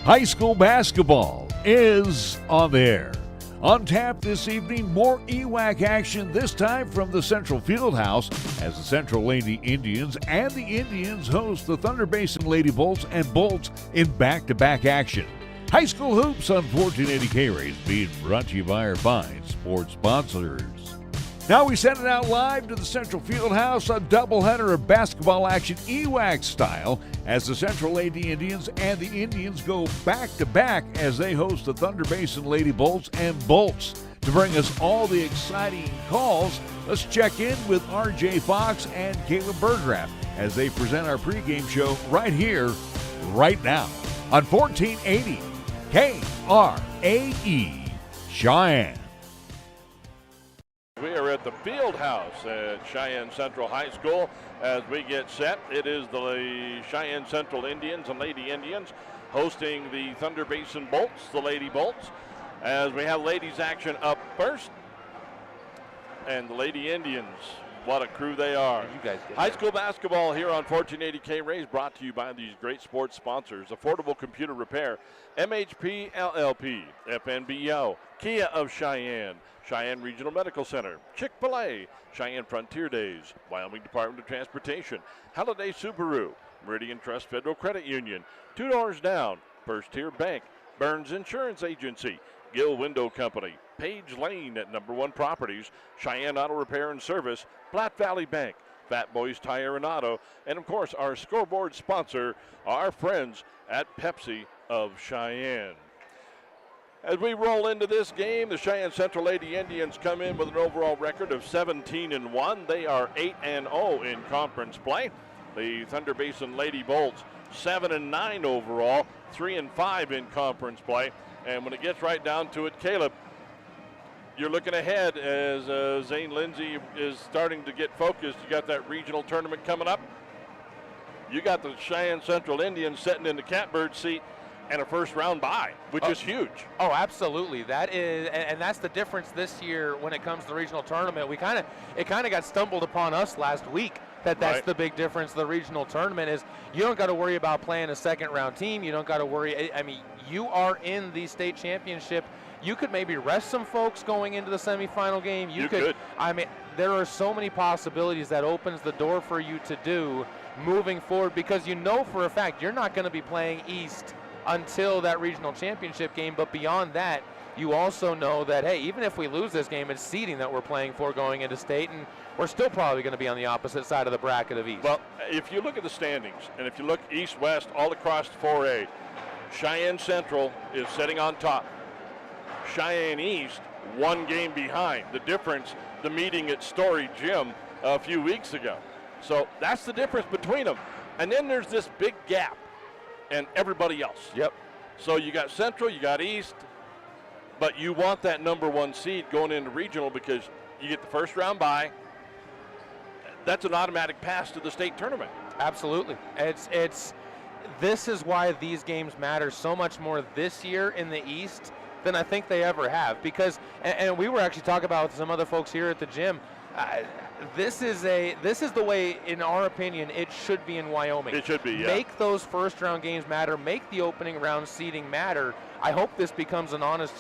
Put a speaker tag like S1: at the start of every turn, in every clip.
S1: High school basketball is on the air. On tap this evening, more EWAC action, this time from the Central Fieldhouse, as the Central Lady Indians and the Indians host the Thunder Basin Lady Bolts and Bolts in back-to-back action. High school hoops on 1480 K-Rays being brought to you by our fine sports sponsors. Now we send it out live to the Central Fieldhouse, a doubleheader of basketball action EWAC style, as the Central Lady Indians and the Indians go back-to-back as they host the Thunder Basin Lady Bolts and Bolts. To bring us all the exciting calls, let's check in with R.J. Fox and Caleb Berggraf as they present our pregame show right here, right now, on 1480 KRAE Cheyenne.
S2: We are at the field house at Cheyenne Central High School as we get set. It is the Cheyenne Central Indians and Lady Indians hosting the Thunder Basin Bolts, the Lady Bolts, as we have ladies action up first. And the Lady Indians, what a crew they are. High school basketball here on 1480 K-Rays brought to you by these great sports sponsors: Affordable Computer Repair, MHP LLP, FNBO, Kia of Cheyenne, Cheyenne Regional Medical Center, Chick-fil-A, Cheyenne Frontier Days, Wyoming Department of Transportation, Holiday Subaru, Meridian Trust Federal Credit Union, Two Doors Down, First Tier Bank, Burns Insurance Agency, Gill Window Company, Page Lane at Number One Properties, Cheyenne Auto Repair and Service, Platte Valley Bank, Fat Boys Tire and Auto, and of course our scoreboard sponsor, our friends at Pepsi of Cheyenne. As we roll into this game, the Cheyenne Central Lady Indians come in with an overall record of 17-1. They are 8-0 in conference play. The Thunder Basin Lady Bolts 7-9 overall, 3-5 in conference play. And when it gets right down to it, Caleb, you're looking ahead as Zane Lindsay is starting to get focused. You got that regional tournament coming up. You got the Cheyenne Central Indians sitting in the catbird seat and a first round bye, which is huge.
S3: Oh, absolutely. That is, and that's the difference this year when it comes to the regional tournament. It kind of got stumbled upon us last week that's the big difference. The regional tournament is you don't got to worry about playing a second round team. You don't got to worry. I mean, you are in the state championship. You could maybe rest some folks going into the semifinal game. You could. I mean, there are so many possibilities that opens the door for you to do moving forward, because you know for a fact you're not going to be playing East until that regional championship game. But beyond that, you also know that, hey, even if we lose this game, it's seeding that we're playing for going into state, and we're still probably going to be on the opposite side of the bracket of East.
S2: Well, if you look at the standings, and if you look east-west all across 4A, Cheyenne Central is sitting on top. Cheyenne East, one game behind. The difference, the meeting at Story Gym a few weeks ago. So that's the difference between them. And then there's this big gap and everybody else.
S3: Yep.
S2: So you got Central, you got East, but you want that number one seed going into regional because you get the first round bye. That's an automatic pass to the state tournament.
S3: Absolutely. This is why these games matter so much more this year in the East than I think they ever have, because, and we were actually talking about with some other folks here at the gym, this is the way, in our opinion, it should be in Wyoming.
S2: It should be, yeah.
S3: Make those first round games matter. Make the opening round seeding matter. I hope this becomes an honest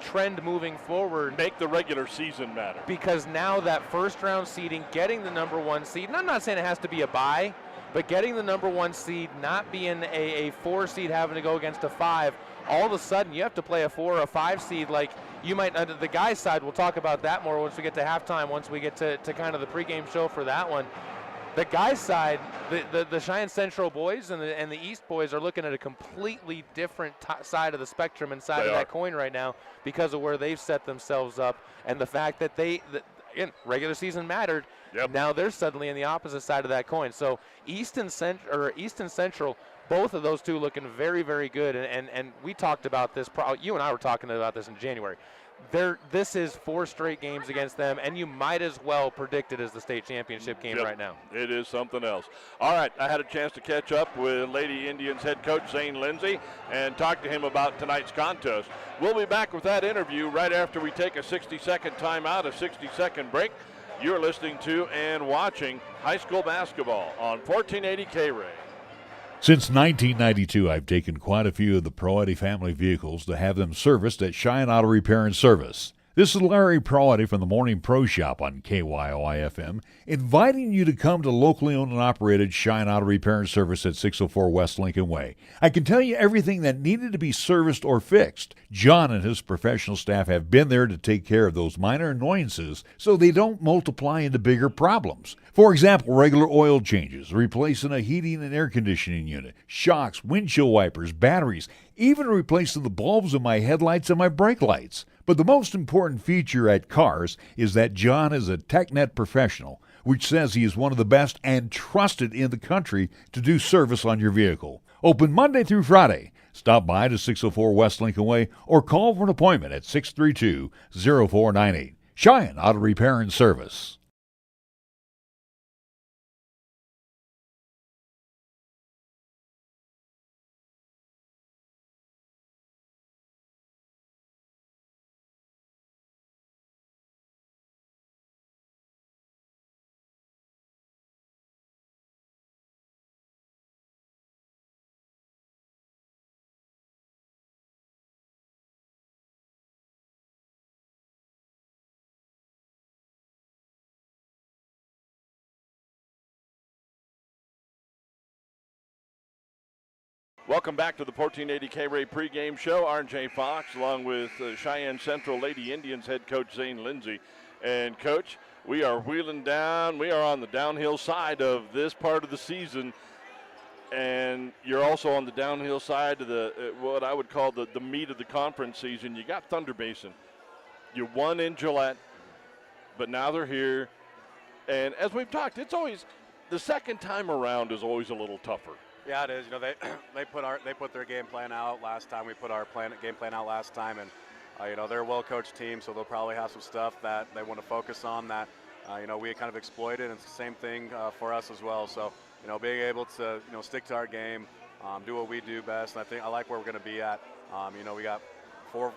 S3: trend moving forward.
S2: Make the regular season matter.
S3: Because now that first round seeding, getting the number one seed, and I'm not saying it has to be a bye, but getting the number one seed, not being a 4 seed having to go against a 5, all of a sudden you have to play a 4 or a 5 seed. Like you might, the guys' side, we'll talk about that more once we get to halftime, once we get to kind of the pregame show for that one. The guys' side, the Cheyenne Central boys and the East boys are looking at a completely different side of the spectrum and side of that coin right now because of where they've set themselves up and the fact that again, regular season mattered.
S2: Yep.
S3: Now they're suddenly on the opposite side of that coin. So East and Central, both of those two looking very, very good. And we talked about this. You and I were talking about this in January. This is 4 straight games against them, and you might as well predict it as the state championship game right now.
S2: It is something else. All right, I had a chance to catch up with Lady Indians head coach Zane Lindsay and talk to him about tonight's contest. We'll be back with that interview right after we take a 60-second timeout, a 60-second break. You're listening to and watching high school basketball on 1480 K-Ray.
S1: Since 1992, I've taken quite a few of the Proetti family vehicles to have them serviced at Cheyenne Auto Repair and Service. This is Larry Proetti from the Morning Pro Shop on KYOI-FM, inviting you to come to locally owned and operated Cheyenne Auto Repair and Service at 604 West Lincoln Way. I can tell you everything that needed to be serviced or fixed. John and his professional staff have been there to take care of those minor annoyances so they don't multiply into bigger problems. For example, regular oil changes, replacing a heating and air conditioning unit, shocks, windshield wipers, batteries, even replacing the bulbs in my headlights and my brake lights. But the most important feature at Cars is that John is a TechNet professional, which says he is one of the best and trusted in the country to do service on your vehicle. Open Monday through Friday. Stop by to 604 West Lincoln Way or call for an appointment at 632-0498. Cheyenne Auto Repair and Service.
S2: Welcome back to the 1480 K-Ray pregame show. RJ Fox along with Cheyenne Central Lady Indians head coach Zane Lindsay. And coach, we are wheeling down. We are on the downhill side of this part of the season. And you're also on the downhill side of the what I would call the meat of the conference season. You got Thunder Basin. You won in Gillette, but now they're here. And as we've talked, it's always the second time around is always a little tougher.
S4: Yeah, it is. You know, they put their game plan out last time. We put our game plan out last time, and you know, they're a well-coached team, so they'll probably have some stuff that they want to focus on that you know, we kind of exploited, and it's the same thing for us as well. So, you know, being able to, you know, stick to our game, do what we do best. And I like where we're going to be at. You know, we got four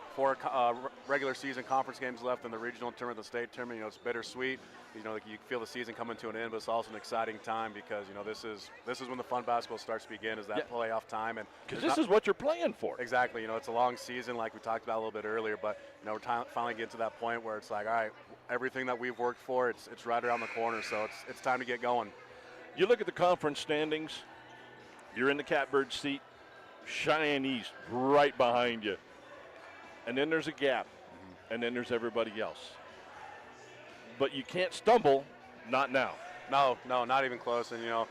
S4: regular season conference games left in the regional tournament, the state tournament. You know, it's bittersweet. You know, you feel the season coming to an end, but it's also an exciting time because, you know, this is when the fun basketball starts to begin, is that playoff time. And
S2: because this is what you're playing for.
S4: Exactly. You know, it's a long season like we talked about a little bit earlier, but, you know, we're finally getting to that point where it's like, all right, everything that we've worked for, it's right around the corner, so it's time to get going.
S2: You look at the conference standings, you're in the catbird seat, Cheyenne East right behind you. And then there's a gap, and then there's everybody else. But you can't stumble, not now.
S4: No, not even close. And, you know,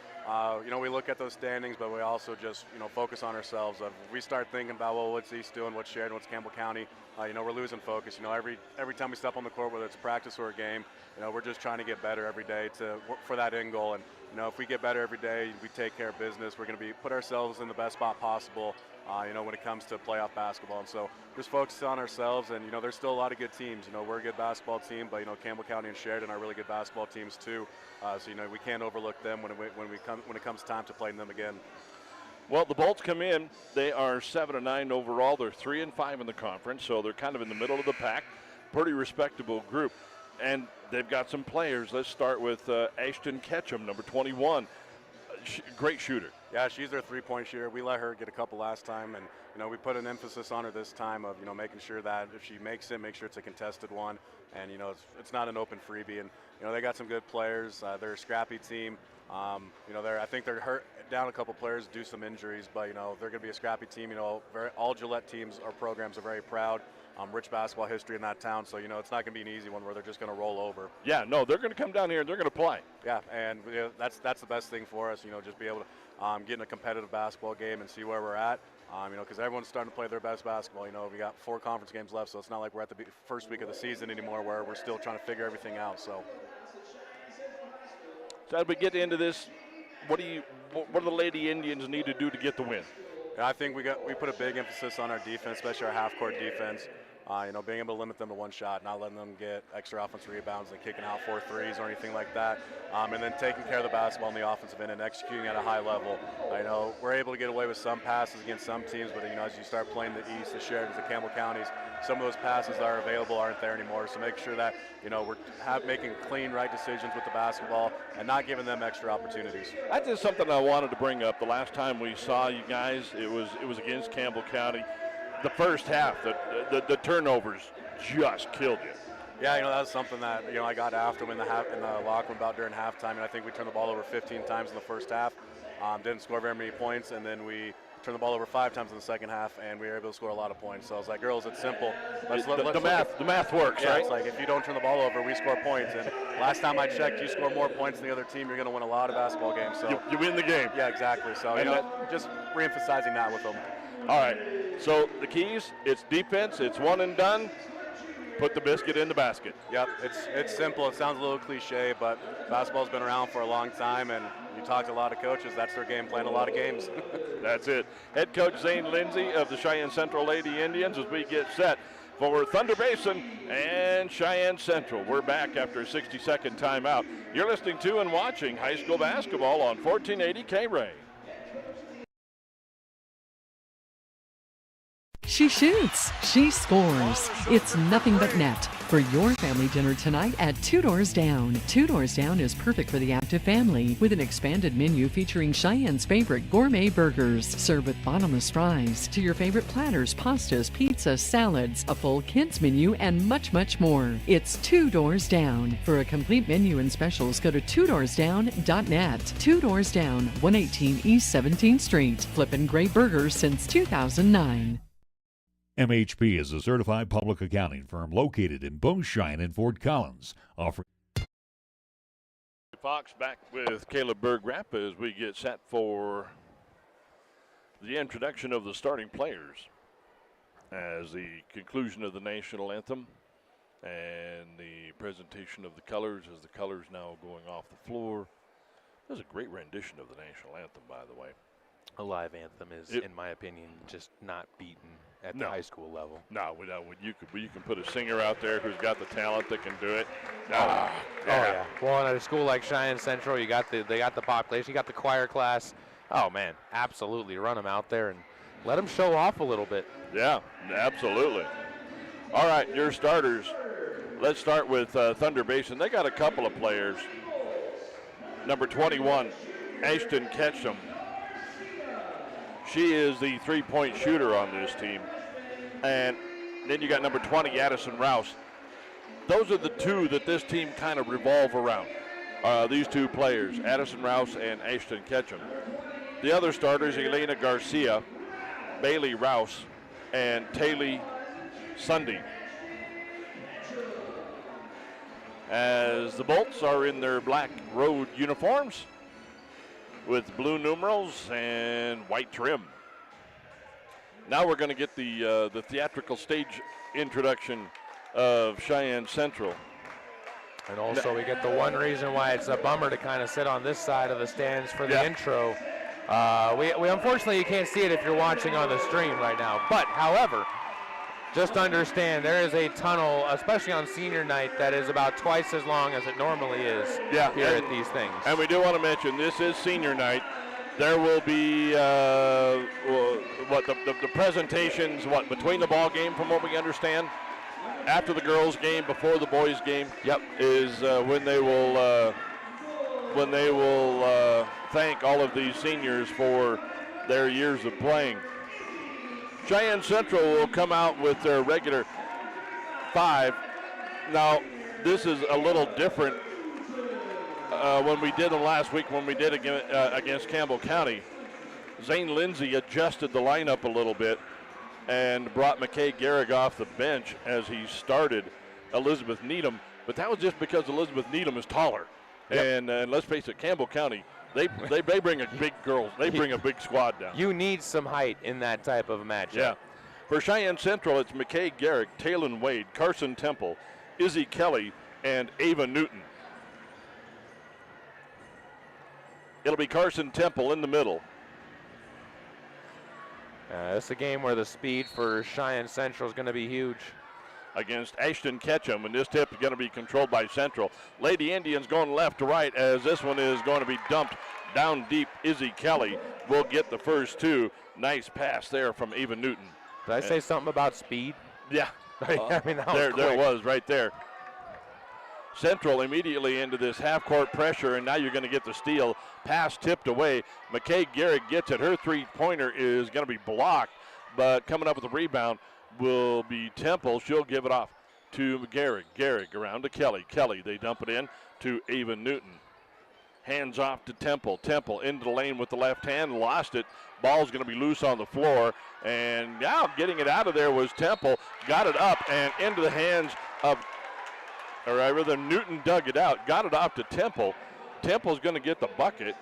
S4: we look at those standings, but we also just, you know, focus on ourselves. If we start thinking about, well, what's East doing, what's Sheridan, what's Campbell County, you know, we're losing focus. You know, every time we step on the court, whether it's practice or a game, you know, we're just trying to get better every day for that end goal. And, you know, if we get better every day, we take care of business, we're going to put ourselves in the best spot possible, you know, when it comes to playoff basketball. And so just focus on ourselves. And, you know, there's still a lot of good teams. You know, we're a good basketball team, but, you know, Campbell County and Sheridan are really good basketball teams too. So, you know, we can't overlook them when it comes time to play them again.
S2: Well, the Bolts come in. They are 7-9 overall. They're 3-5 in the conference, so they're kind of in the middle of the pack. Pretty respectable group. And they've got some players. Let's start with Ashton Ketchum, number 21. Great shooter.
S4: Yeah, she's their three-point shooter. We let her get a couple last time, and, you know, we put an emphasis on her this time of, you know, making sure that if she makes it, make sure it's a contested one, and, you know, it's not an open freebie. And, you know, they got some good players. They're a scrappy team. You know, I think they're hurt down a couple players due to some injuries, but, you know, they're going to be a scrappy team. You know, all Gillette teams or programs are very proud. Rich basketball history in that town, so, you know, it's not going to be an easy one where they're just going to roll over.
S2: Yeah, no, they're going to come down here and they're going to play.
S4: Yeah, and, you know, that's the best thing for us, you know, just be able to get in a competitive basketball game and see where we're at, you know, because everyone's starting to play their best basketball. You know, we got 4 conference games left, so it's not like we're at the first week of the season anymore where we're still trying to figure everything out. So
S2: as we get into this, what do the Lady Indians need to do to get the win?
S4: I think we put a big emphasis on our defense, especially our half-court defense. being able to limit them to one shot, not letting them get extra offensive rebounds and kicking out 4 threes or anything like that, and then taking care of the basketball in the offensive end and executing at a high level. We're able to get away with some passes against some teams, but as you start playing the East, the Sheridans, the Campbell Counties, some of those passes that are available aren't there anymore. So make sure that we're making clean, right decisions with the basketball and not giving them extra opportunities.
S2: That's just something I wanted to bring up. The last time we saw you guys, it was against Campbell County. The first half, the turnovers just killed you.
S4: Yeah, that was something that I got after them in the locker room about during halftime, and I think we turned the ball over 15 times in the first half. Didn't score very many points, and then we turned the ball over 5 times in the second half, and we were able to score a lot of points. So I was like, girls, it's simple.
S2: The math works,
S4: yeah,
S2: right?
S4: It's like if you don't turn the ball over, we score points. And last time I checked, you score more points than the other team, you're going to win a lot of basketball games. So
S2: you win the game.
S4: Yeah, exactly. So just reemphasizing that with them.
S2: All right. So the keys, it's defense, it's one and done. Put the biscuit in the basket.
S4: Yep, it's simple. It sounds a little cliche, but basketball's been around for a long time, and you talk to a lot of coaches, that's their game plan, a lot of games.
S2: That's it. Head coach Zane Lindsay of the Cheyenne Central Lady Indians as we get set for Thunder Basin and Cheyenne Central. We're back after a 60-second timeout. You're listening to and watching high school basketball on 1480 K-Ray.
S5: She shoots, she scores. It's nothing but net. For your family dinner tonight at Two Doors Down. Two Doors Down is perfect for the active family with an expanded menu featuring Cheyenne's favorite gourmet burgers served with bottomless fries to your favorite platters, pastas, pizzas, salads, a full kids menu, and much, much more. It's Two Doors Down. For a complete menu and specials, go to twodoorsdown.net. Two Doors Down, 118 East 17th Street. Flippin' great burgers since 2009.
S1: MHP is a certified public accounting firm located in both Cheyenne and Fort Collins, offering
S2: Fox back with Caleb Berggrap as we get set for the introduction of the starting players as the conclusion of the national anthem and the presentation of the colors as the colors now going off the floor. That was a great rendition of the national anthem, by the way.
S3: A live anthem is, in my opinion, just not beaten at the high school level.
S2: No, you can put a singer out there who's got the talent that can do it.
S3: Oh yeah. Well, at a school like Cheyenne Central, they got the population, you got the choir class. Oh man, absolutely, run them out there and let them show off a little bit.
S2: Yeah, absolutely. All right, your starters. Let's start with Thunder Basin. They got a couple of players. Number 21, Ashton Ketchum. She is the three-point shooter on this team. And then you got number 20, Addison Rouse. Those are the two that this team kind of revolve around, these two players, Addison Rouse and Ashton Ketchum. The other starters, Elena Garcia, Bailey Rouse, and Taylor Sunday. As the Bolts are in their black road uniforms, with blue numerals and white trim. Now we're going to get the theatrical stage introduction of Cheyenne Central.
S3: And also we get the one reason why it's a bummer to kind of sit on this side of the stands for the intro. We unfortunately, you can't see it if you're watching on the stream right now. But however, just understand there is a tunnel, especially on senior night, that is about twice as long as it normally is here at these things.
S2: And we do want to mention this is senior night. There will be the presentations between the ball game, from what we understand, after the girls game, before the boys game.
S3: Yep,
S2: is when they will thank all of these seniors for their years of playing. Cheyenne Central will come out with their regular 5. Now, this is a little different when we did them last week, when we did against Campbell County. Zane Lindsay adjusted the lineup a little bit and brought McKay Garrick off the bench as he started Elizabeth Needham. But that was just because Elizabeth Needham is taller. Yep. And let's face it, Campbell County, they bring a big girls. They bring a big squad down.
S3: You need some height in that type of matchup.
S2: Yeah. For Cheyenne Central, it's McKay Garrick, Taylon Wade, Carson Temple, Izzy Kelly, and Ava Newton. It'll be Carson Temple in the middle.
S3: It's a game where the speed for Cheyenne Central is going to be huge.
S2: against Ashton Ketchum, and this tip is going to be controlled by Central. Lady Indians going left to right as this one is going to be dumped down deep. Izzy Kelly will get the first two. Nice pass there from Ava Newton.
S3: Did I say something about speed?
S2: Yeah.
S3: I mean, that
S2: there
S3: was
S2: was right there. Central immediately into this half-court pressure, and now you're going to get the steal. Pass tipped away. McKay Garrick gets it. Her three-pointer is going to be blocked, but coming up with the rebound will be Temple. She'll give it off to Garrick. Garrick around to Kelly. Kelly, they dump it in to Ava Newton. Hands off to Temple. Temple into the lane with the left hand, lost it. Ball's going to be loose on the floor, and now getting it out of there was Temple. Got it up and into the hands of, or rather Newton dug it out, got it off to Temple. Temple's going to get the bucket.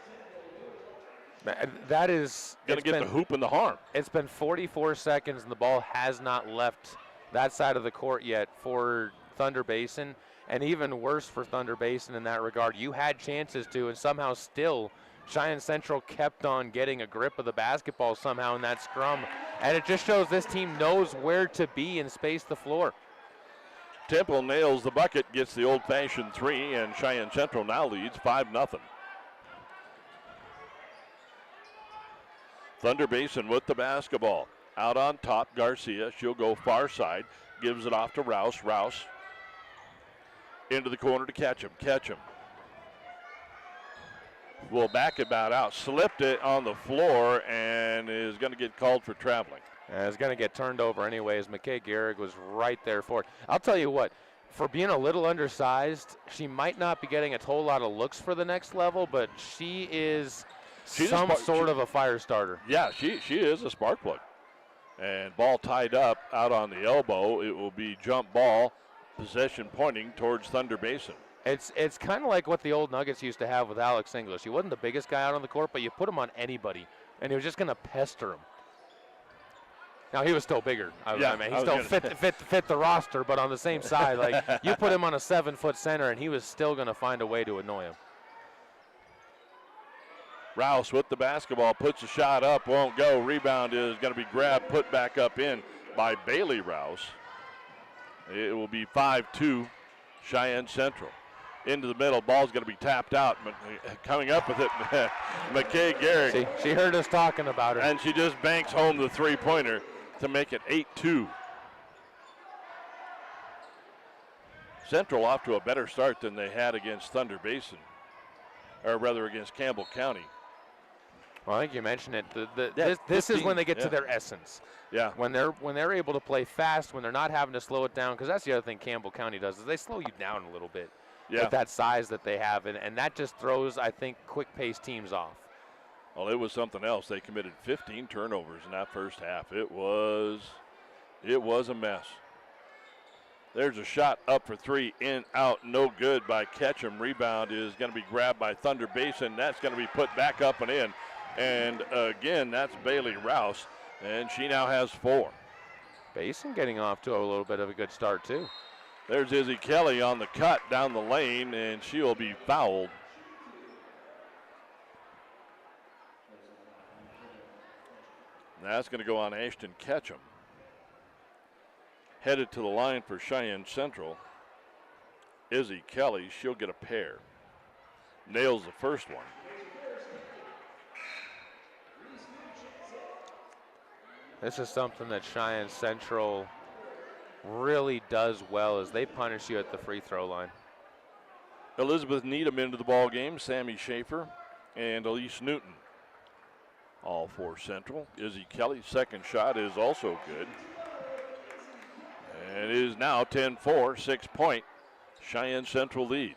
S3: That is
S2: going to get the hoop and the harm.
S3: It's been 44 seconds, and the ball has not left that side of the court yet for Thunder Basin, and even worse for Thunder Basin in that regard. You had chances to, and somehow still Cheyenne Central kept on getting a grip of the basketball somehow in that scrum, and it just shows this team knows where to be and space the floor.
S2: Temple nails the bucket, gets the old-fashioned three, and Cheyenne Central now leads 5-0. Thunder Basin with the basketball. Out on top, Garcia. She'll go far side. Gives it off to Rouse. Rouse into the corner to Ketchum. Ketchum will back it about out. Slipped it on the floor and is going to get called for traveling.
S3: It's going to get turned over anyways. McKay Garrick was right there for it. I'll tell you what, for being a little undersized, she might not be getting a whole lot of looks for the next level, but she's some sort of a fire starter.
S2: Yeah, she is a spark plug. And ball tied up out on the elbow. It will be jump ball, possession pointing towards Thunder Basin.
S3: It's kind of like what the old Nuggets used to have with Alex English. He wasn't the biggest guy out on the court, but you put him on anybody, and he was just going to pester him. Now, he was still bigger. I mean, he still fit the roster, but on the same side. Like, you put him on a 7-foot center, and he was still going to find a way to annoy him.
S2: Rouse with the basketball, puts a shot up, won't go. Rebound is going to be grabbed, put back up in by Bailey Rouse. It will be 5-2, Cheyenne Central. Into the middle, ball's going to be tapped out. Coming up with it, McKay Garrick.
S3: See, she heard us talking about her.
S2: And she just banks home the three-pointer to make it 8-2. Central off to a better start than they had against Thunder Basin, or rather against Campbell County.
S3: Well, I think you mentioned it. This is when they get to their essence.
S2: Yeah.
S3: When they're able to play fast, when they're not having to slow it down, because that's the other thing Campbell County does is they slow you down a little bit with that size that they have, and that just throws, I think, quick-paced teams off.
S2: Well, it was something else. They committed 15 turnovers in that first half. It was a mess. There's a shot up for three, in, out, no good by Ketchum. Rebound is going to be grabbed by Thunder Basin. That's going to be put back up and in. And again, that's Bailey Rouse, and she now has 4.
S3: Basin getting off to a little bit of a good start, too.
S2: There's Izzy Kelly on the cut down the lane, and she'll be fouled. That's going to go on Ashton Ketchum. Headed to the line for Cheyenne Central. Izzy Kelly, she'll get a pair. Nails the first one.
S3: This is something that Cheyenne Central really does well, is they punish you at the free throw line.
S2: Elizabeth Needham into the ball game. Sammy Schaefer and Elise Newton. All for Central. Izzy Kelly's second shot is also good. And it is now 10-4, 6-point Cheyenne Central lead.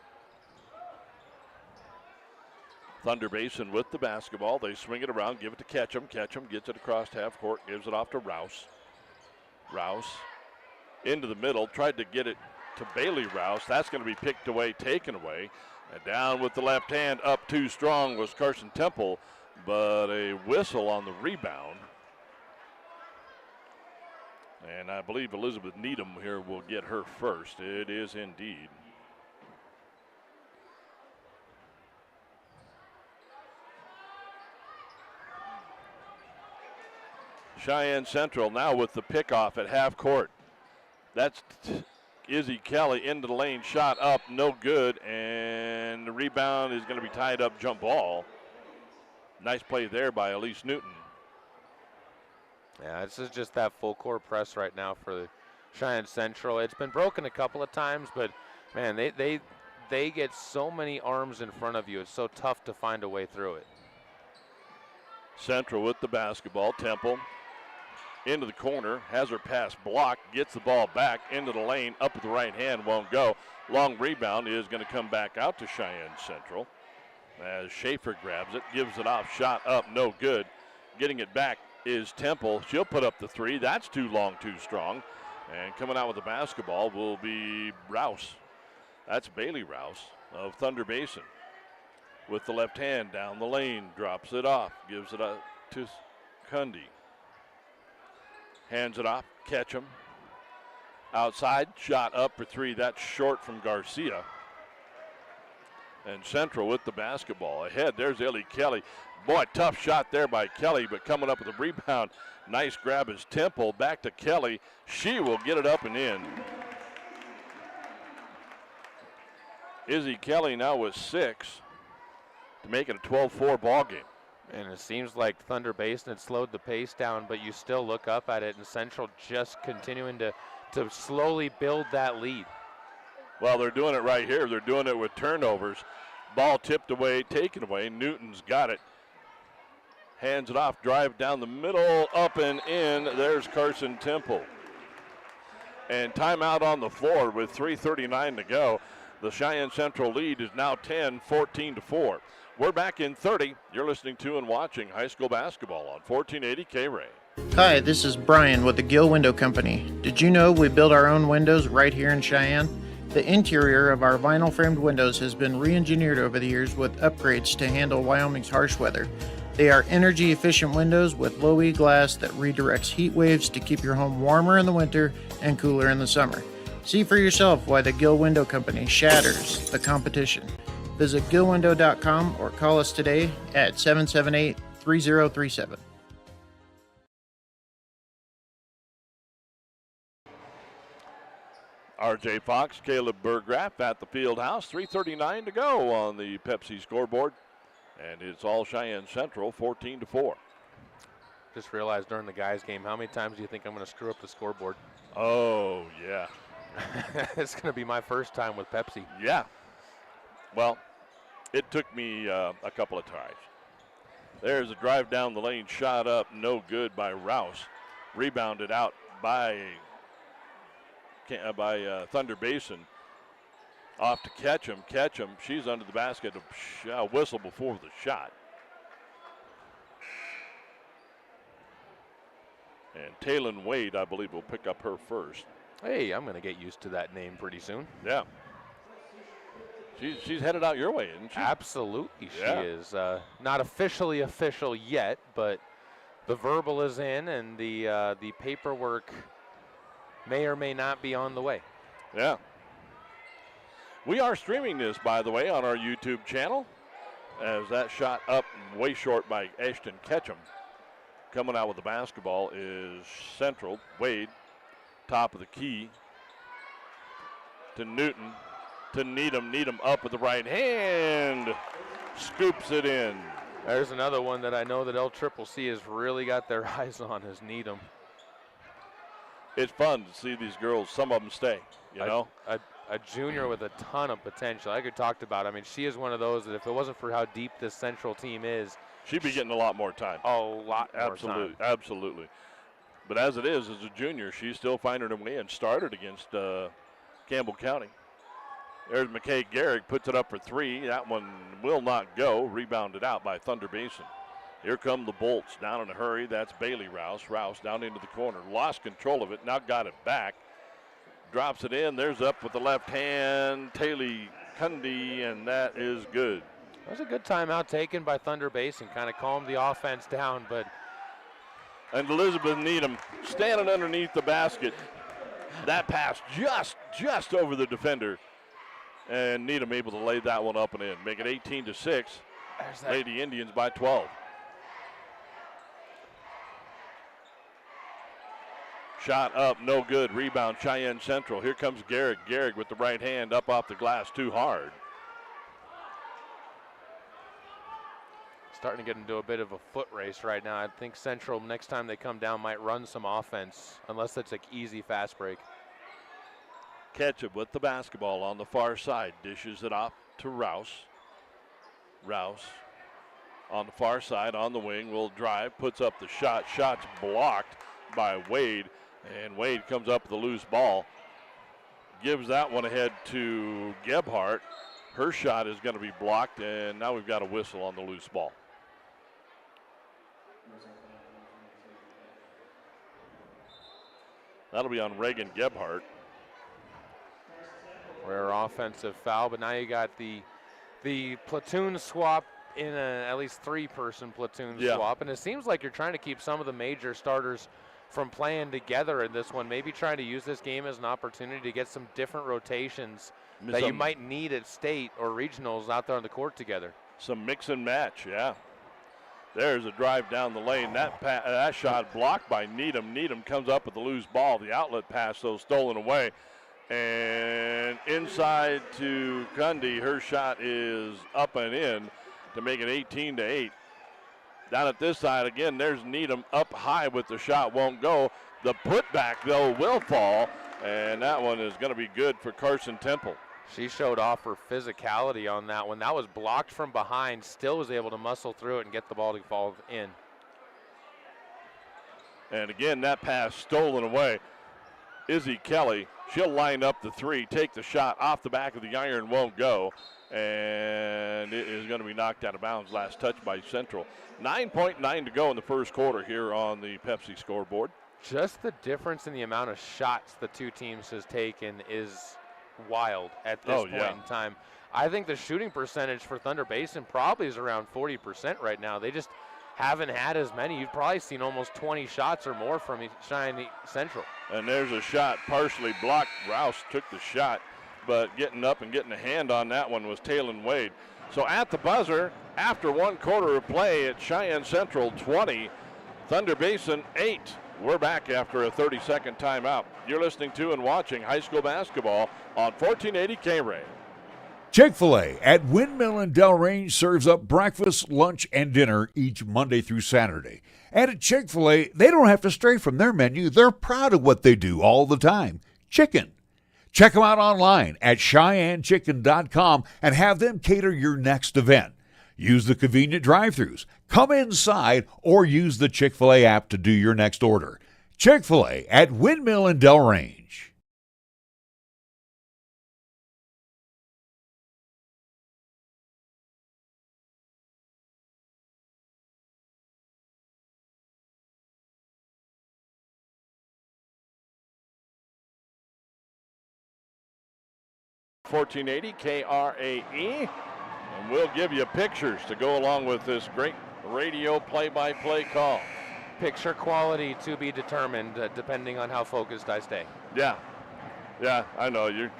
S2: Thunder Basin with the basketball. They swing it around, give it to Ketchum. Ketchum gets it across half court, gives it off to Rouse. Rouse into the middle, tried to get it to Bailey Rouse. That's going to be picked away, taken away. And down with the left hand, up too strong was Carson Temple, but a whistle on the rebound. And I believe Elizabeth Needham here will get her first. It is indeed. Cheyenne Central now with the pickoff at half court. That's Izzy Kelly into the lane, shot up, no good, and the rebound is going to be tied up, jump ball. Nice play there by Elise Newton.
S3: Yeah, this is just that full court press right now for the Cheyenne Central. It's been broken a couple of times, but man, they get so many arms in front of you. It's so tough to find a way through it.
S2: Central with the basketball. Temple into the corner, has her pass blocked, gets the ball back into the lane, up with the right hand, won't go. Long rebound is going to come back out to Cheyenne Central as Schaefer grabs it, gives it off, shot up, no good. Getting it back is Temple. She'll put up the three. That's too long, too strong. And coming out with the basketball will be Rouse. That's Bailey Rouse of Thunder Basin. With the left hand down the lane, drops it off, gives it up to Cundy. Hands it off, Ketchum. Outside, shot up for three. That's short from Garcia. And Central with the basketball. Ahead, there's Ellie Kelly. Boy, tough shot there by Kelly, but coming up with a rebound. Nice grab is Temple. Back to Kelly. She will get it up and in. Izzy Kelly now with 6 to make it a 12-4 ball game.
S3: And it seems like Thunder Basin had slowed the pace down, but you still look up at it, and Central just continuing to slowly build that lead.
S2: Well, they're doing it right here. They're doing it with turnovers. Ball tipped away, taken away. Newton's got it. Hands it off, drive down the middle, up and in. There's Carson Temple. And timeout on the floor with 3:39 to go. The Cheyenne Central lead is now 10, 14-4. We're back in 30. You're listening to and watching high school basketball on 1480 K-Ray.
S6: Hi, this is Brian with the Gill Window Company. Did you know we build our own windows right here in Cheyenne? The interior of our vinyl framed windows has been re-engineered over the years with upgrades to handle Wyoming's harsh weather. They are energy efficient windows with low E glass that redirects heat waves to keep your home warmer in the winter and cooler in the summer. See for yourself why the Gill Window Company shatters the competition. Visit gillwindow.com or call us today at 778-3037.
S2: RJ Fox, Caleb Burgraff at the field house. 3:39 to go on the Pepsi scoreboard. And it's all Cheyenne Central, 14-4.
S3: Just realized during the guys' game, how many times do you think I'm going to screw up the scoreboard?
S2: Oh, yeah.
S3: It's going to be my first time with Pepsi.
S2: Yeah. Well, it took me a couple of tries. There's a drive down the lane, shot up, no good by Rouse. Rebounded out by Thunder Basin. Off to Ketchum. Ketchum, she's under the basket. A whistle before the shot. And Taylon Wade, I believe, will pick up her first.
S3: Hey, I'm going to get used to that name pretty soon.
S2: Yeah. She's headed out your way, isn't she?
S3: Absolutely,
S2: Yeah.
S3: she is. Not officially official yet, but the verbal is in, and the paperwork may or may not be on the way.
S2: Yeah. We are streaming this, by the way, on our YouTube channel, as that shot up way short by Ashton Ketchum. Coming out with the basketball is Central. Wade, top of the key to Newton. To Needham. Needham up with the right hand. Scoops it in.
S3: There's another one that I know that LCCC has really got their eyes on, is Needham.
S2: It's fun to see these girls. Some of them stay, you know.
S3: A junior with a ton of potential. Like we talked about, I mean, she is one of those that if it wasn't for how deep this Central team is,
S2: she'd be getting a lot more time.
S3: A lot more time.
S2: Absolutely. But as it is, as a junior, she's still finding her way and started against Campbell County. There's McKay Garrick, puts it up for three. That one will not go. Rebounded out by Thunder Basin. Here come the Bolts down in a hurry. That's Bailey Rouse. Rouse down into the corner. Lost control of it. Now got it back. Drops it in. There's up with the left hand. Taylor Cundy, and that is good.
S3: That was a good timeout taken by Thunder Basin. Kind of calmed the offense down, but.
S2: And Elizabeth Needham standing underneath the basket. That pass just over the defender. And Needham able to lay that one up and in. Make it 18-6. Lady Indians by 12. Shot up, no good. Rebound, Cheyenne Central. Here comes Garrick. Garrick with the right hand up off the glass, too hard.
S3: Starting to get into a bit of a foot race right now. I think Central, next time they come down, might run some offense, unless it's an easy fast break.
S2: Ketchup with the basketball on the far side. Dishes it off to Rouse. Rouse on the far side, on the wing, will drive, puts up the shot. Shot's blocked by Wade, and Wade comes up with a loose ball. Gives that one ahead to Gebhardt. Her shot is going to be blocked, and now we've got a whistle on the loose ball. That'll be on Reagan Gebhardt.
S3: Rare offensive foul, but now you got the platoon swap in at least three-person platoon swap, and it seems like you're trying to keep some of the major starters from playing together in this one, maybe trying to use this game as an opportunity to get some different rotations that you might need at state or regionals out there on the court together.
S2: Some mix and match, yeah. There's a drive down the lane. That shot blocked by Needham. Needham comes up with the loose ball. The outlet pass, though, stolen away. And inside to Gundy. Her shot is up and in to make it 18-8. Down at this side, again, there's Needham up high with the shot. Won't go. The putback, though, will fall. And that one is going to be good for Carson Temple.
S3: She showed off her physicality on that one. That was blocked from behind, still was able to muscle through it and get the ball to fall in.
S2: And again, that pass stolen away. Izzy Kelly, she'll line up the three, take the shot off the back of the iron, won't go. And it is going to be knocked out of bounds. Last touch by Central. 9.9 to go in the first quarter here on the Pepsi scoreboard.
S3: Just the difference in the amount of shots the two teams has taken is wild at this point in time. I think the shooting percentage for Thunder Basin probably is around 40% right now. They just haven't had as many. You've probably seen almost 20 shots or more from Cheyenne Central.
S2: And there's a shot partially blocked. Rouse took the shot, but getting up and getting a hand on that one was Talon Wade. So at the buzzer, after one quarter of play, at Cheyenne Central 20, Thunder Basin 8. We're back after a 30-second timeout. You're listening to and watching high school basketball on 1480 K-Ray.
S1: Chick-fil-A at Windmill and Delrange serves up breakfast, lunch, and dinner each Monday through Saturday. And at Chick-fil-A, they don't have to stray from their menu. They're proud of what they do all the time. Chicken. Check them out online at CheyenneChicken.com and have them cater your next event. Use the convenient drive-thrus. Come inside or use the Chick-fil-A app to do your next order. Chick-fil-A at Windmill and Delrange.
S2: .1480 KRAE. And we'll give you pictures to go along with this great radio play-by-play call.
S3: Picture quality to be determined depending on how focused I stay.
S2: Yeah, I know you're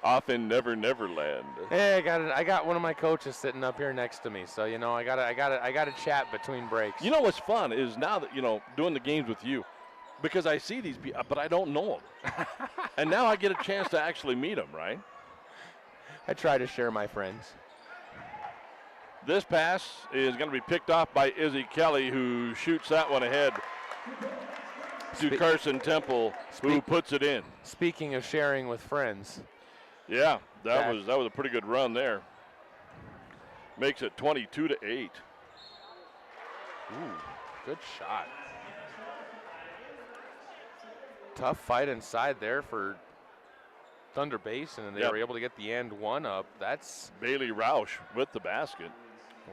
S2: off in Never Land.
S3: Hey, I got one of my coaches sitting up here next to me, so I gotta chat between breaks.
S2: You know what's fun is now that doing the games with you, because I see these people, but I don't know them, and now I get a chance to actually meet them, right?
S3: I try to share my friends.
S2: This pass is going to be picked off by Izzy Kelly, who shoots that one ahead to Carson Temple, who puts it in.
S3: Speaking of sharing with friends.
S2: Yeah, that was a pretty good run there. Makes it 22-8.
S3: Ooh, good shot. Tough fight inside there for Thunder Basin, and they were able to get the end one up. That's
S2: Bailey Roush with the basket.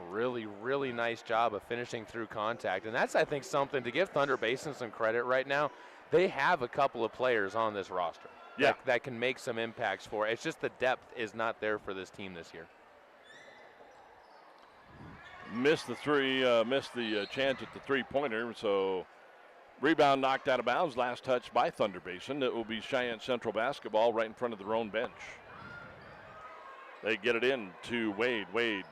S3: Really, really nice job of finishing through contact. And that's, I think, something to give Thunder Basin some credit right now. They have a couple of players on this roster that can make some impacts for it. It's just the depth is not there for this team this year.
S2: Missed the chance at the three-pointer, so rebound knocked out of bounds. Last touch by Thunder Basin. It will be Cheyenne Central basketball right in front of their own bench. They get it in to Wade. Wade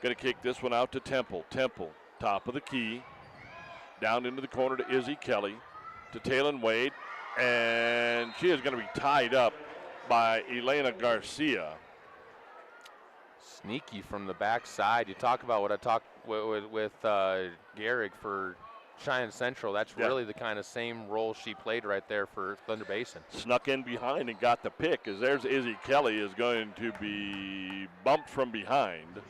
S2: going to kick this one out to Temple. Temple, top of the key. Down into the corner to Izzy Kelly, to Taylon Wade, and she is going to be tied up by Elena Garcia.
S3: Sneaky from the backside. You talk about what I talked with Gehrig for Cheyenne Central. That's really the kind of same role she played right there for Thunder Basin.
S2: Snuck in behind and got the pick, as there's Izzy Kelly is going to be bumped from behind.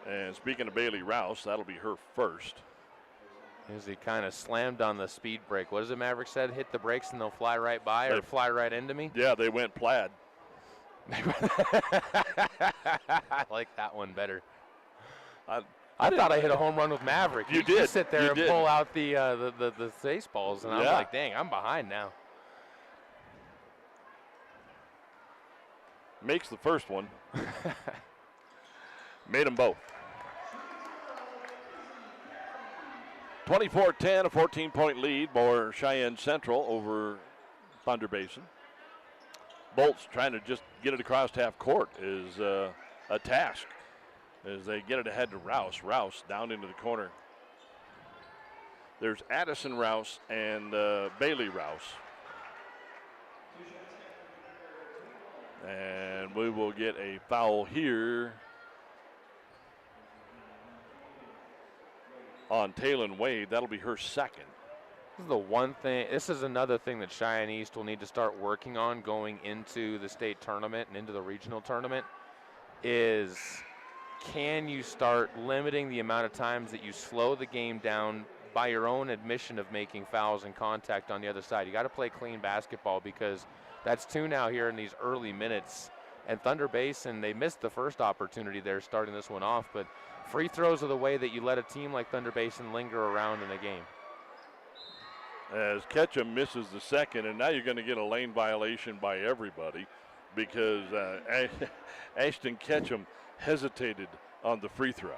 S2: And speaking of Bailey Rouse, that'll be her first.
S3: Izzy kind of slammed on the speed brake. What does it Maverick said? Hit the brakes and they'll fly right by or fly right into me?
S2: Yeah, they went plaid.
S3: I like that one better. I thought I hit a home run with Maverick.
S2: You did.
S3: Just sit there and pull out the baseballs, and I'm like, dang, I'm behind now.
S2: Makes the first one. Made them both. 24-10, a 14-point lead for Cheyenne Central over Thunder Basin. Bolts trying to just get it across half court is a task as they get it ahead to Rouse. Rouse down into the corner. There's Addison Rouse and Bailey Rouse. And we will get a foul here on Taylon Wade. That'll be her second.
S3: This is the one thing. This is another thing that Cheyenne East will need to start working on going into the state tournament and into the regional tournament is, can you start limiting the amount of times that you slow the game down by your own admission of making fouls and contact on the other side? You got to play clean basketball, because that's two now here in these early minutes. And Thunder Basin, they missed the first opportunity there starting this one off, but free throws are the way that you let a team like Thunder Basin linger around in the game.
S2: As Ketchum misses the second, and now you're going to get a lane violation by everybody, because Ashton Ketchum hesitated on the free throw.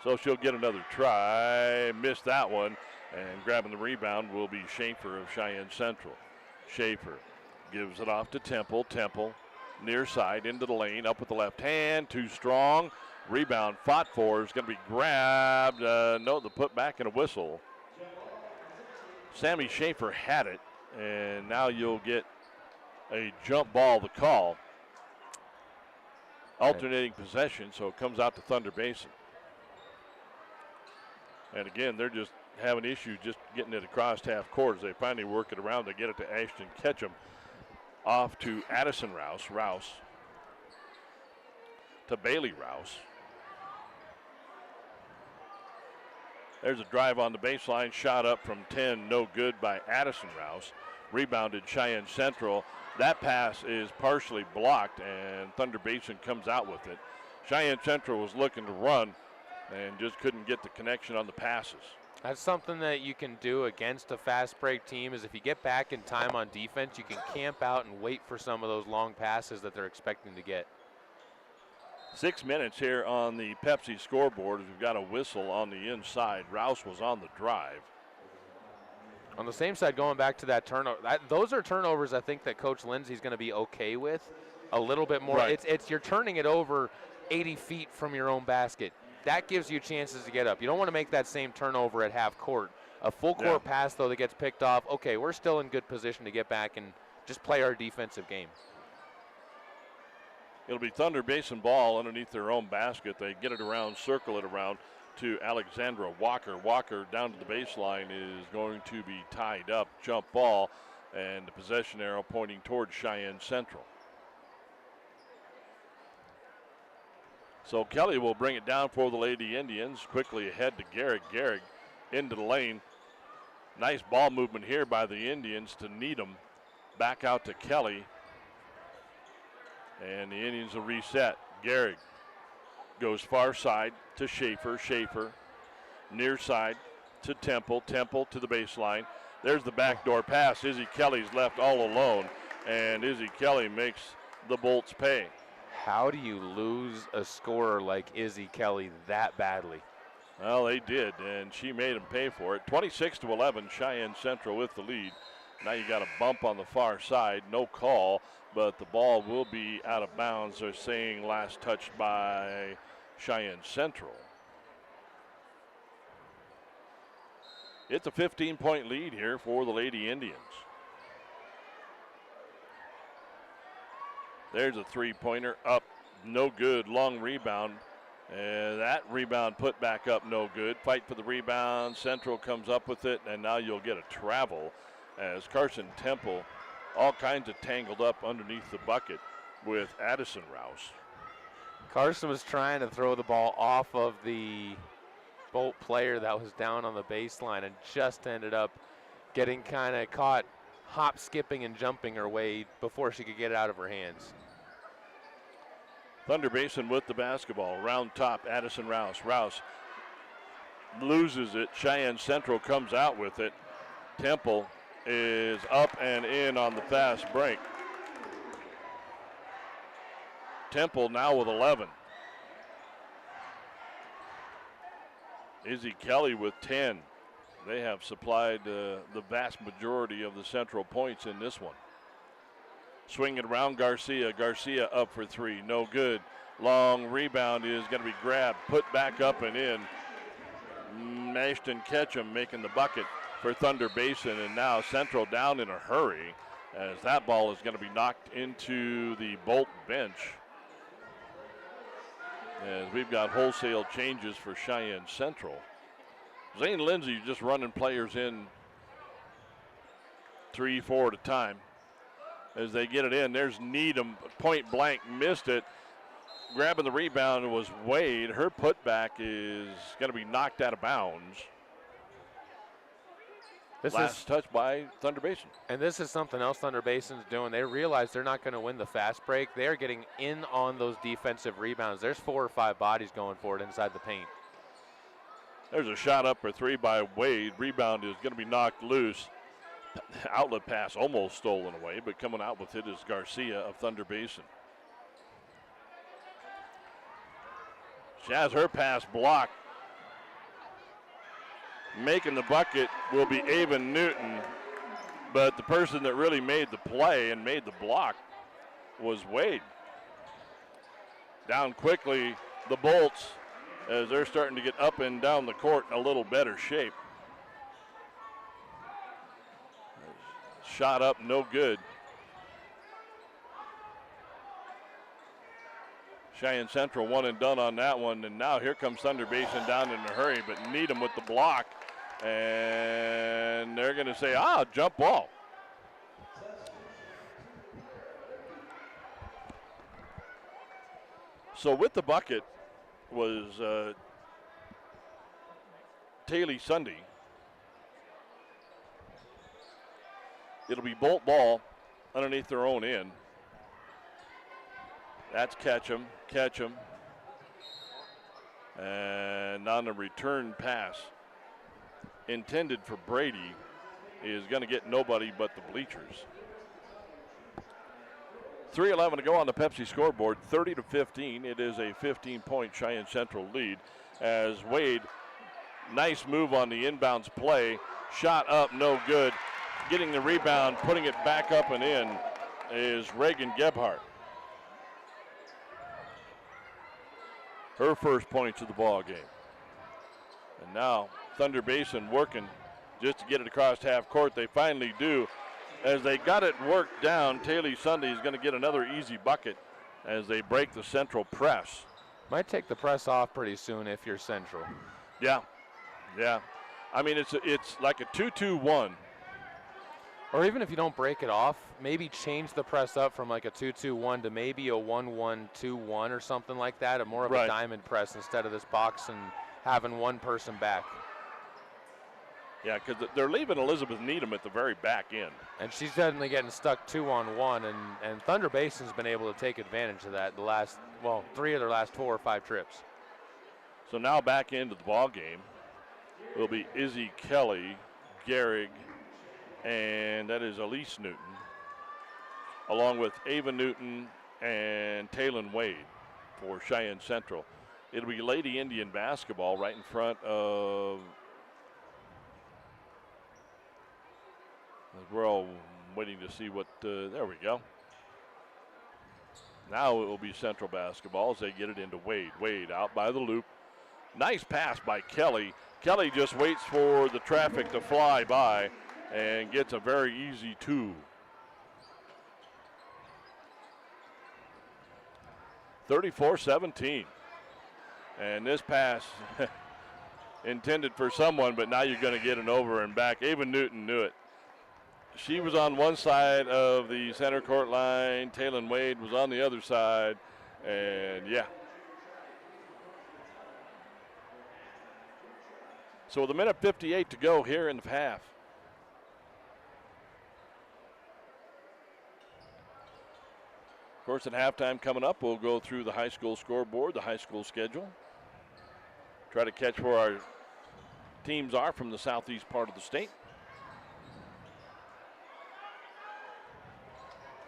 S2: So she'll get another try, missed that one, and grabbing the rebound will be Schaefer of Cheyenne Central. Schaefer gives it off to Temple. Temple near side into the lane, up with the left hand, too strong. Rebound fought for is going to be grabbed. No, the put back and a whistle. Sammy Schaefer had it, and now you'll get a jump ball to call. Alternating possession, so it comes out to Thunder Basin. And again, they're just having issues just getting it across half court as they finally work it around. They get it to Ashton Ketchum. Off to Addison Rouse. Rouse to Bailey Rouse. There's a drive on the baseline, shot up from 10, no good by Addison Rouse. Rebounded Cheyenne Central. That pass is partially blocked, and Thunder Basin comes out with it. Cheyenne Central was looking to run and just couldn't get the connection on the passes.
S3: That's something that you can do against a fast break team, is if you get back in time on defense, you can camp out and wait for some of those long passes that they're expecting to get.
S2: 6 minutes here on the Pepsi scoreboard as we've got a whistle on the inside. Rouse was on the drive.
S3: On the same side, going back to that turnover, those are turnovers I think that Coach Lindsay's going to be okay with a little bit more.
S2: Right.
S3: It's you're turning it over 80 feet from your own basket. That gives you chances to get up. You don't want to make that same turnover at half court. A full court pass, though, that gets picked off, okay, we're still in good position to get back and just play our defensive game.
S2: It'll be Thunder Basin ball underneath their own basket. They get it around, circle it around to Alexandra Walker. Walker down to the baseline is going to be tied up. Jump ball, and the possession arrow pointing towards Cheyenne Central. So Kelly will bring it down for the Lady Indians. Quickly ahead to Gehrig. Gehrig into the lane. Nice ball movement here by the Indians to Needham. Back out to Kelly. And the Indians will reset. Gehrig goes far side to Schaefer. Schaefer near side to Temple. Temple to the baseline. There's the backdoor pass. Izzy Kelly's left all alone, and Izzy Kelly makes the Bolts pay.
S3: How do you lose a scorer like Izzy Kelly that badly?
S2: Well, they did, and she made them pay for it. 26-11, Cheyenne Central with the lead. Now you got a bump on the far side, no call, but the ball will be out of bounds. They're saying last touched by Cheyenne Central. It's a 15-point lead here for the Lady Indians. There's a three-pointer up, no good, long rebound. And that rebound put back up, no good. Fight for the rebound, Central comes up with it, and now you'll get a travel as Carson Temple all kinds of tangled up underneath the bucket with Addison Rouse.
S3: Carson was trying to throw the ball off of the Bolt player that was down on the baseline and just ended up getting kind of caught hop, skipping, and jumping her way before she could get it out of her hands.
S2: Thunder Basin with the basketball. Round top, Addison Rouse. Rouse loses it. Cheyenne Central comes out with it. Temple is up and in on the fast break. Temple now with 11. Izzy Kelly with 10. They have supplied the vast majority of the Central points in this one. Swinging around Garcia. Garcia up for three. No good. Long rebound is going to be grabbed. Put back up and in. Ashton Ketchum making the bucket for Thunder Basin. And now Central down in a hurry as that ball is going to be knocked into the Bolt bench. As we've got wholesale changes for Cheyenne Central. Zane Lindsay just running players in 3-4 at a time. As they get it in, there's Needham, point blank, missed it. Grabbing the rebound was Wade. Her putback is going to be knocked out of bounds. Last touch by Thunder Basin.
S3: And this is something else Thunder Basin's doing. They realize they're not going to win the fast break. They're getting in on those defensive rebounds. There's 4 or 5 bodies going for it inside the paint.
S2: There's a shot up for three by Wade. Rebound is going to be knocked loose. Outlet pass almost stolen away, but coming out with it is Garcia of Thunder Basin. She has her pass blocked. Making the bucket will be Avon Newton, but the person that really made the play and made the block was Wade. Down quickly, the Bolts, as they're starting to get up and down the court in a little better shape. Shot up, no good. Cheyenne Central one and done on that one, and now here comes Thunder Basin down in a hurry, but Needham with the block, and they're going to say, jump ball. So with the bucket was Taylor Sunday. It'll be Bolt ball underneath their own end. That's Ketchum. And on the return pass intended for Brady is going to get nobody but the bleachers. 3:11 to go on the Pepsi scoreboard, 30-15. It is a 15-point Cheyenne Central lead as Wade, nice move on the inbounds play. Shot up, no good. Getting the rebound, putting it back up and in is Reagan Gebhardt. Her first points of the ball game. And now Thunder Basin working just to get it across half court. They finally do. As they got it worked down, Taylor Sunday is going to get another easy bucket as they break the Central press.
S3: Might take the press off pretty soon if you're Central.
S2: Yeah. I mean, it's like a 2-2-1.
S3: Or even if you don't break it off, maybe change the press up from like a 2-2-1 to maybe a 1-1-2-1 or something like that, or more of a diamond press instead of this box and having one person back.
S2: Yeah, because they're leaving Elizabeth Needham at the very back end.
S3: And she's suddenly getting stuck 2-on-1, and Thunder Basin's been able to take advantage of that the last, 3 of their last 4 or 5 trips.
S2: So now back into the ball game will be Izzy Kelly, Gehrig, and that is Elise Newton, along with Ava Newton and Taylon Wade for Cheyenne Central. It'll be Lady Indian basketball right in front of, we're all waiting to see what, there we go. Now it will be Central basketball as they get it into Wade. Wade out by the loop. Nice pass by Kelly. Kelly just waits for the traffic to fly by and gets a very easy 2. 34-17. And this pass intended for someone, but now you're going to get an over and back. Ava Newton knew it. She was on one side of the center court line. Taylon Wade was on the other side. And, yeah. So with 1:58 to go here in the half. Of course, at halftime coming up, we'll go through the high school scoreboard, the high school schedule. Try to catch where our teams are from the southeast part of the state.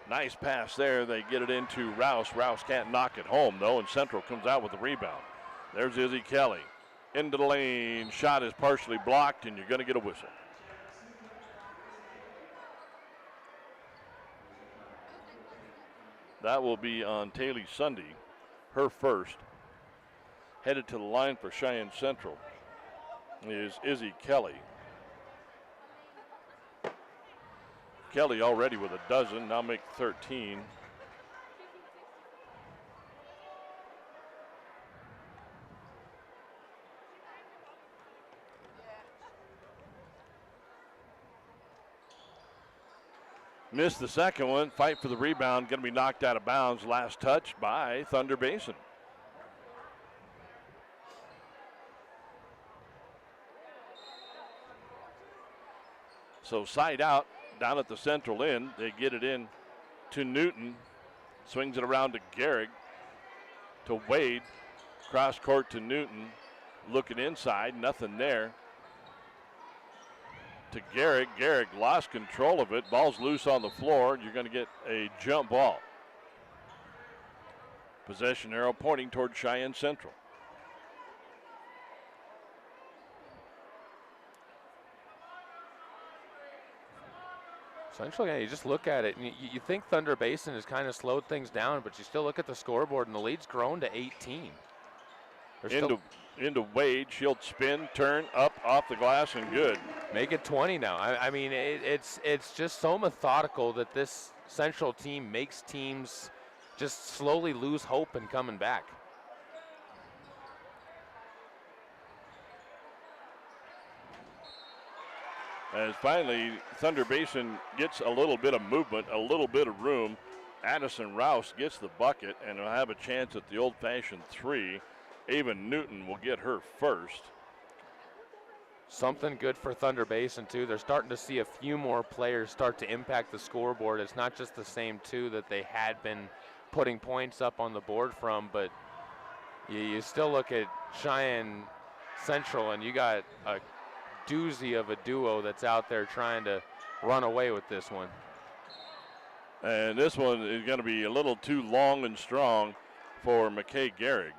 S2: Nice pass there. They get it into Rouse. Rouse can't knock it home, though, and Central comes out with the rebound. There's Izzy Kelly. Into the lane. Shot is partially blocked, and you're going to get a whistle. That will be on Taylor Sunday, her first. Headed to the line for Cheyenne Central is Izzy Kelly. Kelly already with a dozen, now make 13. Missed the second one, fight for the rebound, going to be knocked out of bounds. Last touch by Thunder Basin. So side out down at the central end. They get it in to Newton. Swings it around to Gehrig. To Wade. Cross court to Newton. Looking inside. Nothing there. To Gehrig. Gehrig lost control of it. Ball's loose on the floor. You're going to get a jump ball. Possession arrow pointing toward Cheyenne Central.
S3: Central, yeah, you just look at it, and you think Thunder Basin has kind of slowed things down, but you still look at the scoreboard, and the lead's grown to 18.
S2: Into Wade, she'll spin, turn, up, off the glass, and good.
S3: Make it 20 now. I mean, it's just so methodical that this Central team makes teams just slowly lose hope in coming back.
S2: As finally Thunder Basin gets a little bit of movement, a little bit of room. Addison Rouse gets the bucket and will have a chance at the old-fashioned 3. Ava Newton will get her first.
S3: Something good for Thunder Basin, too. They're starting to see a few more players start to impact the scoreboard. It's not just the same 2 that they had been putting points up on the board from, but you still look at Cheyenne Central, and you got a doozy of a duo that's out there trying to run away with this one.
S2: And this one is going to be a little too long and strong for McKay Gehrig.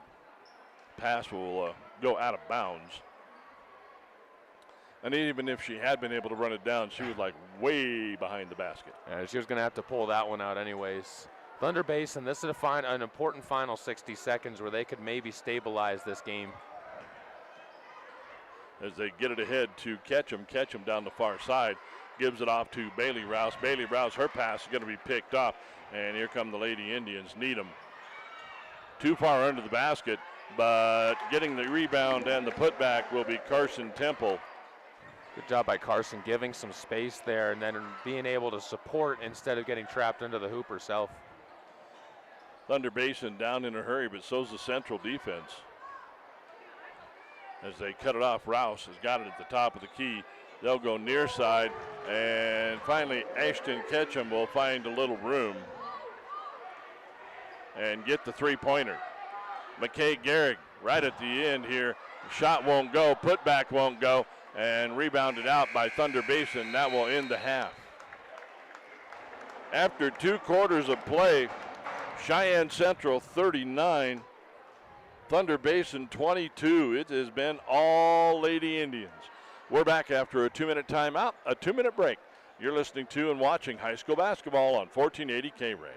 S2: Pass will go out of bounds. And even if she had been able to run it down, she was like way behind the basket.
S3: Yeah, she was going to have to pull that one out anyways. Thunder Basin, this is an important final 60 seconds where they could maybe stabilize this game.
S2: As they get it ahead to Ketchum down the far side, gives it off to Bailey Rouse. Bailey Rouse, her pass is going to be picked off, and here come the Lady Indians. Need them. Too far under the basket, but getting the rebound and the putback will be Carson Temple.
S3: Good job by Carson, giving some space there and then being able to support instead of getting trapped into the hoop herself.
S2: Thunder Basin down in a hurry, but so's the Central defense. As they cut it off, Rouse has got it at the top of the key. They'll go near side, and finally Ashton Ketchum will find a little room and get the three-pointer. McKay Gehrig right at the end here. Shot won't go, putback won't go, and rebounded out by Thunder Basin. That will end the half. After 2 quarters of play, Cheyenne Central 39, Thunder Basin 22. It has been all Lady Indians. We're back after a 2-minute timeout, a 2-minute break. You're listening to and watching high school basketball on 1480 K-Ray.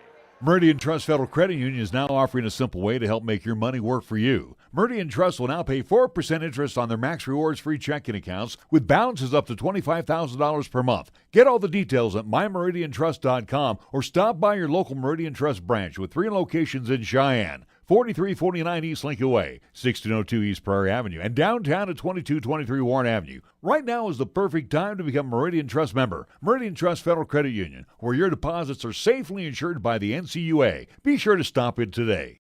S1: Meridian Trust Federal Credit Union is now offering a simple way to help make your money work for you. Meridian Trust will now pay 4% interest on their Max Rewards free checking accounts with balances up to $25,000 per month. Get all the details at mymeridiantrust.com or stop by your local Meridian Trust branch with 3 locations in Cheyenne. 4349 East Lincoln Way, 1602 East Prairie Avenue, and downtown at 2223 Warren Avenue. Right now is the perfect time to become a Meridian Trust member. Meridian Trust Federal Credit Union, where your deposits are safely insured by the NCUA. Be sure to stop in today.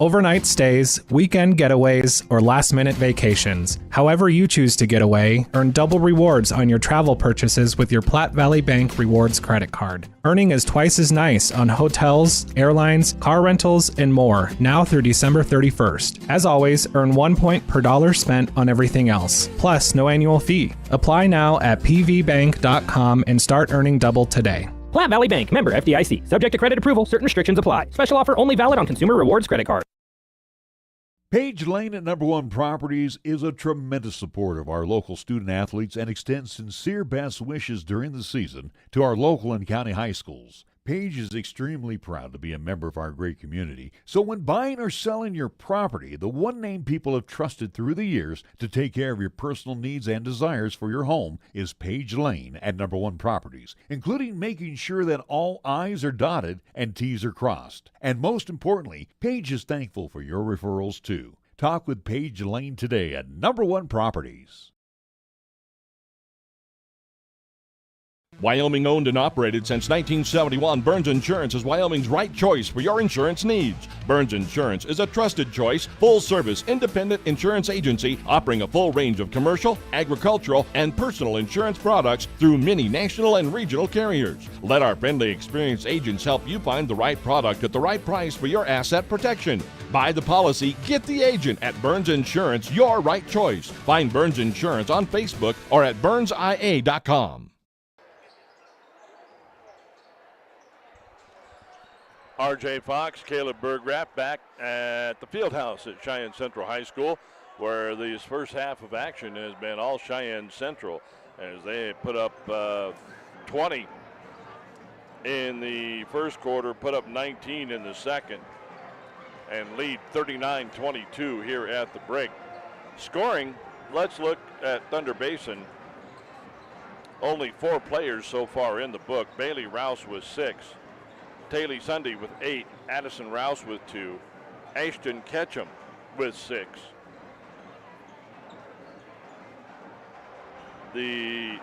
S7: Overnight stays, weekend getaways, or last-minute vacations. However you choose to get away, earn double rewards on your travel purchases with your Platte Valley Bank Rewards credit card. Earning is twice as nice on hotels, airlines, car rentals, and more, now through December 31st. As always, earn 1 point per dollar spent on everything else, plus no annual fee. Apply now at pvbank.com and start earning double today.
S8: Platte Valley Bank, member FDIC. Subject to credit approval, certain restrictions apply. Special offer only valid on consumer rewards credit card.
S1: Page Lane at Number One Properties is a tremendous supporter of our local student athletes and extends sincere best wishes during the season to our local and county high schools. Page is extremely proud to be a member of our great community. So when buying or selling your property, the one name people have trusted through the years to take care of your personal needs and desires for your home is Page Lane at Number One Properties, including making sure that all I's are dotted and T's are crossed. And most importantly, Page is thankful for your referrals too. Talk with Page Lane today at Number One Properties.
S9: Wyoming owned and operated since 1971, Burns Insurance is Wyoming's right choice for your insurance needs. Burns Insurance is a trusted choice, full-service, independent insurance agency offering a full range of commercial, agricultural, and personal insurance products through many national and regional carriers. Let our friendly, experienced agents help you find the right product at the right price for your asset protection. Buy the policy, get the agent at Burns Insurance, your right choice. Find Burns Insurance on Facebook or at burnsia.com.
S2: R.J. Fox, Caleb Bergrapp back at the field house at Cheyenne Central High School, where this first half of action has been all Cheyenne Central as they put up 20 in the first quarter, put up 19 in the second, and lead 39-22 here at the break. Scoring, let's look at Thunder Basin. Only 4 players so far in the book. Bailey Rouse with 6. Taylor Sunday with 8, Addison Rouse with 2, Ashton Ketchum with 6. The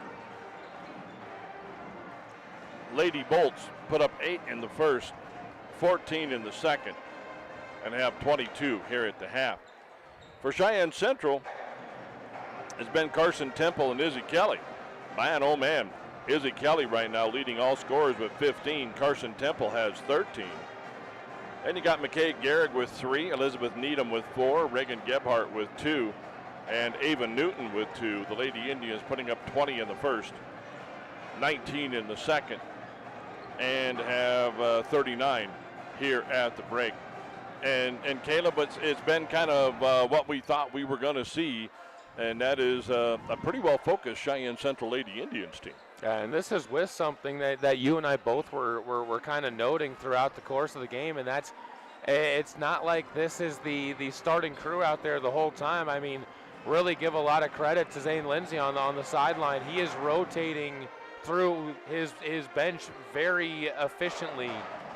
S2: Lady Bolts put up 8 in the first, 14 in the second, and have 22 here at the half. For Cheyenne Central, it's been Carson Temple and Izzy Kelly. Man, oh man. Izzy Kelly right now leading all scorers with 15. Carson Temple has 13. Then you got McKay Garrick with 3, Elizabeth Needham with 4, Reagan Gebhardt with 2, and Ava Newton with 2. The Lady Indians putting up 20 in the first, 19 in the second, and have 39 here at the break. And Caleb, it's been kind of what we thought we were going to see, and that is a pretty well-focused Cheyenne Central Lady Indians team.
S3: And this is with something that you and I both were kind of noting throughout the course of the game, and that's it's not like this is the starting crew out there the whole time. I mean, really give a lot of credit to Zane Lindsay on the sideline. He is rotating through his bench very efficiently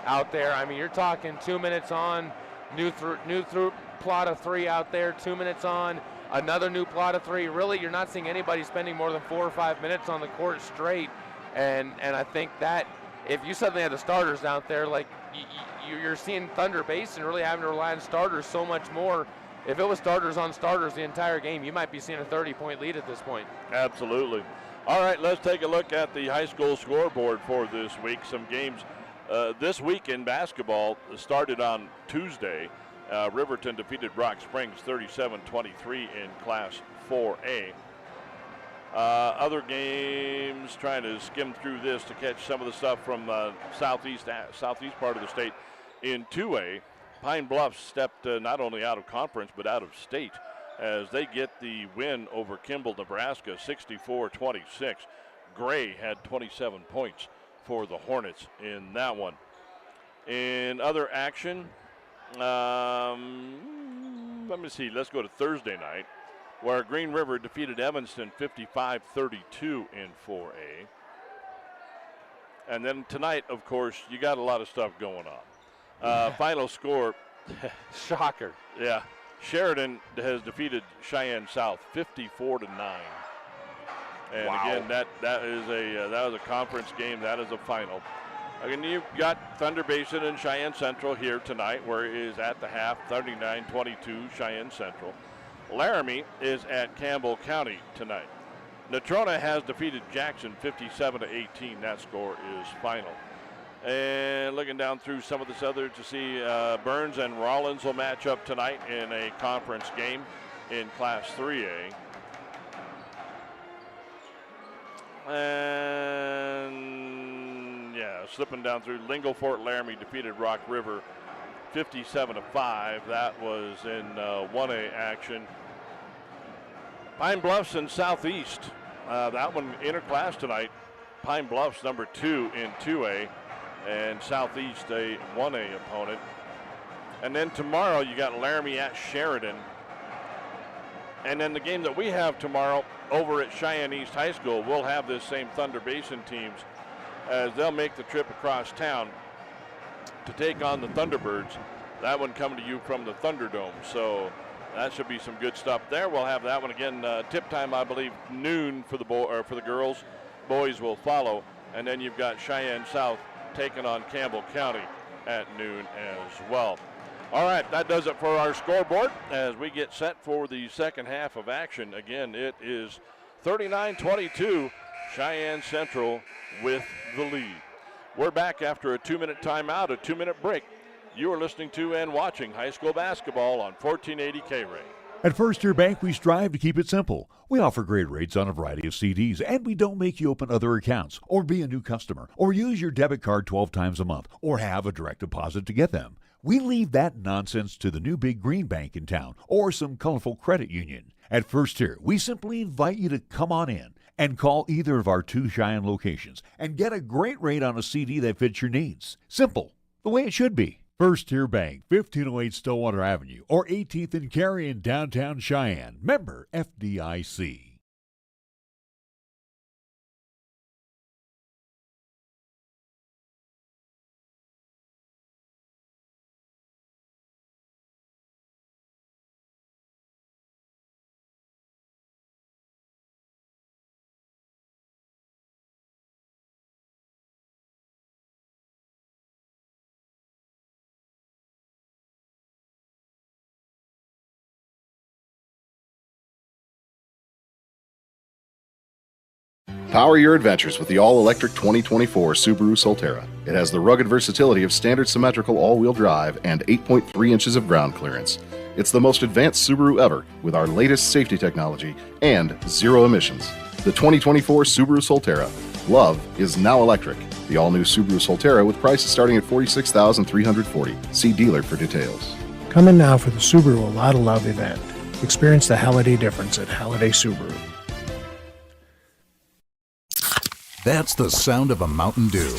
S3: out there. I mean, you're talking 2 minutes on, new through plot of 3 out there, 2 minutes on, another new plot of 3. Really, you're not seeing anybody spending more than 4 or 5 minutes on the court straight. And I think that if you suddenly had the starters out there, like you're seeing Thunder Basin really having to rely on starters so much more. If it was starters on starters the entire game, you might be seeing a 30-point lead at this point.
S2: Absolutely. All right, let's take a look at the high school scoreboard for this week. Some games this week in basketball started on Tuesday. Riverton defeated Rock Springs 37-23 in Class 4A. Other games, trying to skim through this to catch some of the stuff from southeast part of the state. In 2A, Pine Bluff stepped not only out of conference but out of state as they get the win over Kimball, Nebraska, 64-26. Gray had 27 points for the Hornets in that one. In other action, let me see. Let's go to Thursday night, where Green River defeated Evanston 55-32 in 4A. And then tonight, of course, you got a lot of stuff going on. Final score.
S3: Shocker.
S2: Yeah. Sheridan has defeated Cheyenne South 54-9. And again, that was a conference game. That is a final. Again, you've got Thunder Basin and Cheyenne Central here tonight, where it is at the half, 39-22 Cheyenne Central. Laramie is at Campbell County tonight. Natrona has defeated Jackson 57-18. That score is final. And looking down through some of this other to see Burns and Rollins will match up tonight in a conference game in Class 3A. And yeah, slipping down through, Lingle-Fort Laramie defeated Rock River 57-5. That was in 1A action. Pine Bluffs and Southeast. That one interclass tonight. Pine Bluffs number 2 in 2A, and Southeast a 1A opponent. And then tomorrow you got Laramie at Sheridan. And then the game that we have tomorrow over at Cheyenne East High School, we'll have this same Thunder Basin teams as they'll make the trip across town to take on the Thunderbirds. That one coming to you from the Thunderdome. So that should be some good stuff there. We'll have that one again. Tip time, I believe, noon for the girls. Boys will follow. And then you've got Cheyenne South taking on Campbell County at noon as well. All right, that does it for our scoreboard as we get set for the second half of action. Again, it is 39-22, Cheyenne Central with the lead. We're back after a 2-minute timeout, a 2-minute break. You are listening to and watching high school basketball on 1480 K-Ray.
S1: At First Tier Bank, we strive to keep it simple. We offer great rates on a variety of CDs, and we don't make you open other accounts, or be a new customer, or use your debit card 12 times a month, or have a direct deposit to get them. We leave that nonsense to the new big green bank in town, or some colorful credit union. At First Tier, we simply invite you to come on in and call either of our 2 Cheyenne locations and get a great rate on a CD that fits your needs. Simple, the way it should be. First Tier Bank, 1508 Stillwater Avenue, or 18th and Cary in downtown Cheyenne. Member FDIC.
S10: Power your adventures with the all-electric 2024 Subaru Solterra. It has the rugged versatility of standard symmetrical all-wheel drive and 8.3 inches of ground clearance. It's the most advanced Subaru ever with our latest safety technology and zero emissions. The 2024 Subaru Solterra. Love is now electric. The all-new Subaru Solterra with prices starting at $46,340. See dealer for details.
S11: Come in now for the Subaru A Lot of Love event. Experience the holiday difference at Holiday Subaru.
S12: That's the sound of a Mountain Dew.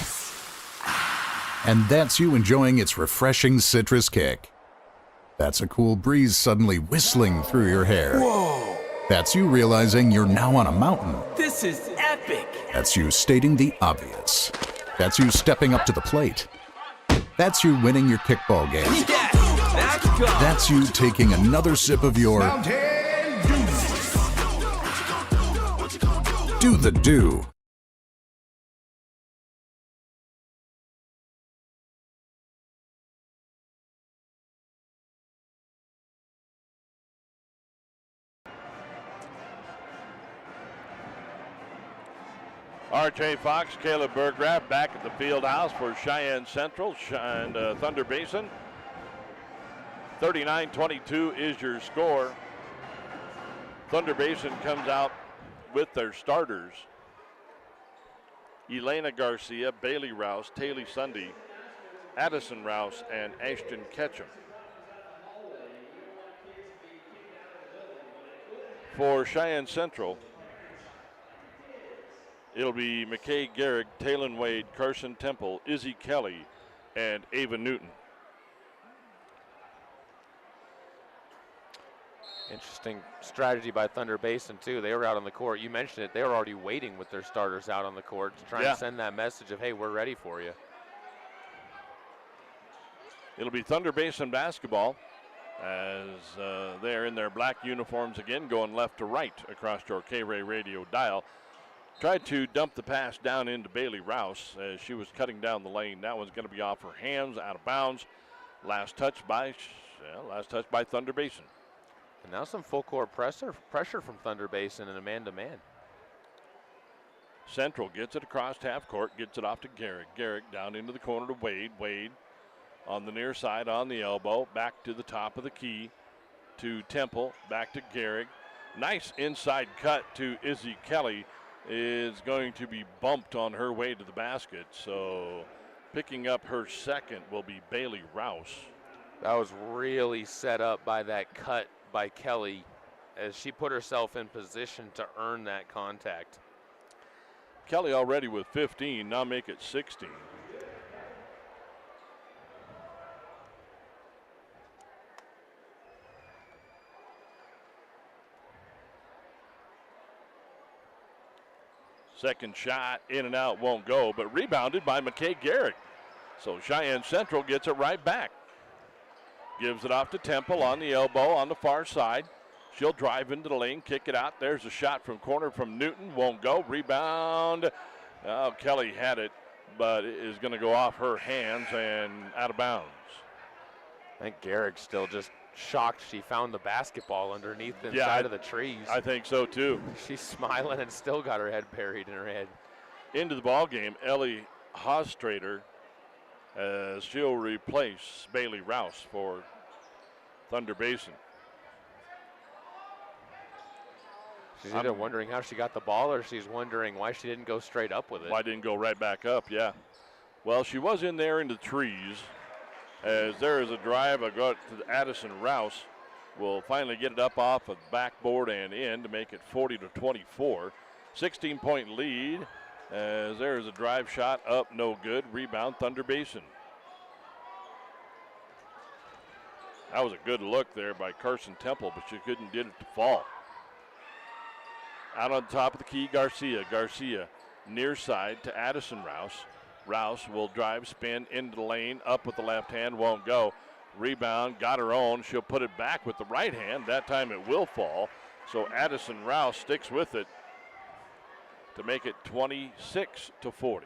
S12: And that's you enjoying its refreshing citrus kick. That's a cool breeze suddenly whistling through your hair.
S13: Whoa!
S12: That's you realizing you're now on a mountain.
S13: This is epic!
S12: That's you stating the obvious. That's you stepping up to the plate. That's you winning your kickball game.
S13: Yes! Let's go!
S12: That's you taking another sip of your
S13: Mountain Dew.
S12: Do the Dew.
S2: R.J. Fox, Caleb Berggraf back at the field house for Cheyenne Central and Thunder Basin. 39-22 is your score. Thunder Basin comes out with their starters. Elena Garcia, Bailey Rouse, Taylor Sunday, Addison Rouse, and Ashton Ketchum. For Cheyenne Central, it'll be McKay Garrick, Talon Wade, Carson Temple, Izzy Kelly, and Ava Newton.
S3: Interesting strategy by Thunder Basin, too. They were out on the court. You mentioned it. They were already waiting with their starters out on the court to try and send that message of, hey, we're ready for you.
S2: It'll be Thunder Basin basketball as they're in their black uniforms again, going left to right across your K-Ray radio dial. Tried to dump the pass down into Bailey Rouse as she was cutting down the lane. That one's going to be off her hands, out of bounds. Last touch by Thunder Basin.
S3: And now some full court pressure from Thunder Basin and a man-to-man.
S2: Central gets it across half court, gets it off to Garrick. Garrick down into the corner to Wade. Wade on the near side on the elbow, back to the top of the key to Temple, back to Garrick. Nice inside cut to Izzy Kelly, is going to be bumped on her way to the basket. So picking up her second will be Bailey Rouse.
S3: That was really set up by that cut by Kelly as she put herself in position to earn that contact.
S2: Kelly already with 15, now make it 16. Second shot in and out, won't go, but rebounded by McKay Garrick. So Cheyenne Central gets it right back. Gives it off to Temple on the elbow on the far side. She'll drive into the lane, kick it out. There's a shot from corner from Newton, won't go. Rebound. Oh, Kelly had it, but it is going to go off her hands and out of bounds.
S3: I think Garrick's still just shocked she found the basketball underneath the inside of the trees.
S2: I think so too.
S3: She's smiling and still got her head buried in her head.
S2: Into the ball game, Ellie Hostrader, as she'll replace Bailey Rouse for Thunder Basin.
S3: She's either wondering how she got the ball or she's wondering why she didn't go straight up with it.
S2: Why didn't go right back up, yeah. Well, she was in there in the trees as there is a drive. I go to Addison Rouse. Will finally get it up off of the backboard and in to make it 40-24. 16-point lead as there is a drive shot up, no good. Rebound, Thunder Basin. That was a good look there by Carson Temple, but she couldn't get it to fall. Out on top of the key, Garcia. Garcia near side to Addison Rouse. Rouse will drive, spin into the lane, up with the left hand, won't go. Rebound, got her own. She'll put it back with the right hand. That time it will fall. So Addison Rouse sticks with it to make it 26-40.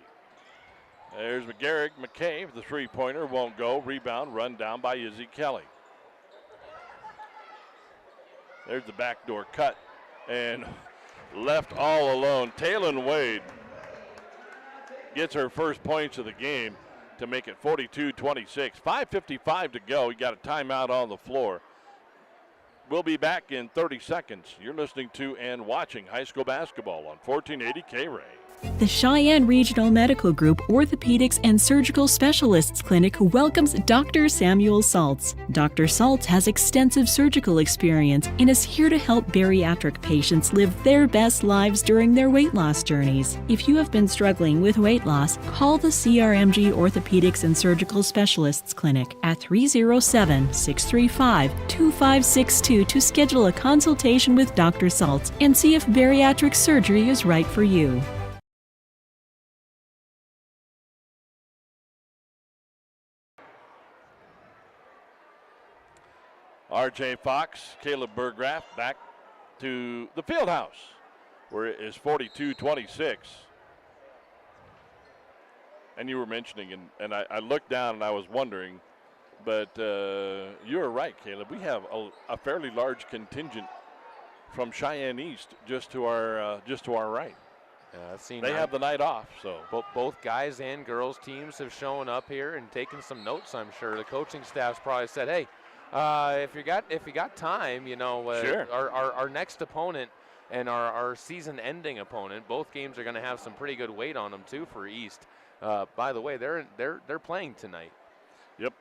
S2: There's McGarrick McKay for the three-pointer, won't go. Rebound, run down by Izzy Kelly. There's the backdoor cut and left all alone. Taylon Wade gets her first points of the game to make it 42-26. 5:55 to go. You got a timeout on the floor. We'll be back in 30 seconds. You're listening to and watching high school basketball on 1480 K-Ray.
S14: The Cheyenne Regional Medical Group Orthopedics and Surgical Specialists Clinic welcomes Dr. Samuel Saltz. Dr. Saltz has extensive surgical experience and is here to help bariatric patients live their best lives during their weight loss journeys. If you have been struggling with weight loss, call the CRMG Orthopedics and Surgical Specialists Clinic at 307-635-2562 to schedule a consultation with Dr. Saltz and see if bariatric surgery is right for you.
S2: R.J. Fox, Caleb Burgraff back to the field house where it is 42-26. And you were mentioning, and I looked down and I was wondering, but you were right, Caleb. We have a fairly large contingent from Cheyenne East just to our right. They have the night off, so
S3: both guys and girls teams have shown up here and taken some notes. I'm sure the coaching staff's probably said, "Hey, if you got time,
S2: sure.
S3: Our next opponent and our season-ending opponent, both games are going to have some pretty good weight on them too for East. By the way, they're playing tonight.
S2: Yep.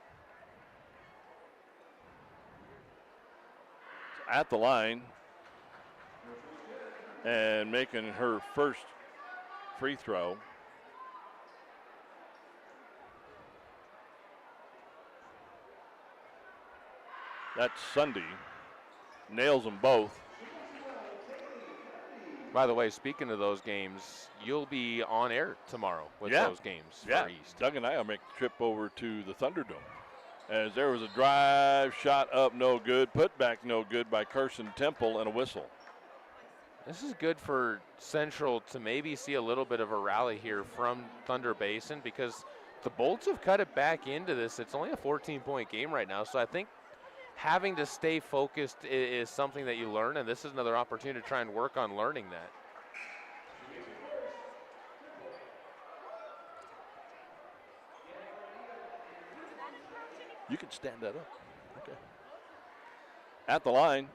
S2: At the line and making her first free throw That's Sunday. Nails them both.
S3: By the way, speaking of those games, you'll be on air tomorrow with those games for East.
S2: Doug and I will make the trip over to the Thunderdome. As there was a drive, shot up, no good, put back, no good by Carson Temple, and a whistle.
S3: This is good for Central to maybe see a little bit of a rally here from Thunder Basin, because the Bolts have cut it back into this. It's only a 14-point game right now, so I think having to stay focused is something that you learn, and this is another opportunity to try and work on learning that.
S2: You can stand that up. Okay. At the line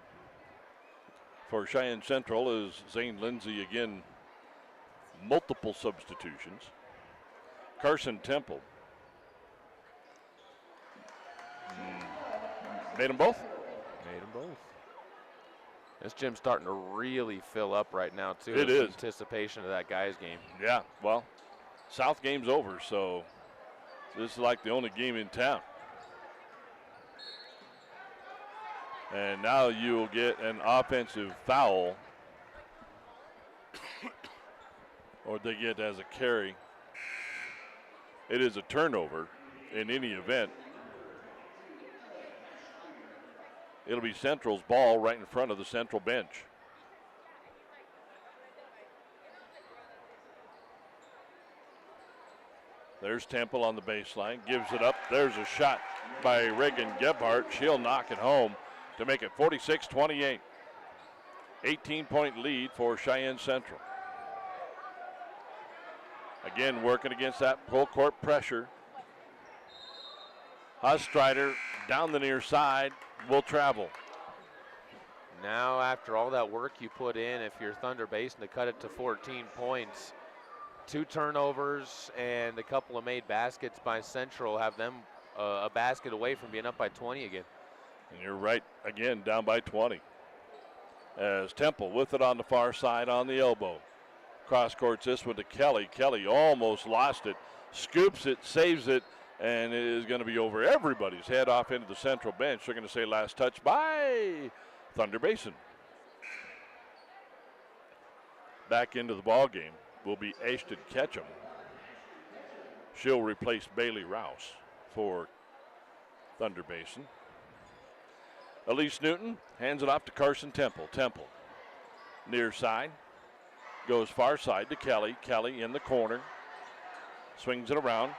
S2: for Cheyenne Central is Zane Lindsay again. Multiple substitutions. Carson Temple. Made them both?
S3: Made them both. This gym's starting to really fill up right now, too.
S2: It is.
S3: Anticipation of that guys' game.
S2: Yeah, well, South game's over, so this is like the only game in town. And now you'll get an offensive foul, or they get as a carry. It is a turnover in any event. It'll be Central's ball right in front of the Central bench. There's Temple on the baseline, gives it up. There's a shot by Reagan Gebhardt. She'll knock it home to make it 46-28. 18-point lead for Cheyenne Central. Again, working against that full court pressure. Ostreider down the near side will travel.
S3: Now, after all that work you put in, if you're Thunder Basin to cut it to 14 points, 2 turnovers and a couple of made baskets by Central have them a basket away from being up by 20 again.
S2: And you're right, again, down by 20. As Temple with it on the far side on the elbow. Cross courts this one to Kelly. Kelly almost lost it, scoops it, saves it, and it is going to be over everybody's head off into the Central bench. They're going to say last touch by Thunder Basin. Back into the ball game will be Ashton Ketchum. She'll replace Bailey Rouse for Thunder Basin. Elise Newton hands it off to Carson Temple. Temple near side, goes far side to Kelly. Kelly in the corner, swings it around,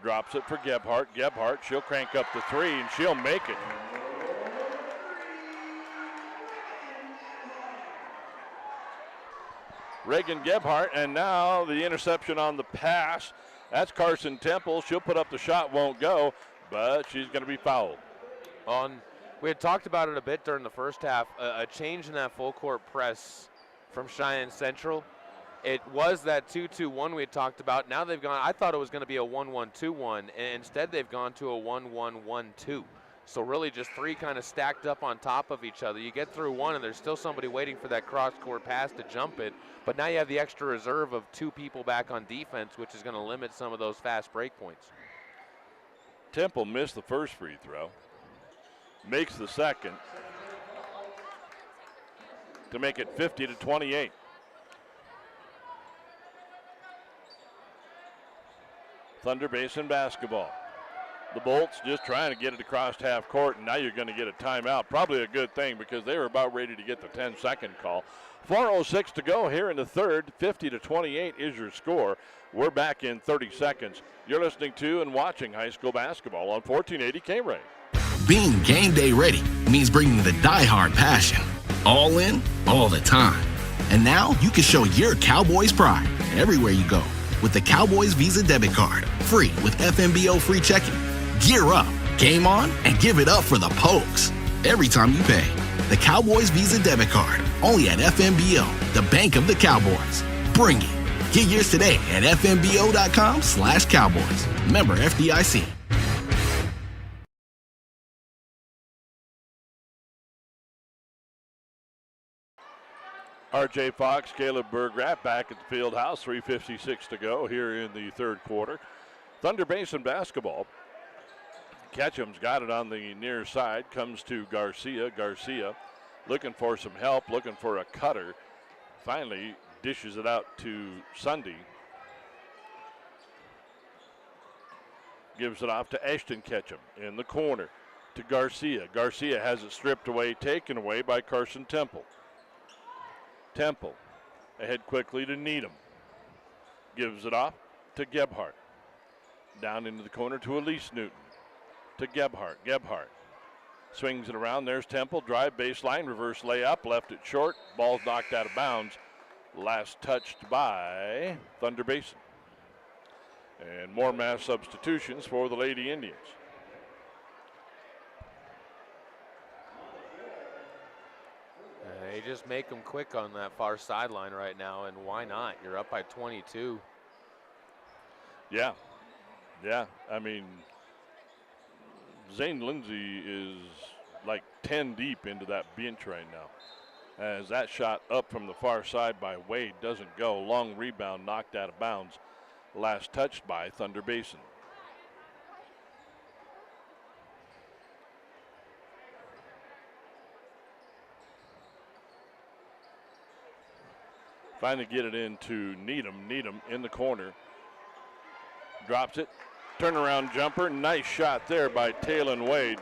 S2: drops it for Gebhardt. Gebhardt, she'll crank up the 3 and she'll make it. Reagan Gebhardt, and now the interception on the pass. That's Carson Temple. She'll put up the shot, won't go, but she's going to be fouled.
S3: We had talked about it a bit during the first half, a change in that full court press from Cheyenne Central. It was that 2-2-1 we had talked about. Now they've gone, I thought it was going to be a 1-1-2-1, and instead they've gone to a 1-1-1-2. So really just 3 kind of stacked up on top of each other. You get through one and there's still somebody waiting for that cross-court pass to jump it, but now you have the extra reserve of 2 people back on defense, which is going to limit some of those fast break points.
S2: Temple missed the first free throw, makes the second to make it 50-28. Thunder Basin basketball. The Bolts just trying to get it across half court, and now you're going to get a timeout. Probably a good thing because they were about ready to get the 10-second call. 4:06 to go here in the third. 50-28 is your score. We're back in 30 seconds. You're listening to and watching high school basketball on 1480 K-Ray.
S15: Being game day ready means bringing the die-hard passion. All in, all the time. And now you can show your Cowboys pride everywhere you go with the Cowboys Visa debit card. Free with FMBO free checking. Gear up, game on, and give it up for the Pokes every time you pay. The Cowboys Visa debit card, only at FMBO, the bank of the Cowboys. Bring it. Get yours today at fmbo.com/Cowboys. Member FDIC.
S2: R.J. Fox, Caleb Bergrath back at the field house. 3:56 to go here in the third quarter. Thunder Basin basketball Ketchum's got it on the near side, comes to Garcia. Garcia looking for some help, looking for a cutter. Finally dishes it out to Sunday. Gives it off to Ashton Ketchum in the corner to Garcia. Garcia has it stripped away, taken away by Carson Temple. Temple ahead quickly to Needham. Gives it off to Gebhardt. Down into the corner to Elise Newton. To Gebhardt. Gebhardt swings it around. There's Temple. Drive baseline. Reverse layup. Left it short. Ball's knocked out of bounds. Last touched by Thunder Basin. And more mass substitutions for the Lady Indians.
S3: They just make them quick on that far sideline right now, and why not? You're up by 22.
S2: Yeah. I mean, Zane Lindsay is like 10 deep into that bench right now. As that shot up from the far side by Wade doesn't go. Long rebound knocked out of bounds. Last touched by Thunder Basin. Finally get it into Needham. Needham in the corner. Drops it. Turnaround jumper. Nice shot there by Taylon Wade.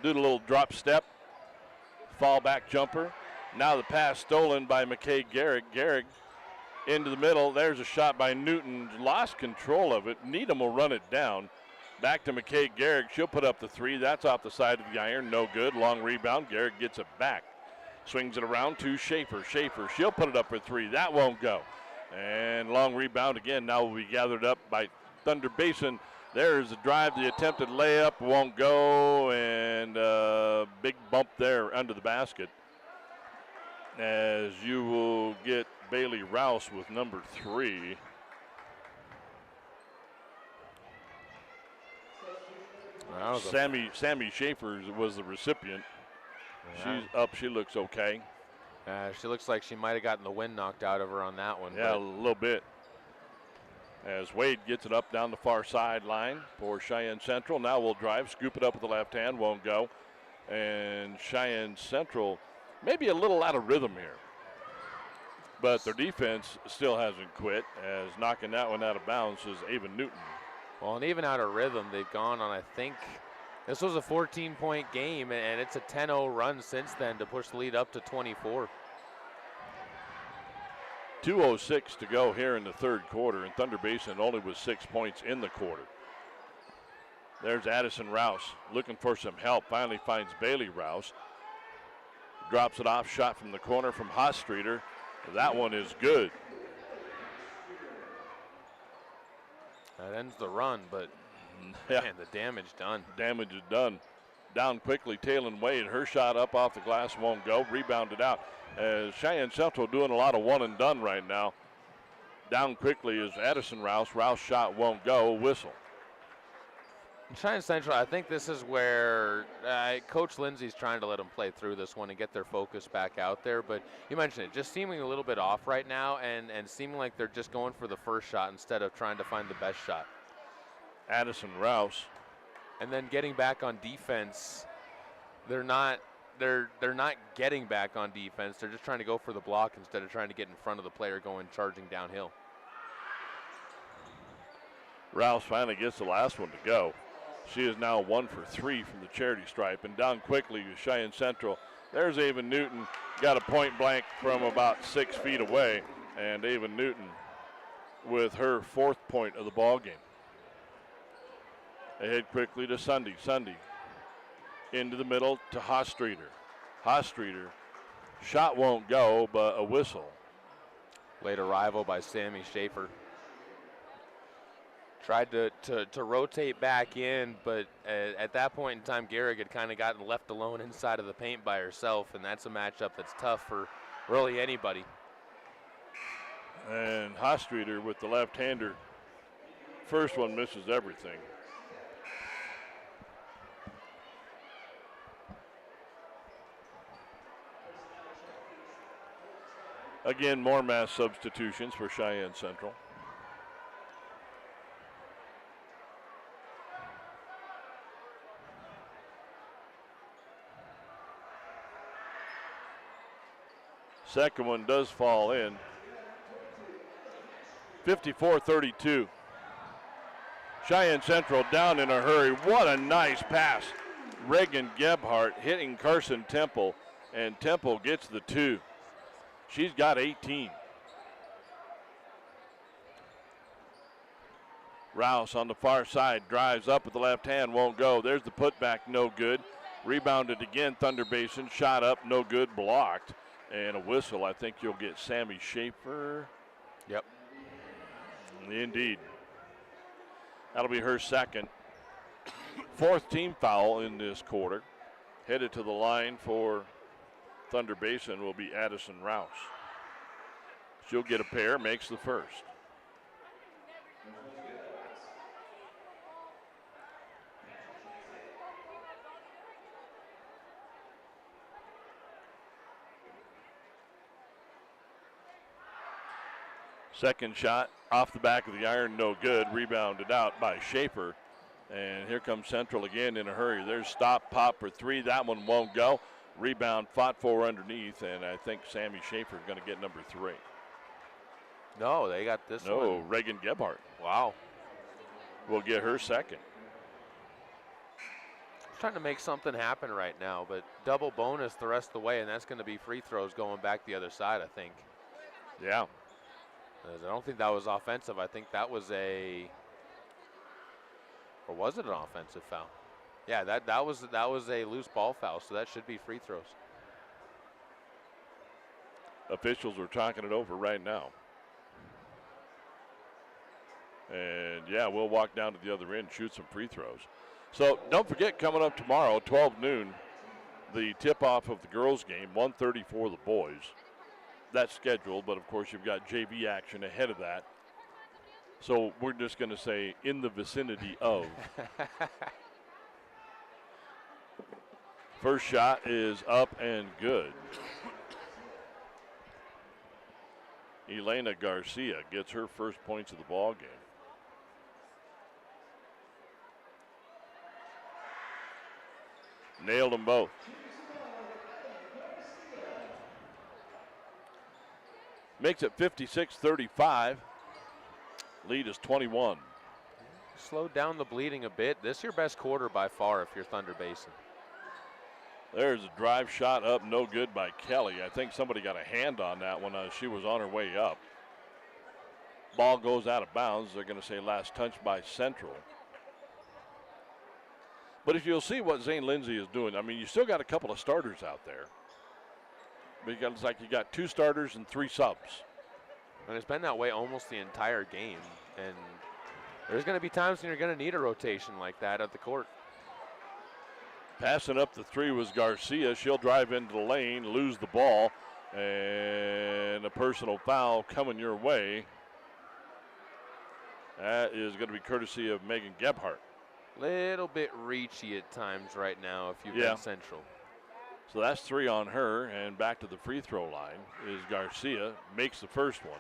S2: Did a little drop step. Fall back jumper. Now the pass stolen by McKay Garrick. Garrick into the middle. There's a shot by Newton. Lost control of it. Needham will run it down. Back to McKay Garrick. She'll put up the three. That's off the side of the iron. No good. Long rebound. Garrick gets it back. Swings it around to Schaefer. Schaefer, she'll put it up for three. That won't go. And long rebound again. Now will be gathered up by Thunder Basin. There's the drive. The attempted layup won't go. And big bump there under the basket. As you will get Bailey Rouse with number 3. Sammy Schaefer was the recipient. She's up. She looks okay.
S3: She looks like she might have gotten the wind knocked out of her on that one.
S2: Yeah, a little bit. As Wade gets it up down the far sideline for Cheyenne Central. Now we'll drive, scoop it up with the left hand, won't go. And Cheyenne Central maybe a little out of rhythm here. But their defense still hasn't quit, as knocking that one out of bounds is Ava Newton.
S3: Well, and even out of rhythm, they've gone on, I think, this was a 14-point game, and it's a 10-0 run since then to push the lead up to 24.
S2: 2:06 to go here in the third quarter, and Thunder Basin only was 6 points in the quarter. There's Addison Rouse looking for some help. Finally finds Bailey Rouse. Drops it off, shot from the corner from Hostreeter. That one is good.
S3: That ends the run, but
S2: yeah,
S3: man, the damage done.
S2: Damage is done. Down quickly, Taylon Wade. Her shot up off the glass won't go. Rebounded out. As Cheyenne Central doing a lot of one and done right now. Down quickly is Addison Rouse. Rouse shot won't go. Whistle.
S3: Cheyenne Central, I think this is where Coach Lindsay's trying to let them play through this one and get their focus back out there. But you mentioned it, just seeming a little bit off right now and seeming like they're just going for the first shot instead of trying to find the best shot.
S2: Addison Rouse.
S3: And then getting back on defense, they're not getting back on defense. They're just trying to go for the block instead of trying to get in front of the player going charging downhill.
S2: Rouse finally gets the last one to go. She is now 1 for 3 from the charity stripe. And down quickly to Cheyenne Central. There's Ava Newton. Got a point blank from about 6 feet away. And Ava Newton with her 4th point of the ball game. Ahead quickly to Sunday. Sunday into the middle to Hostreeter. Hostreeter. Shot won't go, but a whistle.
S3: Late arrival by Sammy Schaefer. Tried to rotate back in, but at that point in time, Garrick had kind of gotten left alone inside of the paint by herself, and that's a matchup that's tough for really anybody.
S2: And Hostreeter with the left-hander. First one misses everything. Again, more mass substitutions for Cheyenne Central. Second one does fall in. 54-32. Cheyenne Central down in a hurry. What a nice pass. Reagan Gebhardt hitting Carson Temple, and Temple gets the 2. She's got 18. Rouse on the far side, drives up with the left hand, won't go. There's the putback, no good. Rebounded again, Thunder Basin, shot up, no good, blocked. And a whistle, I think you'll get Sammy Schaefer.
S3: Yep.
S2: Indeed. That'll be her second. Fourth team foul in this quarter. Headed to the line for Thunder Basin will be Addison Rouse. She'll get a pair, makes the first. Second shot off the back of the iron, no good. Rebounded out by Schaefer. And here comes Central again in a hurry. There's stop, pop for 3. That one won't go. Rebound fought for underneath, and I think Sammy Schaefer is going to get number 3.
S3: No, they got this one.
S2: No, Reagan Gebhardt.
S3: Wow.
S2: Will get her second.
S3: Trying to make something happen right now, but double bonus the rest of the way, and that's going to be free throws going back the other side, I think.
S2: Yeah.
S3: I don't think that was offensive. I think that was or was it an offensive foul? Yeah, that was a loose ball foul, so that should be free throws.
S2: Officials are talking it over right now. And yeah, we'll walk down to the other end, shoot some free throws. So don't forget, coming up tomorrow, 12 noon, the tip-off of the girls' game, 1:30 for the boys. That's scheduled, but of course you've got JV action ahead of that. So we're just going to say in the vicinity of. First shot is up and good. Elena Garcia gets her first points of the ball game. Nailed them both. Makes it 56-35. Lead is 21.
S3: Slowed down the bleeding a bit. This is your best quarter by far if you're Thunder Basin.
S2: There's a drive shot up, no good by Kelly. I think somebody got a hand on that one as she was on her way up. Ball goes out of bounds. They're going to say last touch by Central. But if you'll see what Zane Lindsay is doing, I mean, you still got a couple of starters out there. Because it's like you got 2 starters and 3 subs.
S3: And it's been that way almost the entire game. And there's going to be times when you're going to need a rotation like that at the court.
S2: Passing up the 3 was Garcia. She'll drive into the lane, lose the ball, and a personal foul coming your way. That is going to be courtesy of Megan Gebhardt.
S3: Little bit reachy at times right now if you've been Central.
S2: So that's 3 on her, and back to the free throw line is Garcia. Makes the first one.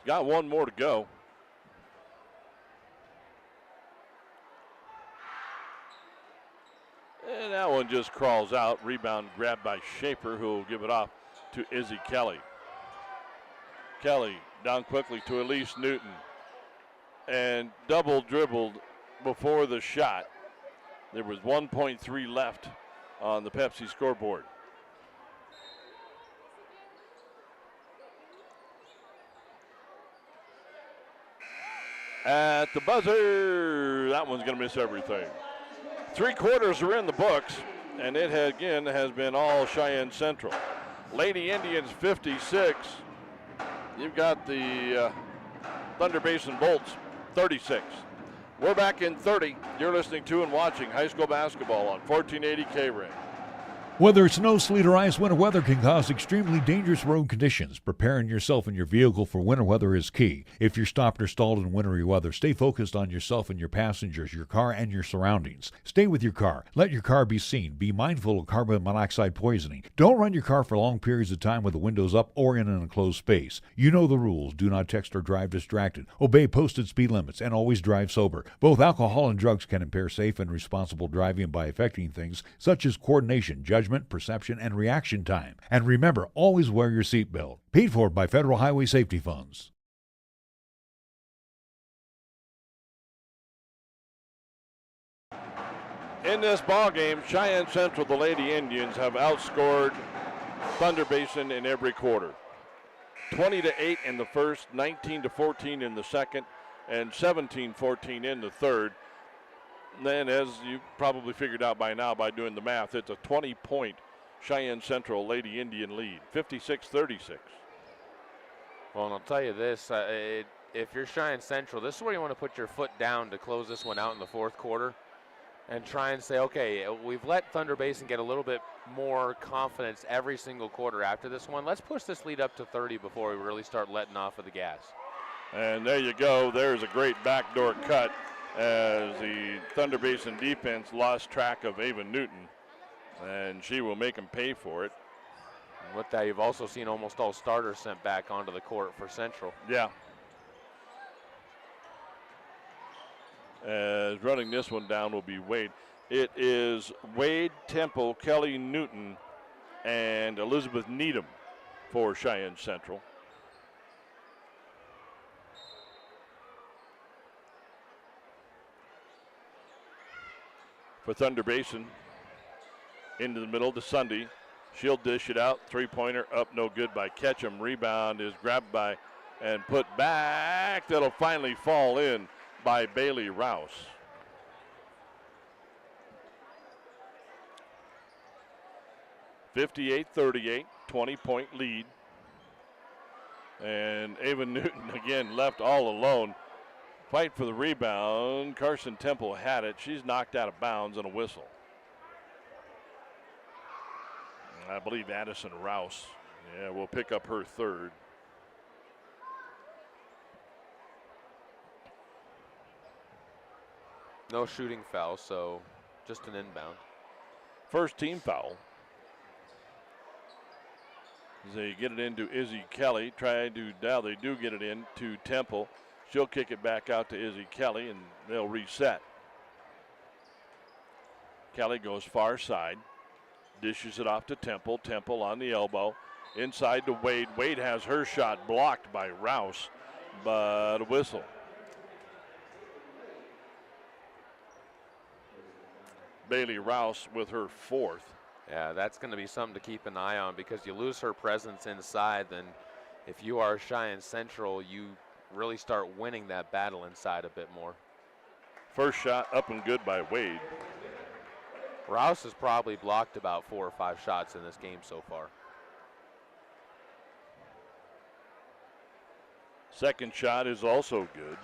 S2: Got one more to go. And that one just crawls out. Rebound grabbed by Schaefer, who will give it off to Izzy Kelly. Kelly down quickly to Elise Newton. And double dribbled before the shot. There was 1.3 left on the Pepsi scoreboard. At the buzzer, that one's going to miss everything. 3 quarters are in the books, and it again has been all Cheyenne Central. Lady Indians 56. You've got the Thunder Basin Bolts 36. We're back in 30. You're listening to and watching high school basketball on 1480 K-Ring.
S1: Whether it's snow, sleet, or ice, winter weather can cause extremely dangerous road conditions. Preparing yourself and your vehicle for winter weather is key. If you're stopped or stalled in wintry weather, stay focused on yourself and your passengers, your car, and your surroundings. Stay with your car. Let your car be seen. Be mindful of carbon monoxide poisoning. Don't run your car for long periods of time with the windows up or in an enclosed space. You know the rules. Do not text or drive distracted. Obey posted speed limits and always drive sober. Both alcohol and drugs can impair safe and responsible driving by affecting things such as coordination, judgment, perception, and reaction time. And remember, always wear your seatbelt. Paid for by Federal Highway Safety Funds.
S2: In this ball game, Cheyenne Central, the Lady Indians, have outscored Thunder Basin in every quarter. 20-8 in the first, 19-14 in the second, and 17-14 in the third. Then, as you probably figured out by now by doing the math, it's a 20-point Cheyenne Central Lady Indian lead, 56-36.
S3: Well, and I'll tell you this, if you're Cheyenne Central, this is where you want to put your foot down to close this one out in the fourth quarter and try and say, okay, we've let Thunder Basin get a little bit more confidence every single quarter after this one. Let's push this lead up to 30 before we really start letting off of the gas.
S2: And there you go. There's a great backdoor cut as the Thunder Basin defense lost track of Ava Newton, and she will make them pay for it.
S3: And with that, you've also seen almost all starters sent back onto the court for Central.
S2: Yeah. As running this one down will be Wade. It is Wade, Temple, Kelly Newton, and Elizabeth Needham for Cheyenne Central. For Thunder Basin, into the middle to Sunday. She'll dish it out. Three-pointer up, no good by Ketchum. Rebound is grabbed by and put back. That'll finally fall in by Bailey Rouse. (58-38), 20-point lead. And Ava Newton again left all alone. Fight for the rebound. Carson Temple had it. She's knocked out of bounds and a whistle. I believe Addison Rouse, will pick up her third.
S3: No shooting foul, so just an inbound.
S2: First team foul. They get it into Izzy Kelly. They do get it in to Temple. She'll kick it back out to Izzy Kelly, and they'll reset. Kelly goes far side, dishes it off to Temple. Temple on the elbow, inside to Wade. Wade has her shot blocked by Rouse, but a whistle. Bailey Rouse with her fourth.
S3: Yeah, that's going to be something to keep an eye on, because you lose her presence inside, then if you are Cheyenne Central, you really start winning that battle inside a bit more.
S2: First shot up and good by Wade.
S3: Rouse has probably blocked about 4 or 5 shots in this game so far.
S2: Second shot is also good.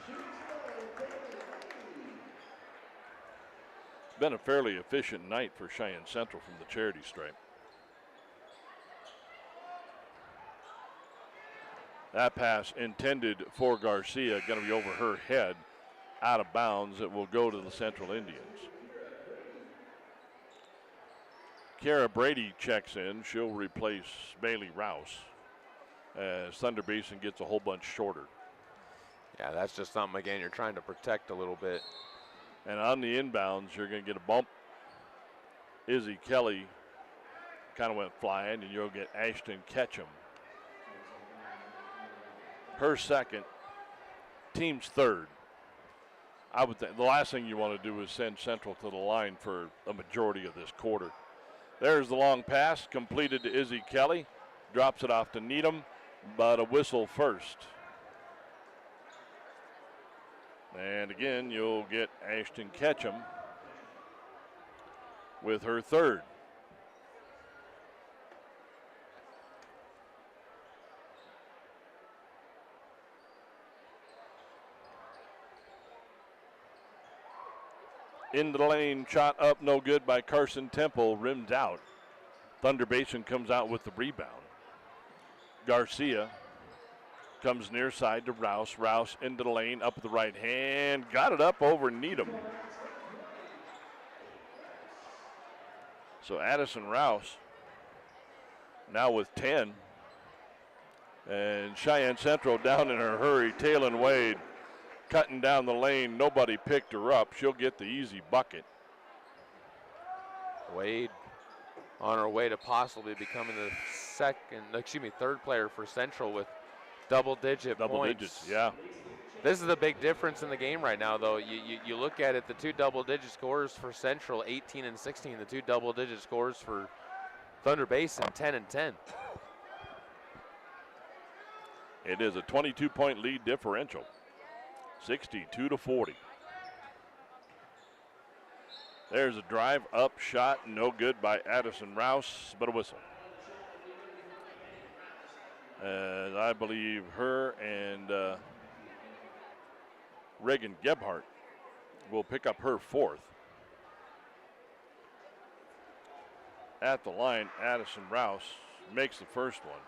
S2: It's been a fairly efficient night for Cheyenne Central from the charity stripe. That pass intended for Garcia, going to be over her head, out of bounds. It will go to the Central Indians. Kara Brady checks in. She'll replace Bailey Rouse as Thunder Basin gets a whole bunch shorter.
S3: Yeah, that's just something, again, you're trying to protect a little bit.
S2: And on the inbounds, you're going to get a bump. Izzy Kelly kind of went flying, and you'll get Ashton Ketchum. Her second, team's third. I would think the last thing you want to do is send Central to the line for a majority of this quarter. There's the long pass, completed to Izzy Kelly. Drops it off to Needham, but a whistle first. And again, you'll get Ashton Ketchum with her third. Into the lane, shot up, no good by Carson Temple, rimmed out. Thunder Basin comes out with the rebound. Garcia comes near side to Rouse. Rouse into the lane, up the right hand. Got it up over Needham. So Addison Rouse now with 10. And Cheyenne Central down in a hurry. Taylor Wade cutting down the lane. Nobody picked her up. She'll get the easy bucket.
S3: Wade on her way to possibly becoming the third player for Central with double-digit points.
S2: Double digits, yeah.
S3: This is the big difference in the game right now, though. You look at it, the two double-digit scores for Central, 18 and 16. The two double-digit scores for Thunder Basin, 10 and 10.
S2: It is a 22-point lead differential, 62-40. There's a drive up shot, no good by Addison Rouse, but a whistle. And I believe her and Reagan Gebhardt will pick up her fourth. At the line, Addison Rouse makes the first one.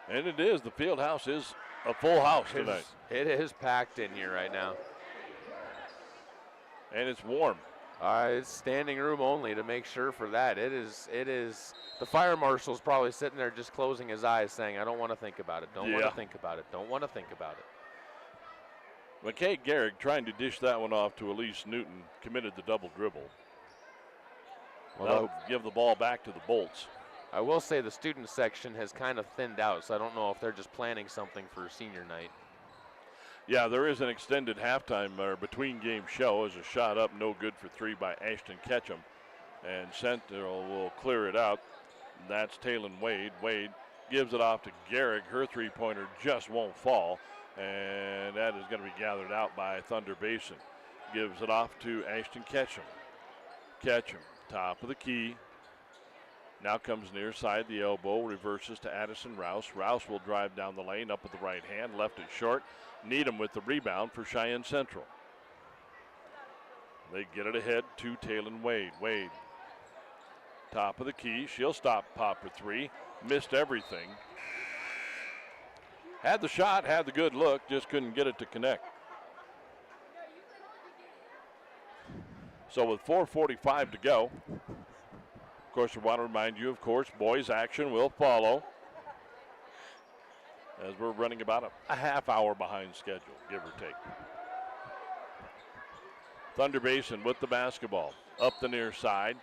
S2: And it is, the field house is a full house tonight.
S3: It is packed in here right now.
S2: And it's warm.
S3: It's standing room only to make sure for that. It is. The fire marshal's probably sitting there just closing his eyes saying, I don't want to think about it. Don't want to think about it. Don't want to think about it.
S2: McKay Garrick trying to dish that one off to Elise Newton, committed the double dribble. That'll give the ball back to the Bolts.
S3: I will say the student section has kind of thinned out, so I don't know if they're just planning something for senior night.
S2: Yeah, there is an extended halftime or between game show as a shot up, no good for three by Ashton Ketchum. And Central will clear it out. That's Taylon Wade. Wade gives it off to Garrick. Her three-pointer just won't fall. And that is going to be gathered out by Thunder Basin. Gives it off to Ashton Ketchum. Ketchum, top of the key. Now comes near side the elbow, reverses to Addison Rouse. Rouse will drive down the lane, up with the right hand, left it short. Needham with the rebound for Cheyenne Central. They get it ahead to Taylon Wade. Wade, top of the key. She'll stop pop for three. Missed everything. Had the shot, had the good look, just couldn't get it to connect. So with 4:45 to go, of course, I want to remind you, of course, boys action will follow as we're running about a half hour behind schedule, give or take. Thunder Basin with the basketball up the near side,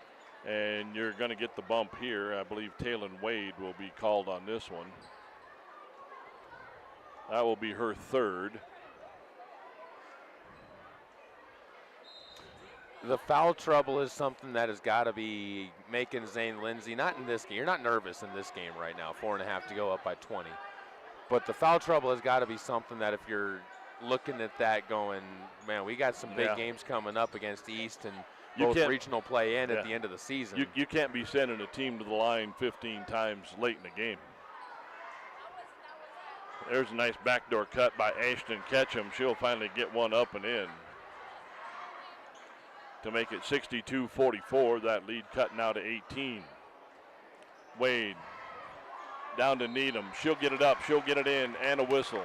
S2: and you're going to get the bump here. I believe Taylon Wade will be called on this one. That will be her third.
S3: The foul trouble is something that has got to be making Zane Lindsay, not in this game. You're not nervous in this game right now, 4.5 to go up by 20. But the foul trouble has got to be something that if you're looking at that going, man, we got some big games coming up against East and both regional play in at the end of the season.
S2: You can't be sending a team to the line 15 times late in the game. There's a nice backdoor cut by Ashton Ketchum. She'll finally get one up and in to make it 62-44. That lead cut now to 18. Wade down to Needham. She'll get it up. She'll get it in, and a whistle.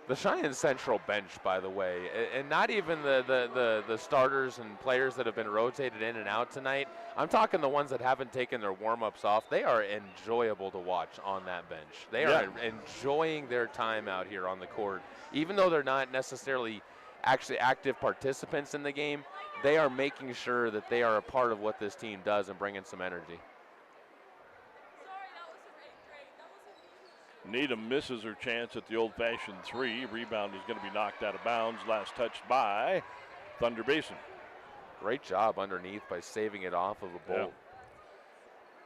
S3: The Cheyenne Central bench, by the way, and not even the starters and players that have been rotated in and out tonight. I'm talking the ones that haven't taken their warm-ups off. They are enjoyable to watch on that bench. They are enjoying their time out here on the court. Even though they're not necessarily actually active participants in the game, they are making sure that they are a part of what this team does and bringing some energy.
S2: Needham misses her chance at the old-fashioned three. Rebound is going to be knocked out of bounds. Last touched by Thunder Basin.
S3: Great job underneath by saving it off of a Bolt.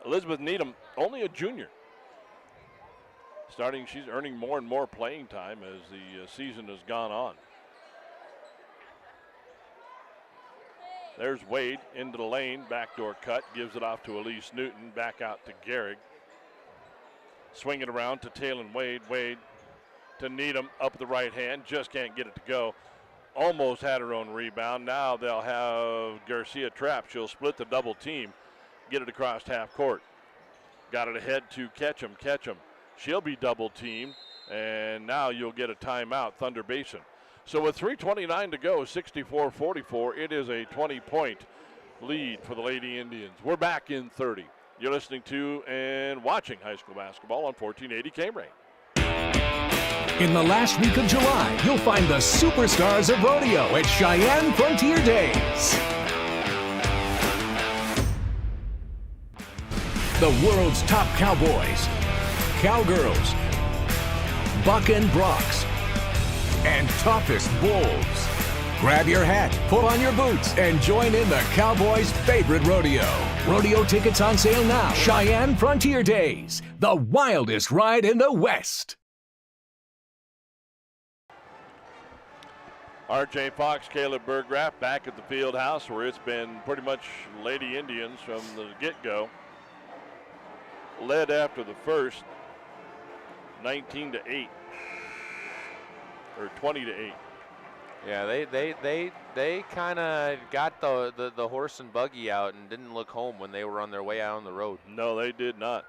S2: Elizabeth Needham, only a junior. She's earning more and more playing time as the season has gone on. There's Wade into the lane, backdoor cut, gives it off to Elise Newton, back out to Gehrig. Swing it around to Taylon Wade. Wade to Needham up the right hand. Just can't get it to go. Almost had her own rebound. Now they'll have Garcia trapped. She'll split the double team, get it across half court. Got it ahead to Ketchum. Ketchum. She'll be double teamed, and now you'll get a timeout, Thunder Basin. So with 3:29 to go, 64-44, it is a 20-point lead for the Lady Indians. We're back in 30. You're listening to and watching high school basketball on 1480 K-Rate.
S16: In the last week of July, you'll find the superstars of rodeo at Cheyenne Frontier Days. The world's top cowboys, cowgirls, buck and broncs, and toughest bulls. Grab your hat, pull on your boots, and join in the Cowboys' favorite rodeo. Rodeo tickets on sale now. Cheyenne Frontier Days, the wildest ride in the West.
S2: R.J. Fox, Caleb Berggraf back at the field house where it's been pretty much Lady Indians from the get-go. Led after the first 19-8 or 20-8.
S3: Yeah, they kind of got the horse and buggy out and didn't look home when they were on their way out on the road.
S2: No, they did not.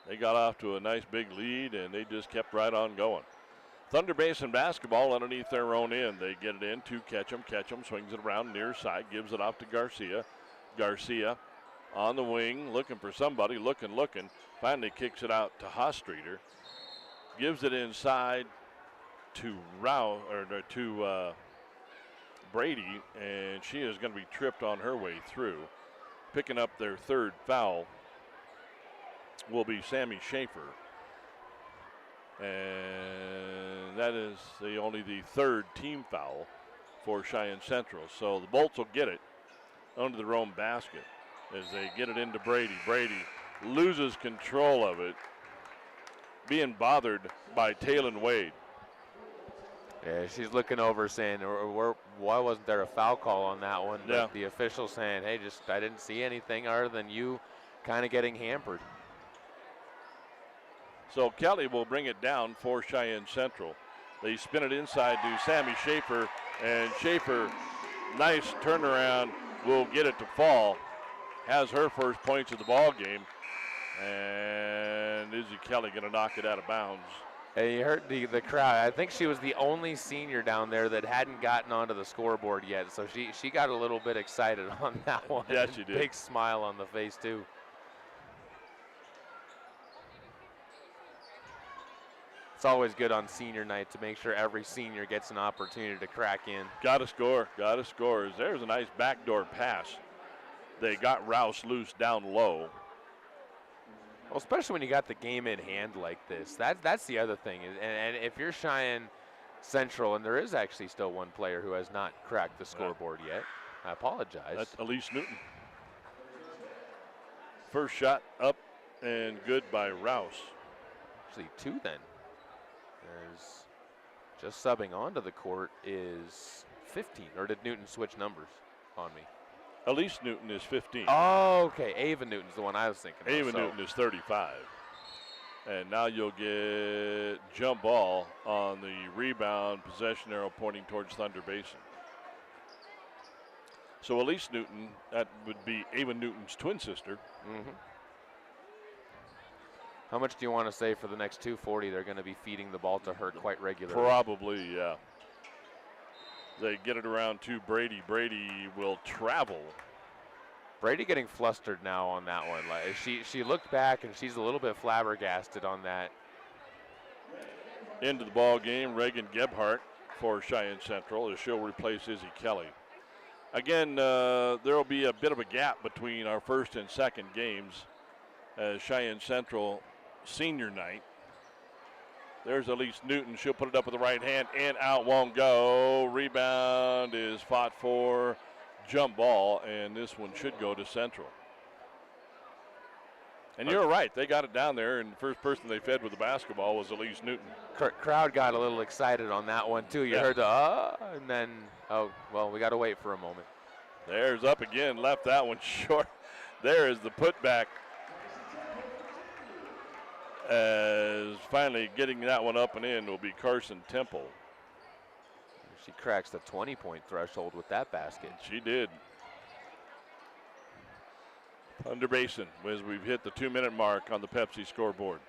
S2: They got off to a nice big lead, and they just kept right on going. Thunder Basin basketball underneath their own end. They get it in to Ketchum. Ketchum swings it around near side, gives it off to Garcia. Garcia on the wing, looking for somebody, looking. Finally kicks it out to Hostreater. Gives it inside to Brady, and she is going to be tripped on her way through. Picking up their third foul will be Sammy Schaefer. And that is only the third team foul for Cheyenne Central. So the Bolts will get it under their own basket as they get it into Brady. Brady loses control of it, being bothered by Taylon Wade.
S3: Yeah, she's looking over saying, why wasn't there a foul call on that one?
S2: Yeah.
S3: But the official saying, hey, I didn't see anything other than you kind of getting hampered.
S2: So Kelly will bring it down for Cheyenne Central. They spin it inside to Sammy Schaefer, and Schaefer, nice turnaround, will get it to fall. Has her first points of the ball game, and Izzy Kelly going to knock it out of bounds.
S3: And you heard the crowd. I think she was the only senior down there that hadn't gotten onto the scoreboard yet, so she got a little bit excited on that one.
S2: Yeah, she did.
S3: Big smile on the face, too. It's always good on senior night to make sure every senior gets an opportunity to crack in.
S2: Got to score. There's a nice backdoor pass. They got Rouse loose down low.
S3: Well, especially when you got the game in hand like this. That's the other thing. And if you're Cheyenne Central, and there is actually still one player who has not cracked the scoreboard yet, I apologize.
S2: That's Elise Newton. First shot up and good by Rouse.
S3: Actually, two then. There's just subbing onto the court is 15, or did Newton switch numbers on me?
S2: Elise Newton is 15.
S3: Oh, okay. Ava Newton's the one I was thinking of.
S2: Ava Newton is 35. And now you'll get jump ball on the rebound, possession arrow pointing towards Thunder Basin. So Elise Newton, that would be Ava Newton's twin sister.
S3: Mm-hmm. How much do you want to say for the next 240 they're going to be feeding the ball to her quite regularly?
S2: Probably, yeah. They get it around to Brady. Brady will travel.
S3: Brady getting flustered now on that one. Like she looked back and she's a little bit flabbergasted on that.
S2: Into the ball game, Reagan Gebhardt for Cheyenne Central as she'll replace Izzy Kelly. Again, there will be a bit of a gap between our first and second games as Cheyenne Central senior night. There's Elise Newton. She'll put it up with the right hand and out, won't go. Rebound is fought for. Jump ball, and this one should go to Central. And you're right. They got it down there, and the first person they fed with the basketball was Elise Newton.
S3: Crowd got a little excited on that one, too. You heard the, and then, oh, well, we got to wait for a moment.
S2: There's up again. Left that one short. There is the putback. as finally getting that one up and in will be Carson Temple.
S3: She cracks the 20-point threshold with that basket.
S2: She did. Thunder Basin, as we've hit the 2-minute mark on the Pepsi scoreboard.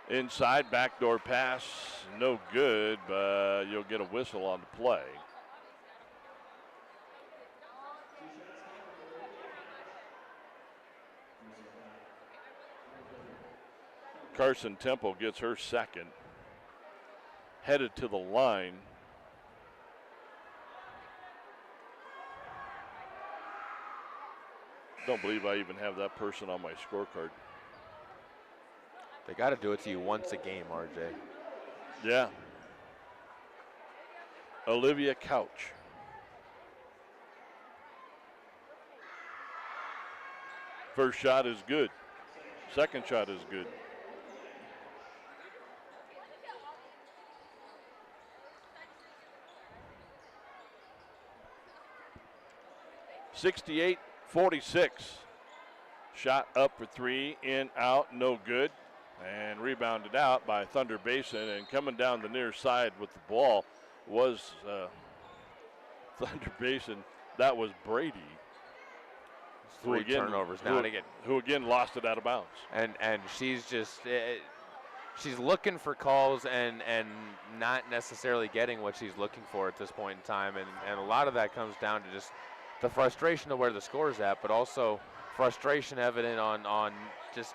S2: Inside, backdoor pass, no good, but you'll get a whistle on the play. Carson Temple gets her second. Headed to the line. Don't believe I even have that person on my scorecard.
S3: They got to do it to you once a game, RJ.
S2: Yeah. Olivia Couch. First shot is good. Second shot is good. .46. Shot up for three, in, out, no good. And rebounded out by Thunder Basin. And coming down the near side with the ball was Thunder Basin. That was Brady.
S3: Three turnovers now and again.
S2: Who again lost it out of bounds.
S3: And she's just she's looking for calls and not necessarily getting what she's looking for at this point in time. And a lot of that comes down to just the frustration of where the score's at, but also frustration evident on just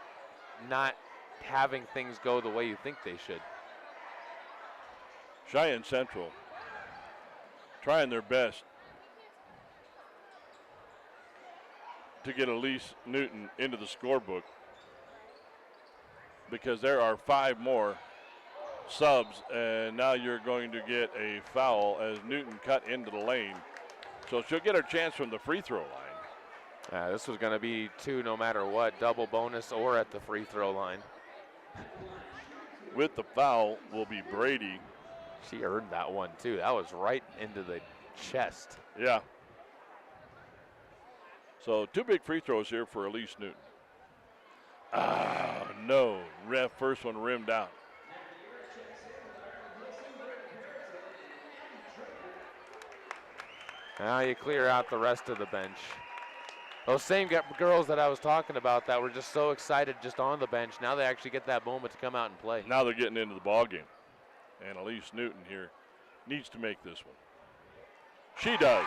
S3: not having things go the way you think they should.
S2: Cheyenne Central trying their best to get Elise Newton into the scorebook, because there are 5 more subs, and now you're going to get a foul as Newton cut into the lane. So she'll get her chance from the free throw line.
S3: This was going to be 2 no matter what, double bonus or at the free throw line.
S2: With the foul will be Brady.
S3: She earned that one too. That was right into the chest.
S2: Yeah. So 2 big free throws here for Elise Newton. No. Ref, first one rimmed out.
S3: Now you clear out the rest of the bench. Those same girls that I was talking about that were just so excited just on the bench, now they actually get that moment to come out and play.
S2: Now they're getting into the ball game. And Elise Newton here needs to make this one. She does.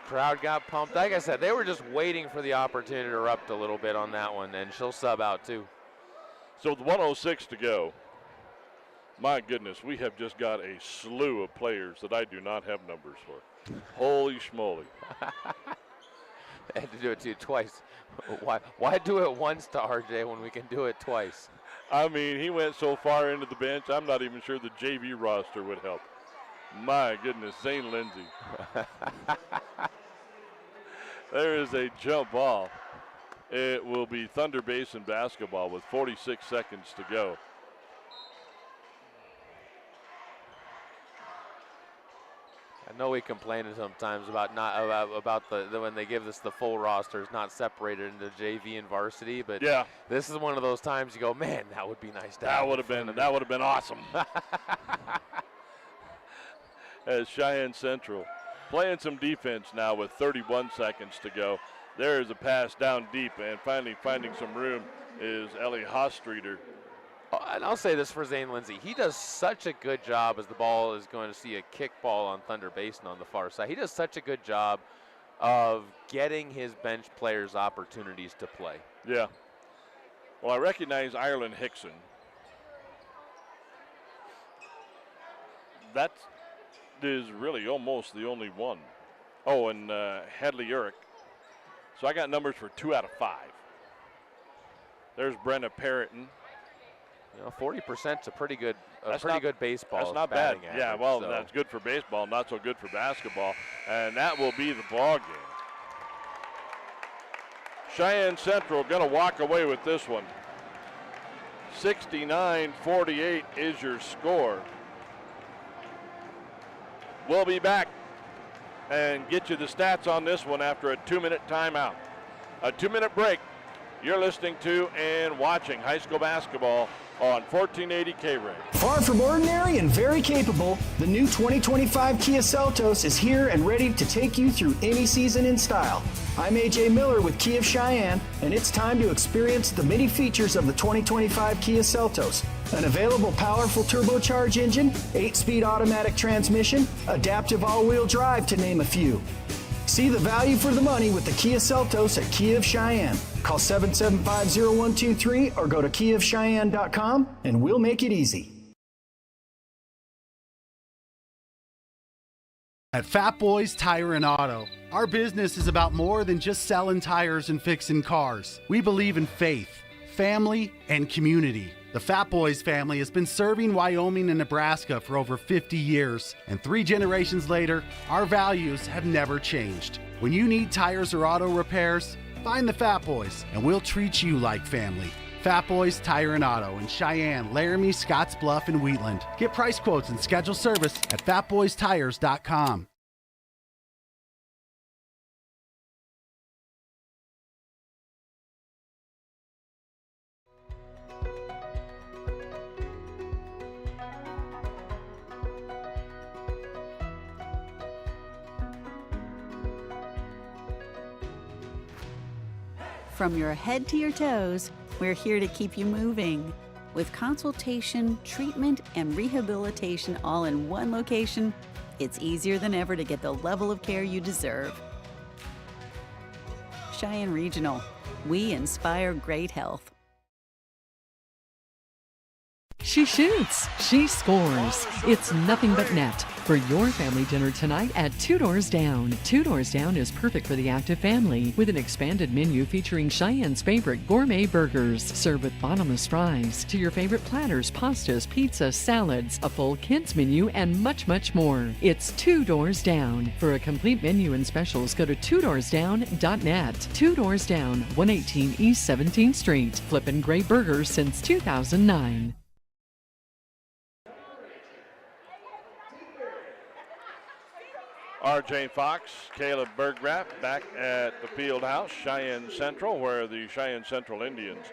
S3: Crowd got pumped. Like I said, they were just waiting for the opportunity to erupt a little bit on that one, and she'll sub out too.
S2: So with 1:06 to go, my goodness, we have just got a slew of players that I do not have numbers for. Holy schmoly.
S3: They had to do it to you twice. Why do it once to RJ when we can do it twice?
S2: I mean, he went so far into the bench, I'm not even sure the JV roster would help. My goodness, Zane Lindsay. There is a jump ball. It will be Thunder Basin basketball with 46 seconds to go.
S3: I know we complain sometimes about when they give us the full rosters not separated into JV and varsity, but
S2: yeah,
S3: this is one of those times you go, man, that would be nice to
S2: that
S3: have.
S2: Would have been awesome. As Cheyenne Central playing some defense now with 31 seconds to go. There is a pass down deep, and finally finding some room is Ellie Hostreeter.
S3: And I'll say this for Zane Lindsay. He does such a good job as the ball is going to see a kick ball on Thunder Basin on the far side. He does such a good job of getting his bench players opportunities to play.
S2: Yeah. Well, I recognize Ireland Hickson. That is really almost the only one. Oh, and Hadley Urich. So I got numbers for 2 out of 5. There's Brenna Perriton.
S3: You know, 40% is a pretty good baseball.
S2: That's not bad.
S3: Average,
S2: yeah, well,
S3: so.
S2: That's good for baseball, not so good for basketball. And that will be the ball game. Cheyenne Central going to walk away with this one. 69-48 is your score. We'll be back and get you the stats on this one after a 2-minute timeout. a 2-minute break. You're listening to and watching high school basketball on 1480 K-Ray.
S17: Far from ordinary and very capable, the new 2025 Kia Seltos is here and ready to take you through any season in style. I'm AJ Miller with Kia of Cheyenne, and it's time to experience the many features of the 2025 Kia Seltos. An available powerful turbocharged engine, 8-speed automatic transmission, adaptive all-wheel drive to name a few. See the value for the money with the Kia Seltos at Kia of Cheyenne. Call 775-0123 or go to kiaofcheyenne.com and we'll make it easy.
S18: At Fat Boys Tire and Auto, our business is about more than just selling tires and fixing cars. We believe in faith, family, and community. The Fat Boys family has been serving Wyoming and Nebraska for over 50 years, and 3 generations later, our values have never changed. When you need tires or auto repairs, find the Fat Boys, and we'll treat you like family. Fat Boys Tire and Auto in Cheyenne, Laramie, Scottsbluff, and Wheatland. Get price quotes and schedule service at fatboystires.com.
S19: From your head to your toes, we're here to keep you moving. With consultation, treatment, and rehabilitation all in one location, it's easier than ever to get the level of care you deserve. Cheyenne Regional. We inspire great health.
S5: She shoots, she scores. It's nothing but net for your family dinner tonight at Two Doors Down. Two Doors Down is perfect for the active family with an expanded menu featuring Cheyenne's favorite gourmet burgers served with bottomless fries to your favorite platters, pastas, pizza, salads, a full kids menu, and much, much more. It's Two Doors Down. For a complete menu and specials, go to twodoorsdown.net. Two Doors Down, 118 East 17th Street. Flippin' great burgers since 2009.
S2: R.J. Fox, Caleb Berggraf back at the field house, Cheyenne Central, where the Cheyenne Central Indians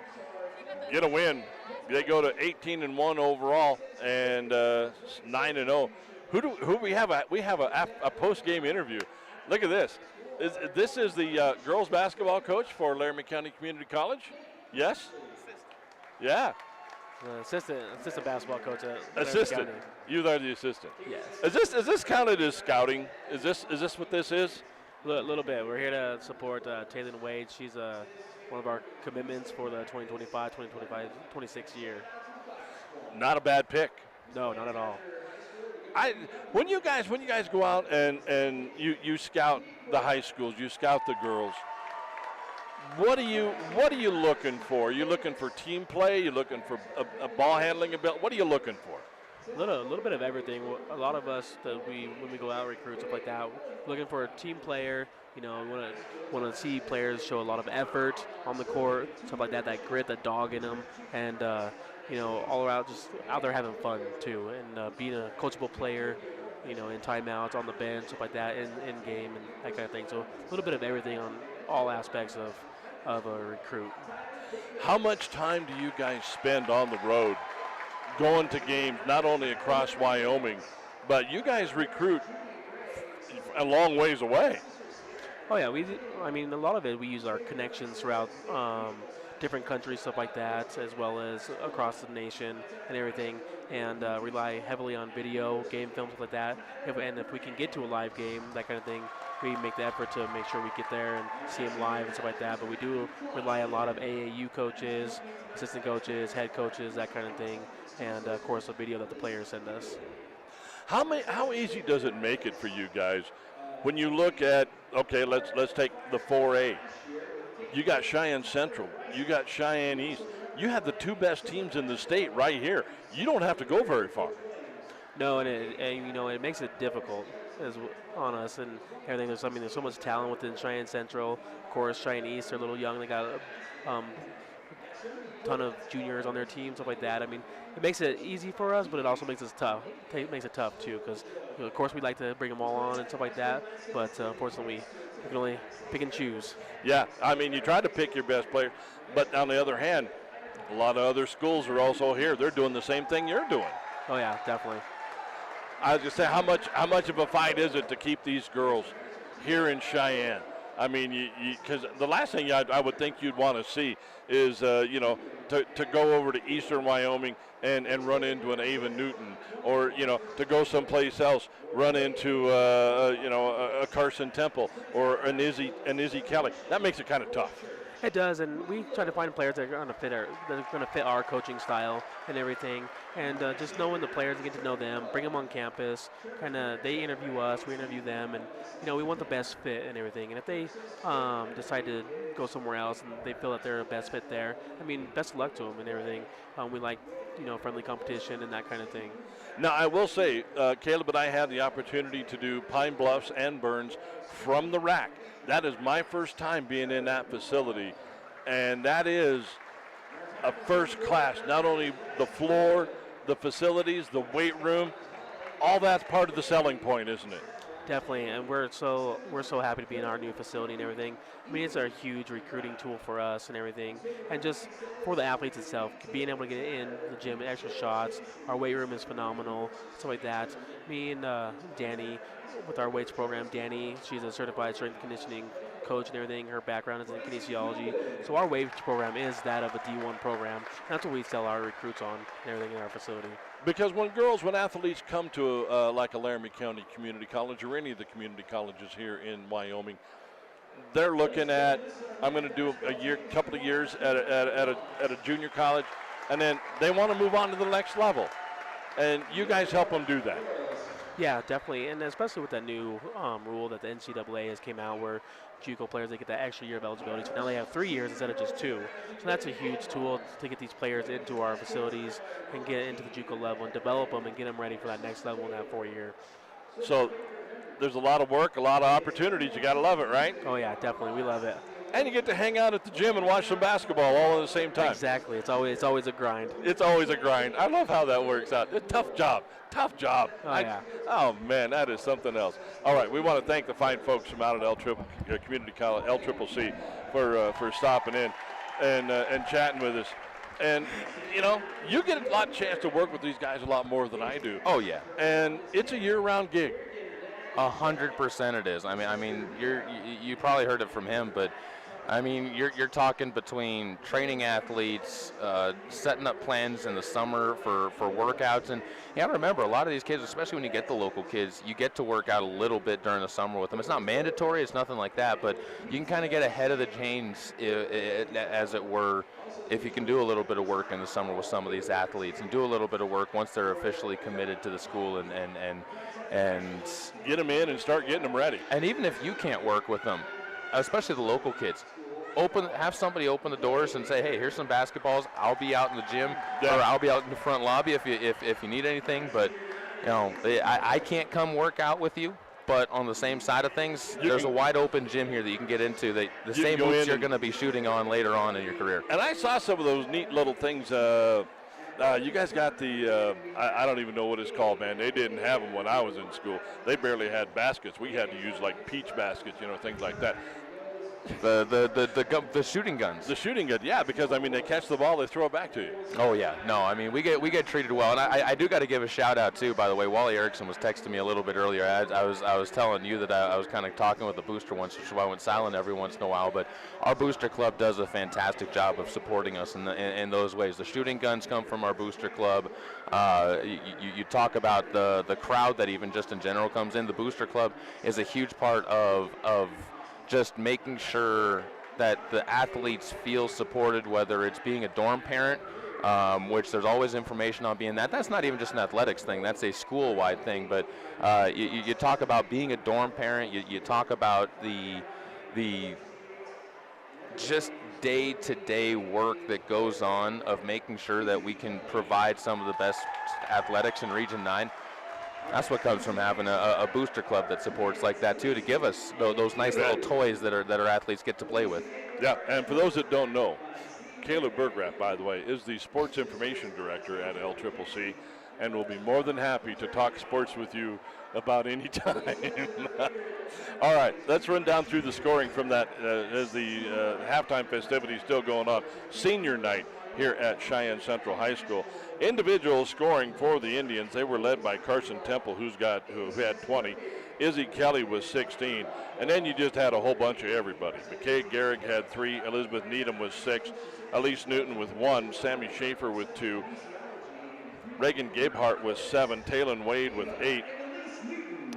S2: get a win. They go to 18-1 overall and 9-0. Who we have? We have a post-game interview. Look at this. This is the girls basketball coach for Laramie County Community College. Yes. Yeah.
S20: Assistant basketball coach at
S2: assistant. You are the assistant.
S20: Yes.
S2: Is this counted as scouting? Is this what this is?
S20: A little bit. We're here to support Taylor Wade. She's one of our commitments for the 2025-26 year.
S2: Not a bad pick.
S20: No, not at all.
S2: When you guys go out and you scout the high schools, you scout the girls. What are you looking for? Are you looking for team play? You looking for a ball handling ability? What are you looking for?
S20: A little bit of everything. A lot of us when we go out recruit stuff like that, looking for a team player. You know, want to see players show a lot of effort on the court, stuff like that. That grit, that dog in them, and all around just out there having fun too, and being a coachable player. In timeouts, on the bench, stuff like that, in game, and that kind of thing. So a little bit of everything on all aspects of a recruit.
S2: How much time do you guys spend on the road going to games, not only across Wyoming, but you guys recruit a long ways away?
S20: Oh yeah, a lot of it we use our connections throughout different countries, stuff like that, as well as across the nation and everything, and rely heavily on video, game films, stuff like that. If we can get to a live game, that kind of thing, we make the effort to make sure we get there and see them live and stuff like that. But we do rely on a lot of AAU coaches, assistant coaches, head coaches, that kind of thing, and of course the video that the players send us.
S2: How easy does it make it for you guys when you look at, okay, let's take the 4A. You got Cheyenne Central, you got Cheyenne East. You have the two best teams in the state right here. You don't have to go very far.
S20: No, and it makes it difficult on us and everything. There's so much talent within Cheyenne Central. Of course, Cheyenne East are a little young. They got ton of juniors on their team, stuff like that. I mean, it makes it easy for us, but it also makes it tough. Makes it tough too, because of course we like to bring them all on and stuff like that. But unfortunately, we can only pick and choose.
S2: Yeah, I mean, you try to pick your best player, but on the other hand, a lot of other schools are also here. They're doing the same thing you're doing.
S20: Oh yeah, definitely.
S2: I was just saying, how much of a fight is it to keep these girls here in Cheyenne? I mean, because the last thing I would think you'd want to see is, to go over to eastern Wyoming and run into an Ava Newton, or, to go someplace else, run into, a Carson Temple or an Izzy Kelly. That makes it kind of tough.
S20: It does, and we try to find players that are going to fit our coaching style and everything. And just knowing the players, get to know them, bring them on campus. They interview us, we interview them, and we want the best fit and everything. And if they decide to go somewhere else and they feel that they're the best fit there, I mean, best of luck to them and everything. We like friendly competition and that kind of thing.
S2: Now, I will say, Caleb and I had the opportunity to do Pine Bluffs and Burns from the rack. That is my first time being in that facility, and that is a first class. Not only the floor, the facilities, the weight room, all that's part of the selling point, isn't it?
S20: Definitely, and we're so happy to be in our new facility and everything. I mean, it's a huge recruiting tool for us and everything, and just for the athletes itself, being able to get in the gym, extra shots. Our weight room is phenomenal, stuff like that. Me and Danny, with our weights program, Danny, she's a certified strength conditioning coach and everything. Her background is in kinesiology, so our weights program is that of a D1 program. That's what we sell our recruits on and everything in our facility.
S2: Because when athletes come to like a Laramie County Community College or any of the community colleges here in Wyoming, they're looking at, I'm going to do a couple of years at a junior college, and then they want to move on to the next level. And you guys help them do that.
S20: Yeah, definitely, and especially with that new rule that the NCAA has came out where JUCO players, they get that extra year of eligibility. So now they have 3 years instead of just 2. So that's a huge tool to get these players into our facilities and get into the JUCO level and develop them and get them ready for that next level in that 4-year.
S2: So there's a lot of work, a lot of opportunities. You got to love it, right?
S20: Oh, yeah, definitely. We love it.
S2: And you get to hang out at the gym and watch some basketball all at the same time.
S20: Exactly. It's always a grind.
S2: It's always a grind. I love how that works out. A tough job.
S20: Oh, yeah.
S2: Oh, man, that is something else. All right, we want to thank the fine folks from out at Community College, LCCC, for stopping in and chatting with us. And, you get a lot of chance to work with these guys a lot more than I do.
S21: Oh, yeah.
S2: And it's a year-round gig.
S21: 100% it is. I mean, you probably heard it from him, but I mean, you're talking between training athletes, setting up plans in the summer for workouts, and you got to remember, a lot of these kids, especially when you get the local kids, you get to work out a little bit during the summer with them. It's not mandatory, it's nothing like that, but you can kind of get ahead of the chains, as it were, if you can do a little bit of work in the summer with some of these athletes, and do a little bit of work once they're officially committed to the school and
S2: get them in and start getting them ready.
S21: And even if you can't work with them, especially the local kids, have somebody open the doors and say, hey, here's some basketballs. I'll be out in the gym, or I'll be out in the front lobby if you need anything. But I can't come work out with you. But on the same side of things, there's a wide open gym here that you can get into. The same boots you're going to be shooting on later on in your career.
S2: And I saw some of those neat little things. You guys got the, I don't even know what it's called, man. They didn't have them when I was in school. They barely had baskets. We had to use like peach baskets, things like that.
S21: The shooting guns.
S2: The shooting gun, yeah, because I mean they catch the ball, they throw it back to you.
S21: Oh yeah, no, I mean we get treated well, and I do got to give a shout out too. By the way, Wally Erickson was texting me a little bit earlier. I was telling you that I was kind of talking with the booster once, which is why I went silent every once in a while. But our booster club does a fantastic job of supporting us in those ways. The shooting guns come from our booster club. You talk about the crowd that even just in general comes in. The booster club is a huge part of just making sure that the athletes feel supported, whether it's being a dorm parent, which there's always information on being that. That's not even just an athletics thing. That's a school-wide thing. But you talk about being a dorm parent. You talk about the just day-to-day work that goes on of making sure that we can provide some of the best athletics in Region 9. That's what comes from having a booster club that supports like that too, to give us those nice little toys that our athletes get to play with.
S2: Yeah, and for those that don't know, Caleb Burgraff, by the way, is the sports information director at LCCC, and will be more than happy to talk sports with you about any time. All right, let's run down through the scoring from that as the halftime festivities still going on. Senior night here at Cheyenne Central High School. Individual scoring for the Indians, they were led by Carson Temple, who had 20. Izzy Kelly was 16. And then you just had a whole bunch of everybody. McKay Garrick had 3. Elizabeth Needham was 6. Elise Newton with 1. Sammy Schaefer with 2. Reagan Gabehart with 7. Taylon Wade with 8.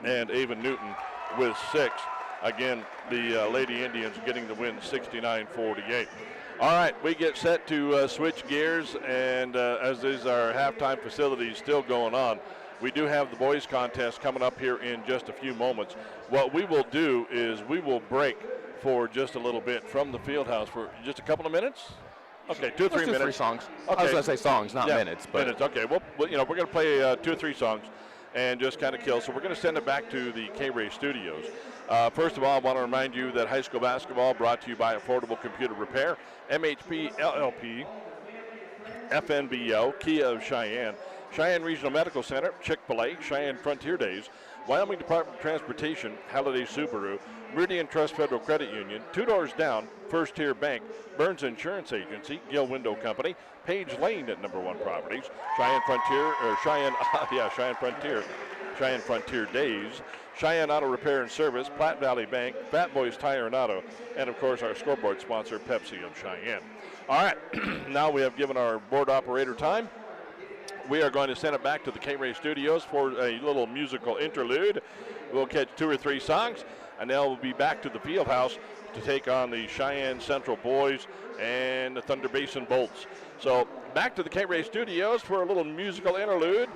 S2: And Ava Newton with 6. Again, the Lady Indians getting the win 69-48. All right, we get set to switch gears, and as is our halftime facilities still going on, we do have the boys contest coming up here in just a few moments. What we will do is we will break for just a little bit from the field house for just a couple of minutes. Okay, 2 or 3 minutes.
S21: 3 songs.
S2: Okay.
S21: I was going to say songs, not minutes. But
S2: minutes. Okay. Well, we're going to play 2 or 3 songs and just kind of kill. So we're going to send it back to the K-Ray Studios. First of all, I want to remind you that high school basketball brought to you by Affordable Computer Repair, MHP, LLP, FNBO, Kia of Cheyenne, Cheyenne Regional Medical Center, Chick-fil-A, Cheyenne Frontier Days, Wyoming Department of Transportation, Halliday Subaru, Meridian Trust Federal Credit Union, 2 Doors Down, First Tier Bank, Burns Insurance Agency, Gill Window Company, Page Lane at Number 1 Properties, Cheyenne Frontier Days, Cheyenne Auto Repair and Service, Platte Valley Bank, Fat Boys Tire and Auto, and of course our scoreboard sponsor, Pepsi of Cheyenne. All right, now we have given our board operator time. We are going to send it back to the K-Ray Studios for a little musical interlude. We'll catch 2 or 3 songs, and then we'll be back to the field house to take on the Cheyenne Central boys and the Thunder Basin Bolts. So back to the K-Ray Studios for a little musical interlude,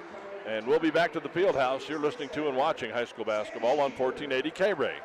S2: and we'll be back to the field house. You're listening to and watching high school basketball on 1480 K-Ray.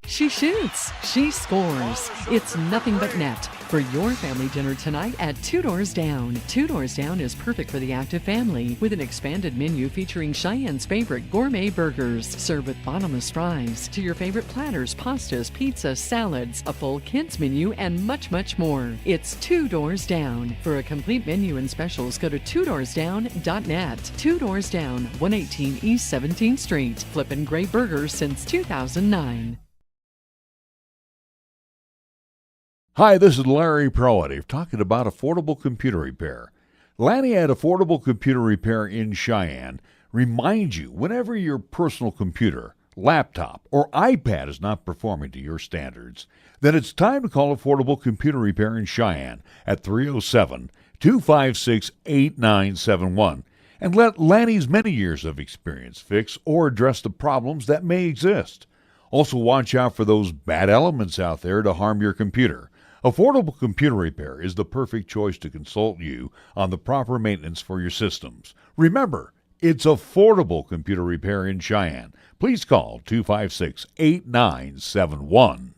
S5: She shoots. She scores. It's nothing but net. For your family dinner tonight at Two Doors Down. Two Doors Down is perfect for the active family with an expanded menu featuring Cheyenne's favorite gourmet burgers served with bottomless fries to your favorite platters, pastas, pizzas, salads, a full kids menu, and much, much more. It's Two Doors Down. For a complete menu and specials, go to twodoorsdown.net. Two Doors Down, 118 East 17th Street. Flippin' great burgers since 2009.
S1: Hi, this is Larry Proative talking about affordable computer repair. Lanny at Affordable Computer Repair in Cheyenne reminds you whenever your personal computer, laptop, or iPad is not performing to your standards, then it's time to call Affordable Computer Repair in Cheyenne at 307-256-8971 and let Lanny's many years of experience fix or address the problems that may exist. Also, watch out for those bad elements out there to harm your computer. Affordable Computer Repair is the perfect choice to consult you on the proper maintenance for your systems. Remember, it's Affordable Computer Repair in Cheyenne. Please call 256-8971.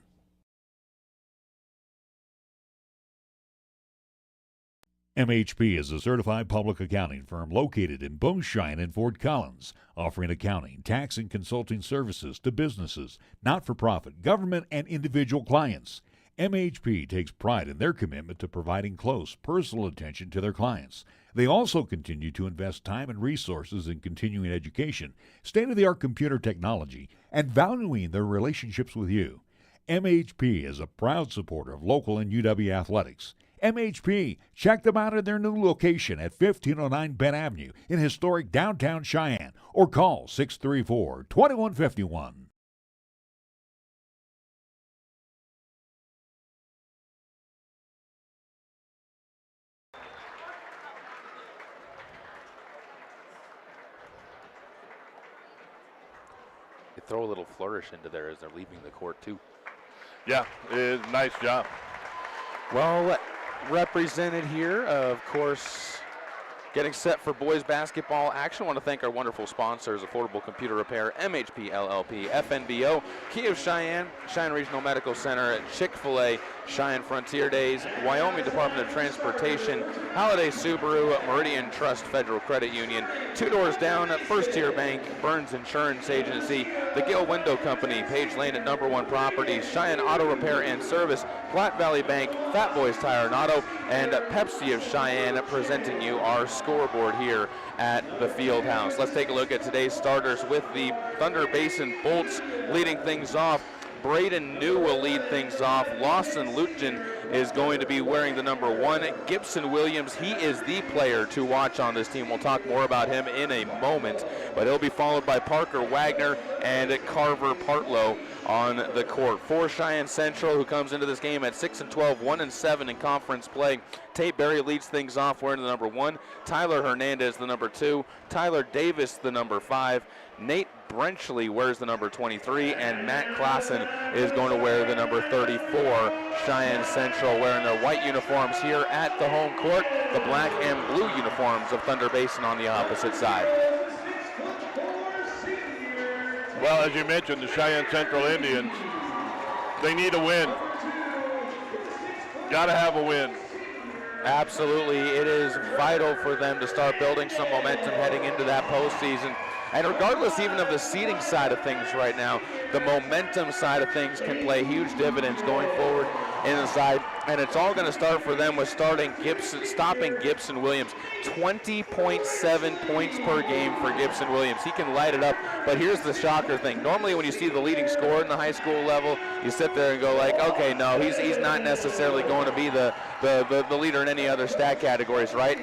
S1: MHP is a certified public accounting firm located in both Cheyenne and Fort Collins, offering accounting, tax, and consulting services to businesses, not-for-profit, government, and individual clients. MHP takes pride in their commitment to providing close, personal attention to their clients. They also continue to invest time and resources in continuing education, state-of-the-art computer technology, and valuing their relationships with you. MHP is a proud supporter of local and UW athletics. MHP, check them out at their new location at 1509 Bend Avenue in historic downtown Cheyenne, or call 634-2151.
S21: They throw a little flourish into there as they're leaving the court, too.
S2: Yeah, nice job.
S21: Well represented here, of course, getting set for boys basketball action. I want to thank our wonderful sponsors, Affordable Computer Repair, MHP LLP, FNBO, Key of Cheyenne, Cheyenne Regional Medical Center, Chick-fil-A, Cheyenne Frontier Days, Wyoming Department of Transportation, Holiday Subaru, Meridian Trust Federal Credit Union, Two Doors Down, First Tier Bank, Burns Insurance Agency, the Gill Window Company, Page Lane at Number One Properties, Cheyenne Auto Repair and Service, Platte Valley Bank, Fat Boys Tire and Auto, and Pepsi of Cheyenne presenting you our scoreboard here at the field house. Let's take a look at today's starters with the Thunder Basin Bolts leading things off. Braden New will lead things off. Lawson Lutjen is going to be wearing the number 1. Gibson Williams, he is the player to watch on this team. We'll talk more about him in a moment, but he'll be followed by Parker Wagner and Carver Partlow on the court. For Cheyenne Central, who comes into this game at 6-12, 1-7 in conference play, Tate Berry leads things off wearing the number 1. Tyler Hernandez, the number 2. Tyler Davis, the number 5. Nate Brenchley wears the number 23, and Matt Klassen is going to wear the number 34. Cheyenne Central wearing their white uniforms here at the home court, the black and blue uniforms of Thunder Basin on the opposite side.
S2: Well, as you mentioned, the Cheyenne Central Indians, they need a win. Got to have a win.
S21: Absolutely. It is vital for them to start building some momentum heading into that postseason. And regardless even of the seeding side of things right now, the momentum side of things can play huge dividends going forward in the side. And it's all going to start for them with stopping Gibson Williams. 20.7 points per game for Gibson Williams. He can light it up, but here's the shocker thing. Normally when you see the leading scorer in the high school level, you sit there and go like, okay, no, he's not necessarily going to be the leader in any other stat categories, right?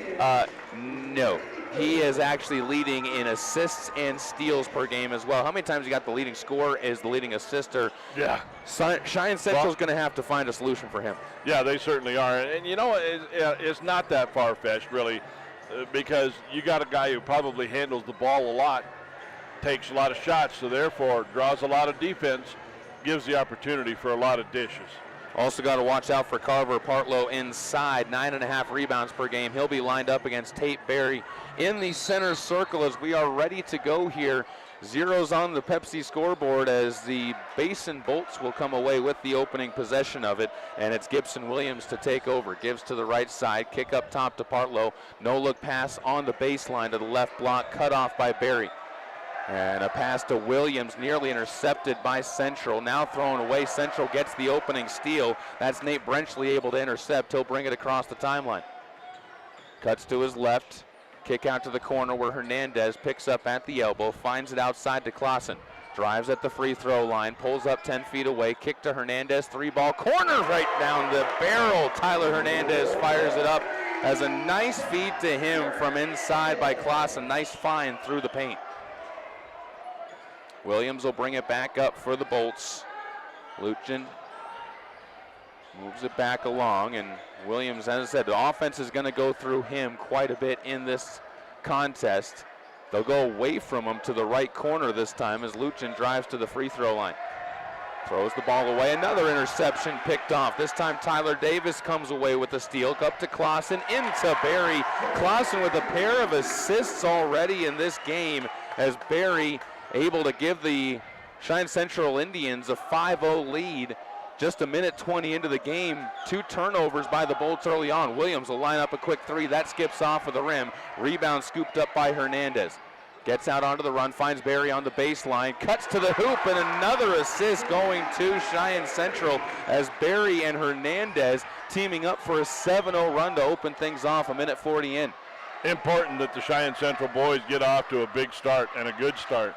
S21: No. He is actually leading in assists and steals per game as well. How many times you got the leading scorer is the leading assister?
S2: Yeah.
S21: Cheyenne Central's going to have to find a solution for him.
S2: Yeah, they certainly are. And you know, it's not that far-fetched, really, because you got a guy who probably handles the ball a lot, takes a lot of shots, so therefore draws a lot of defense, gives the opportunity for a lot of dishes.
S21: Also got to watch out for Carver Partlow inside, 9.5 rebounds per game. He'll be lined up against Tate Berry in the center circle as we are ready to go here. Zeros on the Pepsi scoreboard as the Basin Bolts will come away with the opening possession of it, and it's Gibson Williams to take over. Gives to the right side, kick up top to Partlow. No look pass on the baseline to the left block, cut off by Barry. And a pass to Williams, nearly intercepted by Central. Now thrown away. Central gets the opening steal. That's Nate Brenchley able to intercept. He'll bring it across the timeline. Cuts to his left. Kick out to the corner where Hernandez picks up at the elbow, finds it outside to Clausen. Drives at the free throw line, pulls up 10 feet away, kick to Hernandez, 3-ball, corner right down the barrel. Tyler Hernandez fires it up as a nice feed to him from inside by Clausen. Nice find through the paint. Williams will bring it back up for the Bolts. Luchen moves it back along, and Williams, as I said, the offense is going to go through him quite a bit in this contest. They'll go away from him to the right corner this time as Luchen drives to the free throw line. Throws the ball away, another interception picked off. This time Tyler Davis comes away with the steal, up to Clausen, into Barry. Clausen with a pair of assists already in this game as Barry able to give the Cheyenne Central Indians a 5-0 lead. Just a minute 20 into the game, 2 turnovers by the Bolts early on. Williams will line up a quick 3. That skips off of the rim. Rebound scooped up by Hernandez. Gets out onto the run, finds Barry on the baseline, cuts to the hoop, and another assist going to Cheyenne Central as Barry and Hernandez teaming up for a 7-0 run to open things off a minute 40 in.
S2: Important that the Cheyenne Central boys get off to a big start and a good start.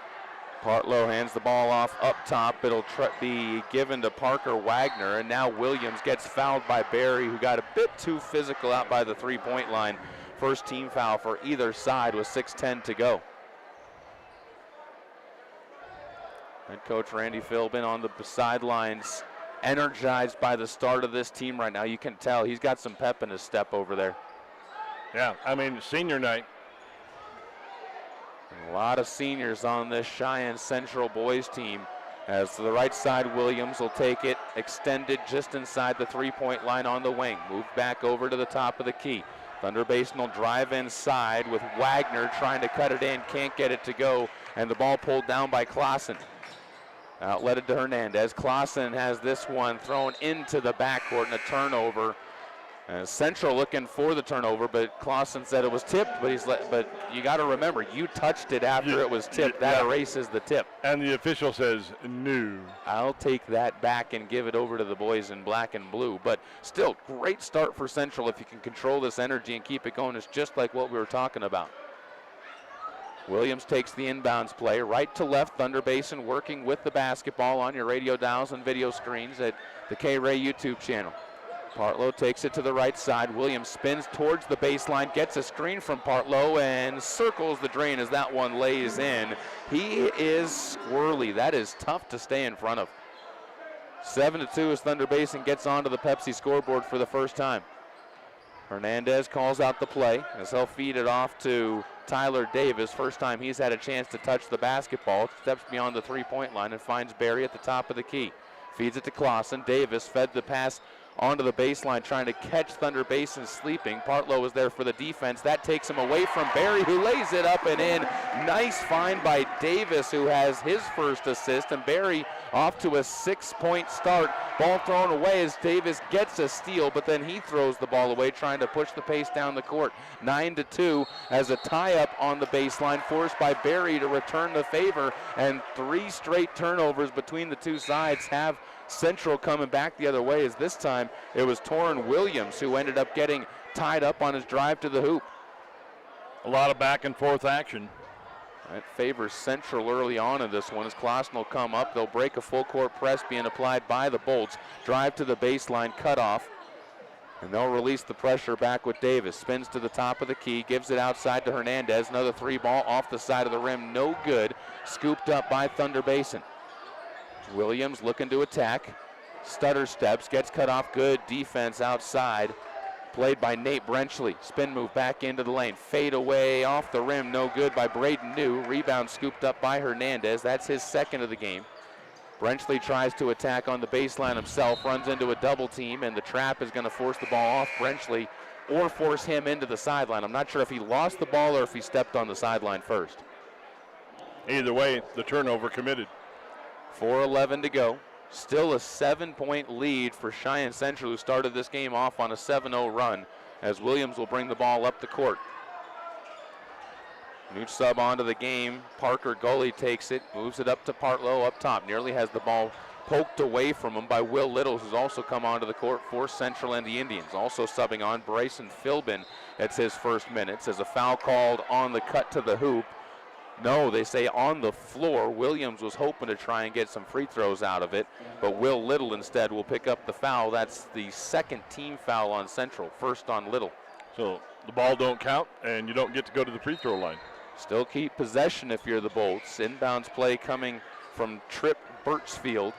S21: Partlow hands the ball off up top. It'll be given to Parker Wagner, and now Williams gets fouled by Barry, who got a bit too physical out by the three-point line. First team foul for either side with 6:10 to go. Head coach Randy Philbin on the sidelines, energized by the start of this team right now. You can tell he's got some pep in his step over there.
S2: Yeah, I mean, senior night.
S21: A lot of seniors on this Cheyenne Central boys team. As to the right side, Williams will take it, extended just inside the three-point line on the wing. Moved back over to the top of the key. Thunder Basin will drive inside with Wagner trying to cut it in, can't get it to go, and the ball pulled down by Clausen. Outletted to Hernandez. Clausen has this one thrown into the backcourt and a turnover. Central looking for the turnover, but Clausen said it was tipped, but you got to remember, you touched it after it was tipped. That erases the tip.
S2: And the official says, no.
S21: I'll take that back and give it over to the boys in black and blue. But still, great start for Central. If you can control this energy and keep it going, it's just like what we were talking about. Williams takes the inbounds play, right to left. Thunder Basin working with the basketball on your radio dials and video screens at the K-Ray YouTube channel. Partlow takes it to the right side. Williams spins towards the baseline, gets a screen from Partlow, and circles the drain as that one lays in. He is squirrely. That is tough to stay in front of. 7-2 as Thunder Basin gets onto the Pepsi scoreboard for the first time. Hernandez calls out the play as he'll feed it off to Tyler Davis. First time he's had a chance to touch the basketball. Steps beyond the three-point line and finds Barry at the top of the key. Feeds it to Clausen. Davis fed the pass onto the baseline, trying to catch Thunder Basin sleeping. Partlow is there for the defense. That takes him away from Barry, who lays it up and in. Nice find by Davis, who has his first assist, and Barry off to a 6-point start. Ball thrown away as Davis gets a steal, but then he throws the ball away, trying to push the pace down the court. 9-2 as a tie-up on the baseline, forced by Barry to return the favor, and 3 straight turnovers between the two sides have Central coming back the other way, as this time it was Torrin Williams who ended up getting tied up on his drive to the hoop.
S2: A lot of back and forth action.
S21: That favors Central early on in this one as Clausen will come up. They'll break a full court press being applied by the Bolts. Drive to the baseline, cut off. And they'll release the pressure back with Davis. Spins to the top of the key, gives it outside to Hernandez. Another 3-ball off the side of the rim, no good. Scooped up by Thunder Basin. Williams looking to attack. Stutter steps, gets cut off. Good defense outside. Played by Nate Brenchley. Spin move back into the lane. Fade away off the rim, no good by Braden New. Rebound scooped up by Hernandez. That's his second of the game. Brenchley tries to attack on the baseline himself, runs into a double team, and the trap is going to force the ball off Brenchley or force him into the sideline. I'm not sure if he lost the ball or if he stepped on the sideline first.
S2: Either way, the turnover committed.
S21: 4:11 to go. Still a 7-point lead for Cheyenne Central, who started this game off on a 7-0 run, as Williams will bring the ball up the court. New sub onto the game. Parker Gully takes it, moves it up to Partlow up top. Nearly has the ball poked away from him by Will Little, who's also come onto the court for Central and the Indians. Also subbing on Bryson Philbin. It's his first minutes. As a foul called on the cut to the hoop. No, they say on the floor. Williams was hoping to try and get some free throws out of it, but Will Little instead will pick up the foul. That's the second team foul on Central, first on Little.
S2: So the ball don't count, and you don't get to go to the free throw line.
S21: Still keep possession if you're the Bolts. Inbounds play coming from Trip Birchfield.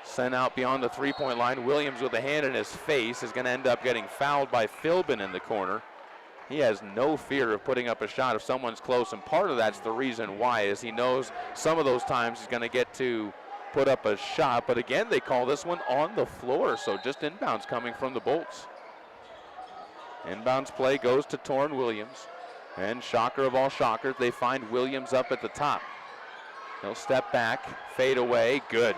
S21: Sent out beyond the three-point line. Williams with a hand in his face is going to end up getting fouled by Philbin in the corner. He has no fear of putting up a shot if someone's close, and part of that's the reason why, is he knows some of those times he's going to get to put up a shot. But again, they call this one on the floor, so just inbounds coming from the Bolts. Inbounds play goes to Torrin Williams. And shocker of all shockers, they find Williams up at the top. He'll step back, fade away, good.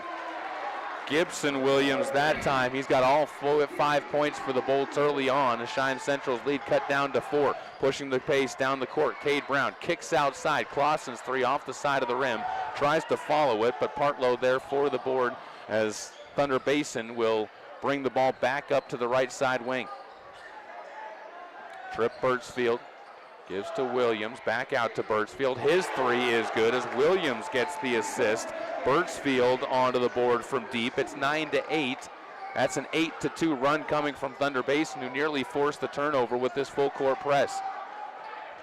S21: Gibson Williams that time, he's got all 5 points for the Bolts early on. And Cheyenne Central's lead cut down to 4, pushing the pace down the court. Cade Brown kicks outside. Clausen's three off the side of the rim, tries to follow it, but Partlow there for the board as Thunder Basin will bring the ball back up to the right side wing. Trip Birchfield gives to Williams, back out to Birchfield. His three is good as Williams gets the assist. Birchfield onto the board from deep. It's 9-8. That's an 8-2 run coming from Thunder Basin, who nearly forced the turnover with this full court press.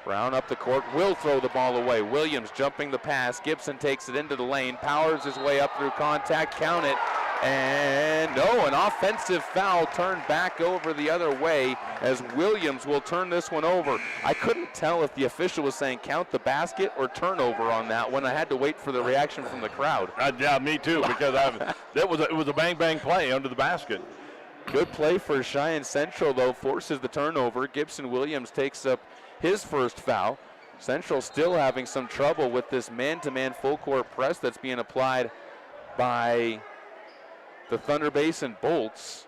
S21: Brown up the court, will throw the ball away. Williams jumping the pass. Gibson takes it into the lane, powers his way up through contact, count it. And no, an offensive foul turned back over the other way as Williams will turn this one over. I couldn't tell if the official was saying count the basket or turnover on that one. I had to wait for the reaction from the crowd.
S2: Yeah, me too, because it was a bang-bang play under the basket.
S21: Good play for Cheyenne Central, though, forces the turnover. Gibson Williams takes up his first foul. Central still having some trouble with this man-to-man full-court press that's being applied by the Thunder Basin Bolts,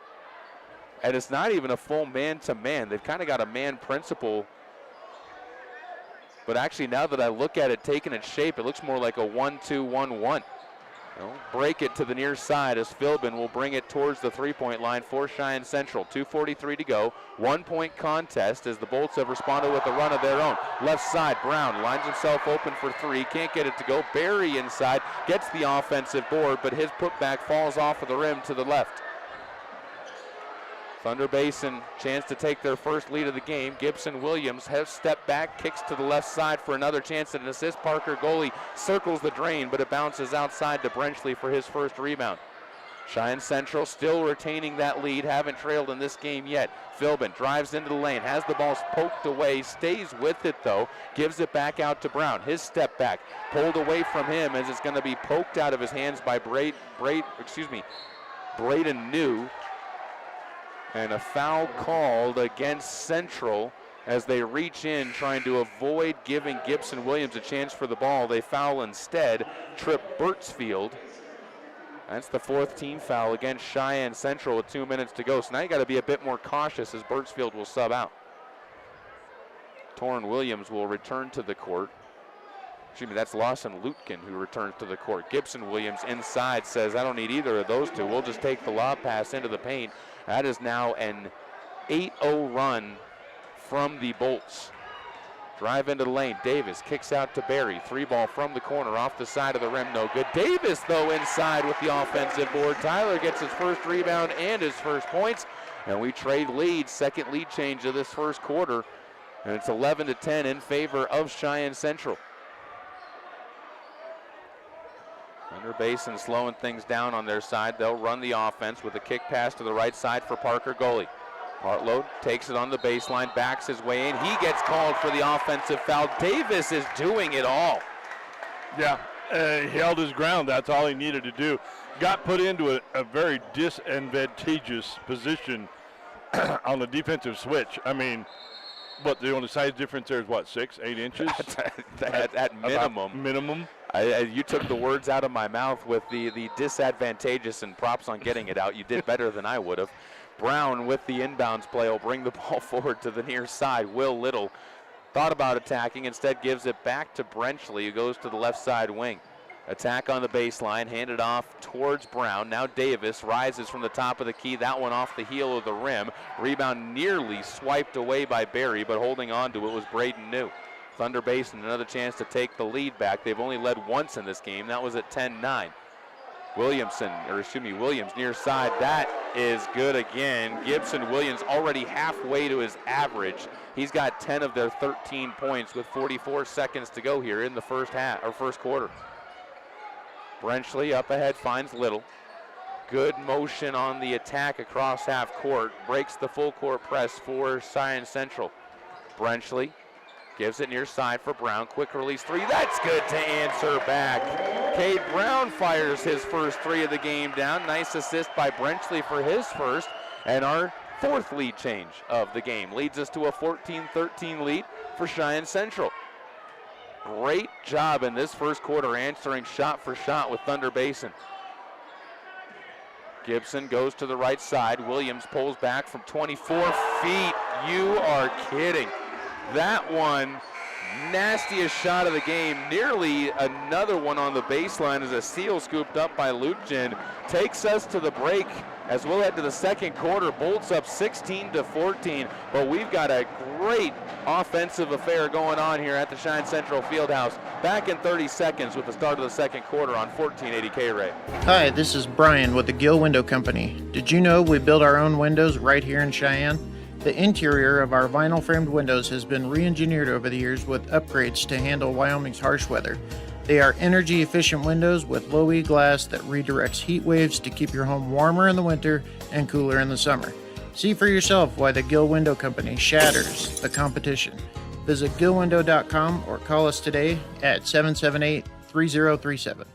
S21: and it's not even a full man-to-man. They've kind of got a man principle, but actually now that I look at it taking its shape, it looks more like a 1-2-1-1. Break it to the near side as Philbin will bring it towards the three-point line for Cheyenne Central. 2:43 to go. 1-point contest as the Bolts have responded with a run of their own. Left side, Brown lines himself open for three. Can't get it to go. Barry inside gets the offensive board, but his putback falls off of the rim to the left. Thunder Basin, chance to take their first lead of the game. Gibson Williams has stepped back, kicks to the left side for another chance at an assist. Parker Goalie circles the drain, but it bounces outside to Brenchley for his first rebound. Cheyenne Central still retaining that lead, haven't trailed in this game yet. Philbin drives into the lane, has the ball poked away, stays with it though, gives it back out to Brown. His step back, pulled away from him as it's going to be poked out of his hands by Braden New. And a foul called against Central as they reach in trying to avoid giving Gibson Williams a chance for the ball. They foul instead Trip Birchfield. That's the fourth team foul against Cheyenne Central with 2 minutes to go. So now you got to be a bit more cautious as Birchfield will sub out. Torrin Williams will return to the court. That's Lawson Lutkin who returns to the court. Gibson Williams inside says, I don't need either of those two. We'll just take the lob pass into the paint. That is now an 8-0 run from the Bolts. Drive into the lane. Davis kicks out to Barry. Three ball from the corner off the side of the rim. No good. Davis, though, inside with the offensive board. Tyler gets his first rebound and his first points. And we trade leads. Second lead change of this first quarter. And it's 11-10 in favor of Cheyenne Central. Thunder Basin slowing things down on their side. They'll run the offense with a kick pass to the right side for Parker Goalie. Partlow takes it on the baseline, backs his way in. He gets called for the offensive foul. Davis is doing it all.
S2: Yeah, he held his ground. That's all he needed to do. Got put into a very disadvantageous position on the defensive switch. I mean, But the only size difference there is what, 6, 8 inches?
S21: at minimum.
S2: Minimum.
S21: You took the words out of my mouth with the disadvantageous, and props on getting it out. You did better than I would have. Brown with the inbounds play will bring the ball forward to the near side. Will Little thought about attacking, instead gives it back to Brenchley, who goes to the left side wing. Attack on the baseline, handed off towards Brown. Now Davis rises from the top of the key. That one off the heel of the rim. Rebound nearly swiped away by Barry, but holding on to it was Braden New. Thunder Basin, another chance to take the lead back. They've only led once in this game. That was at 10-9. Williams near side. That is good again. Gibson Williams already halfway to his average. He's got 10 of their 13 points with 44 seconds to go here in the first quarter. Brenchley up ahead finds Little. Good motion on the attack across half court. Breaks the full court press for Cheyenne Central. Brenchley gives it near side for Brown. Quick release three. That's good to answer back. Cade Brown fires his first three of the game down. Nice assist by Brenchley for his first. And our fourth lead change of the game leads us to a 14-13 lead for Cheyenne Central. Great job in this first quarter answering shot for shot with Thunder Basin. Gibson goes to the right side. Williams pulls back from 24 feet. You are kidding. That one, nastiest shot of the game. Nearly another one on the baseline as a steal scooped up by Lujan. Takes us to the break as we'll head to the second quarter. Bolts up 16-14, but we've got a great offensive affair going on here at the Cheyenne Central Fieldhouse. Back in 30 seconds with the start of the second quarter on 1480 K-Ray.
S6: Hi, this is Brian with the Gill Window Company. Did you know we build our own windows right here in Cheyenne? The interior of our vinyl framed windows has been re-engineered over the years with upgrades to handle Wyoming's harsh weather. They are energy efficient windows with low E glass that redirects heat waves to keep your home warmer in the winter and cooler in the summer. See for yourself why the Gill Window Company shatters the competition. Visit gillwindow.com or call us today at 778-3037.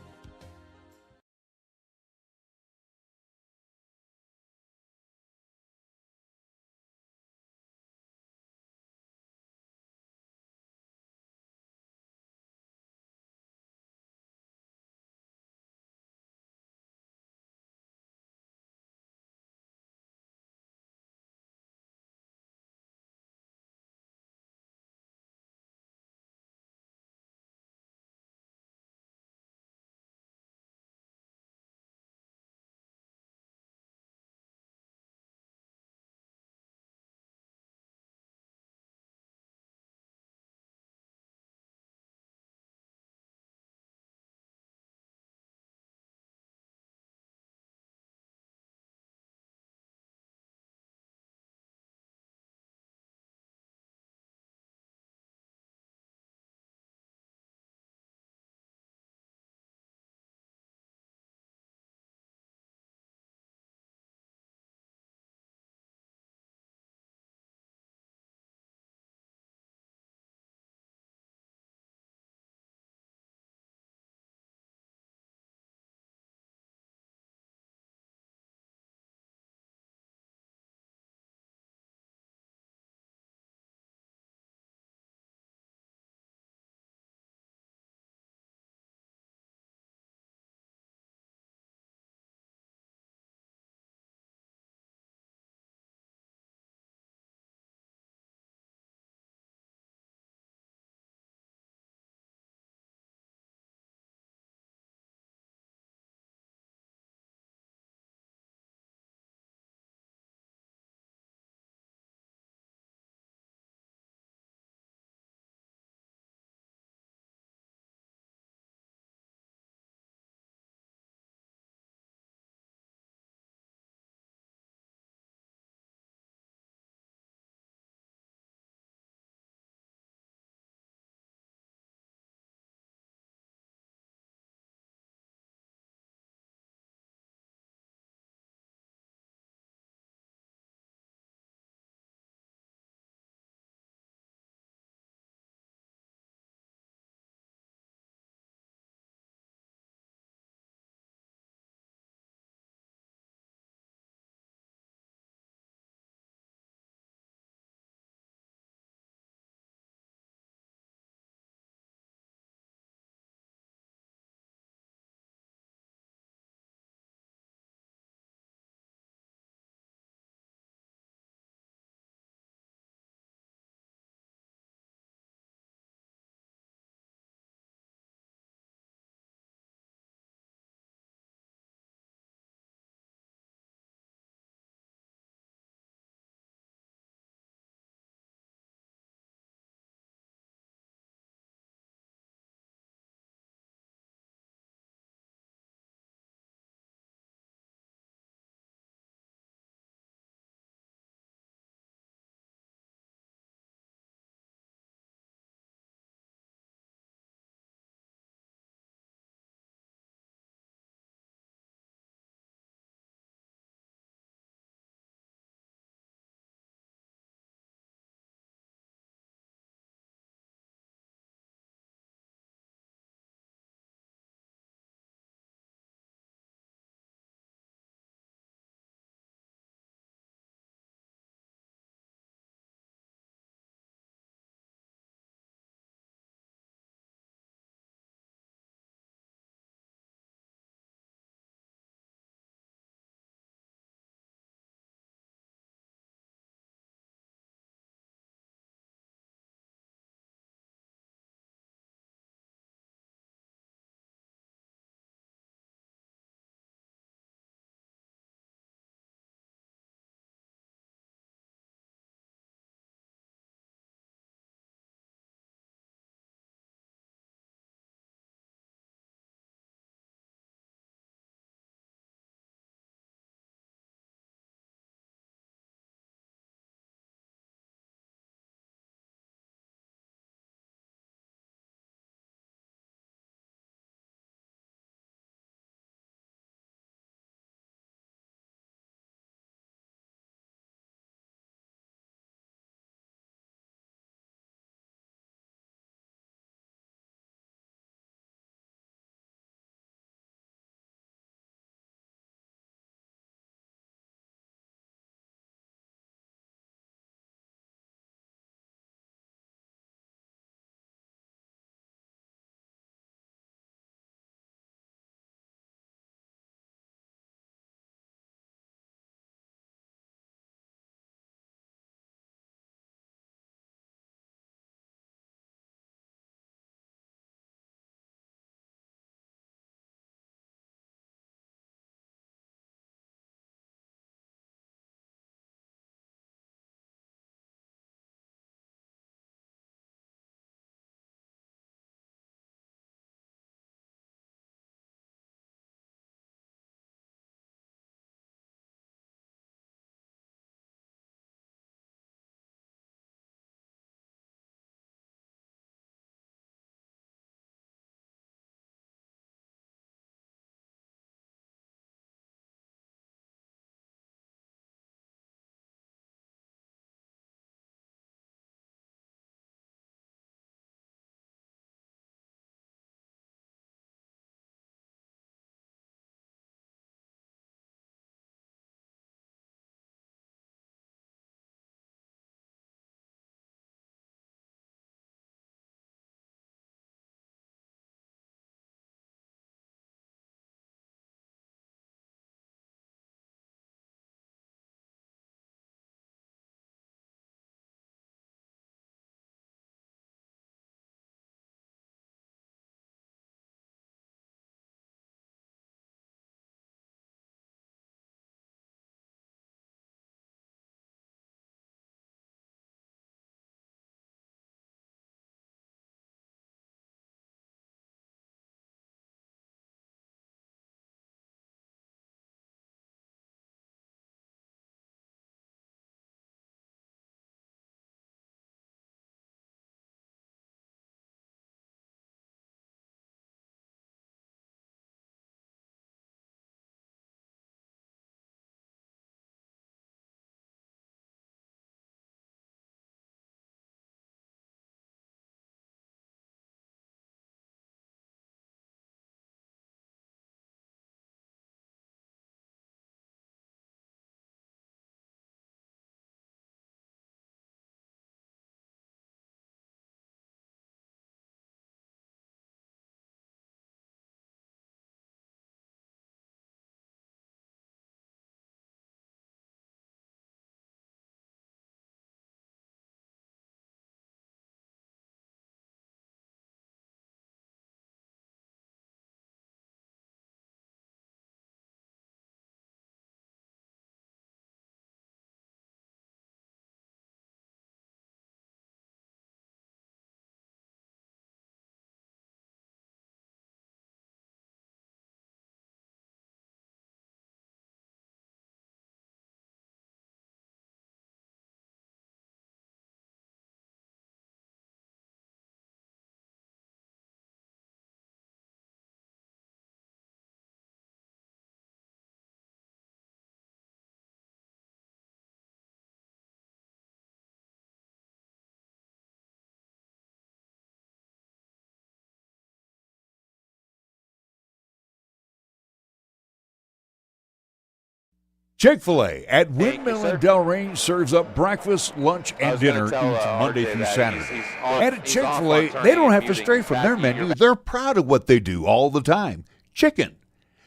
S1: Chick-fil-A at Windmill and Delrange serves up breakfast, lunch, and dinner each Monday through Saturday. And at Chick-fil-A, they don't have to stray from their menu. They're proud of what they do all the time. Chicken.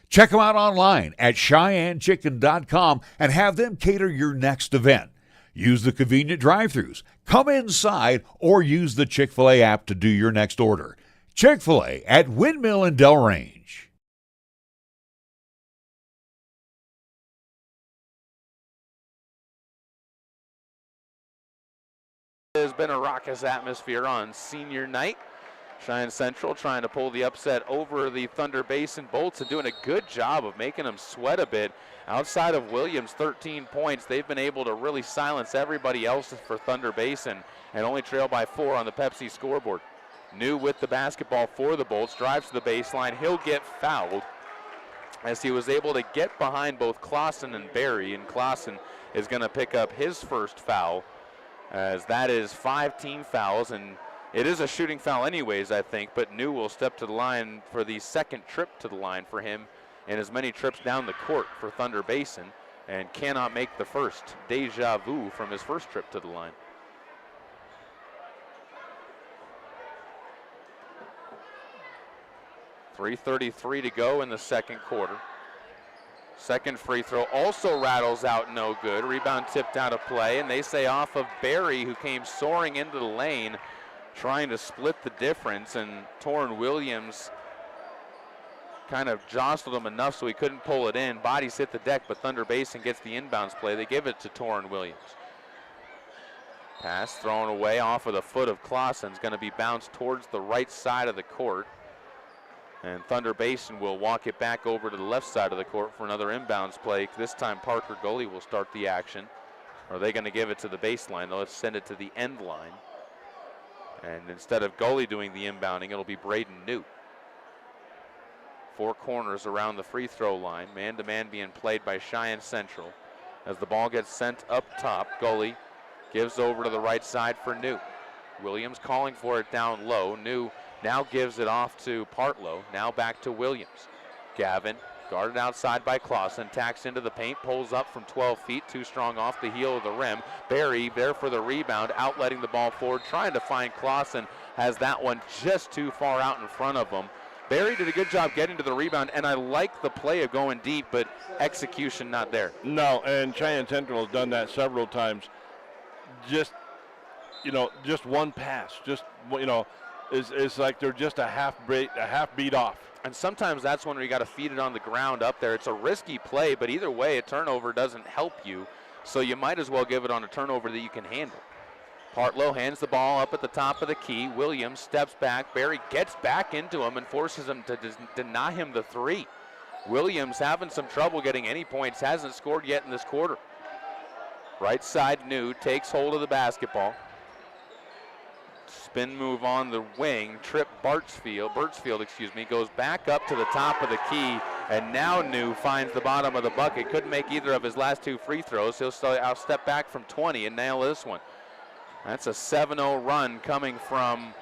S1: Check them out online at CheyenneChicken.com and have them cater your next event. Use the convenient drive-thrus, come inside, or use the Chick-fil-A app to do your next order. Chick-fil-A at Windmill and Delrange.
S21: There's been a raucous atmosphere on senior night. Cheyenne Central trying to pull the upset over the Thunder Basin Bolts and doing a good job of making them sweat a bit. Outside of Williams, 13 points, they've been able to really silence everybody else for Thunder Basin and only trail by 4 on the Pepsi scoreboard. New with the basketball for the Bolts, drives to the baseline. He'll get fouled as he was able to get behind both Clausen and Barry, and Clausen is going to pick up his first foul, as that is 5 team fouls, and it is a shooting foul anyways, I think, but New will step to the line for the second trip to the line for him and as many trips down the court for Thunder Basin, and cannot make the first. Deja vu from his first trip to the line. .333 to go in the second quarter. Second free throw also rattles out, no good. Rebound tipped out of play, and they say off of Barry, who came soaring into the lane, trying to split the difference, and Torrin Williams kind of jostled him enough so he couldn't pull it in. Bodies hit the deck, but Thunder Basin gets the inbounds play. They give it to Torrin Williams. Pass thrown away off of the foot of Clausen. It's going to be bounced towards the right side of the court. And Thunder Basin will walk it back over to the left side of the court for another inbounds play. This time Parker Goalie will start the action. Or are they going to give it to the baseline? They'll send it to the end line. And instead of Goalie doing the inbounding, it'll be Braden Newt. 4 corners around the free throw line. Man-to-man being played by Cheyenne Central. As the ball gets sent up top, Goalie gives over to the right side for Newt. Williams calling for it down low. New now gives it off to Partlow. Now back to Williams. Gavin guarded outside by Clausen. Tacks into the paint. Pulls up from 12 feet. Too strong off the heel of the rim. Barry there for the rebound. Outletting the ball forward. Trying to find Clausen. Has that one just too far out in front of him. Barry did a good job getting to the rebound, and I like the play of going deep, but execution not there.
S2: No, and Cheyenne Central has done that several times. Just one pass. It's like they're just a half beat off.
S21: And sometimes that's when you got to feed it on the ground up there. It's a risky play, but either way, a turnover doesn't help you. So you might as well give it on a turnover that you can handle. Partlow hands the ball up at the top of the key. Williams steps back. Barry gets back into him and forces him to deny him the 3. Williams having some trouble getting any points. Hasn't scored yet in this quarter. Right side, New takes hold of the basketball. Spin move on the wing. Trip Birchfield, goes back up to the top of the key, and now New finds the bottom of the bucket. Couldn't make either of his last 2 free throws. I'll step back from 20 and nail this one. That's a 7-0 run coming from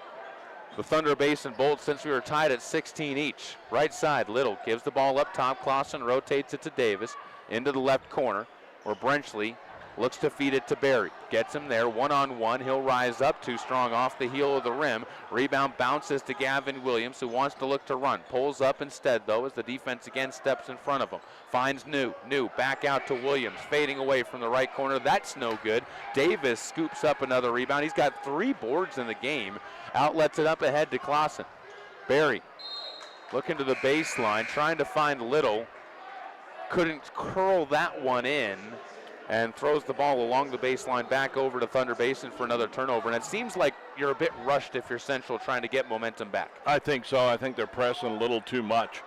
S21: the Thunder Basin Bolts since we were tied at 16 each. Right side, Little gives the ball up top. Clausen rotates it to Davis into the left corner, where Brenchley looks to feed it to Barry. Gets him there, one-on-one. He'll rise up, too strong off the heel of the rim. Rebound bounces to Gavin Williams, who wants to look to run. Pulls up instead, though, as the defense again steps in front of him. Finds New. New back out to Williams, fading away from the right corner. That's no good. Davis scoops up another rebound. He's got 3 boards in the game. Outlets it up ahead to Clausen. Barry looking to the baseline, trying to find Little. Couldn't curl that one in, and throws the ball along the baseline back over to Thunder Basin for another turnover. And it seems like you're a bit rushed if you're Central trying to get momentum back.
S2: I think so. I think they're pressing a little too much.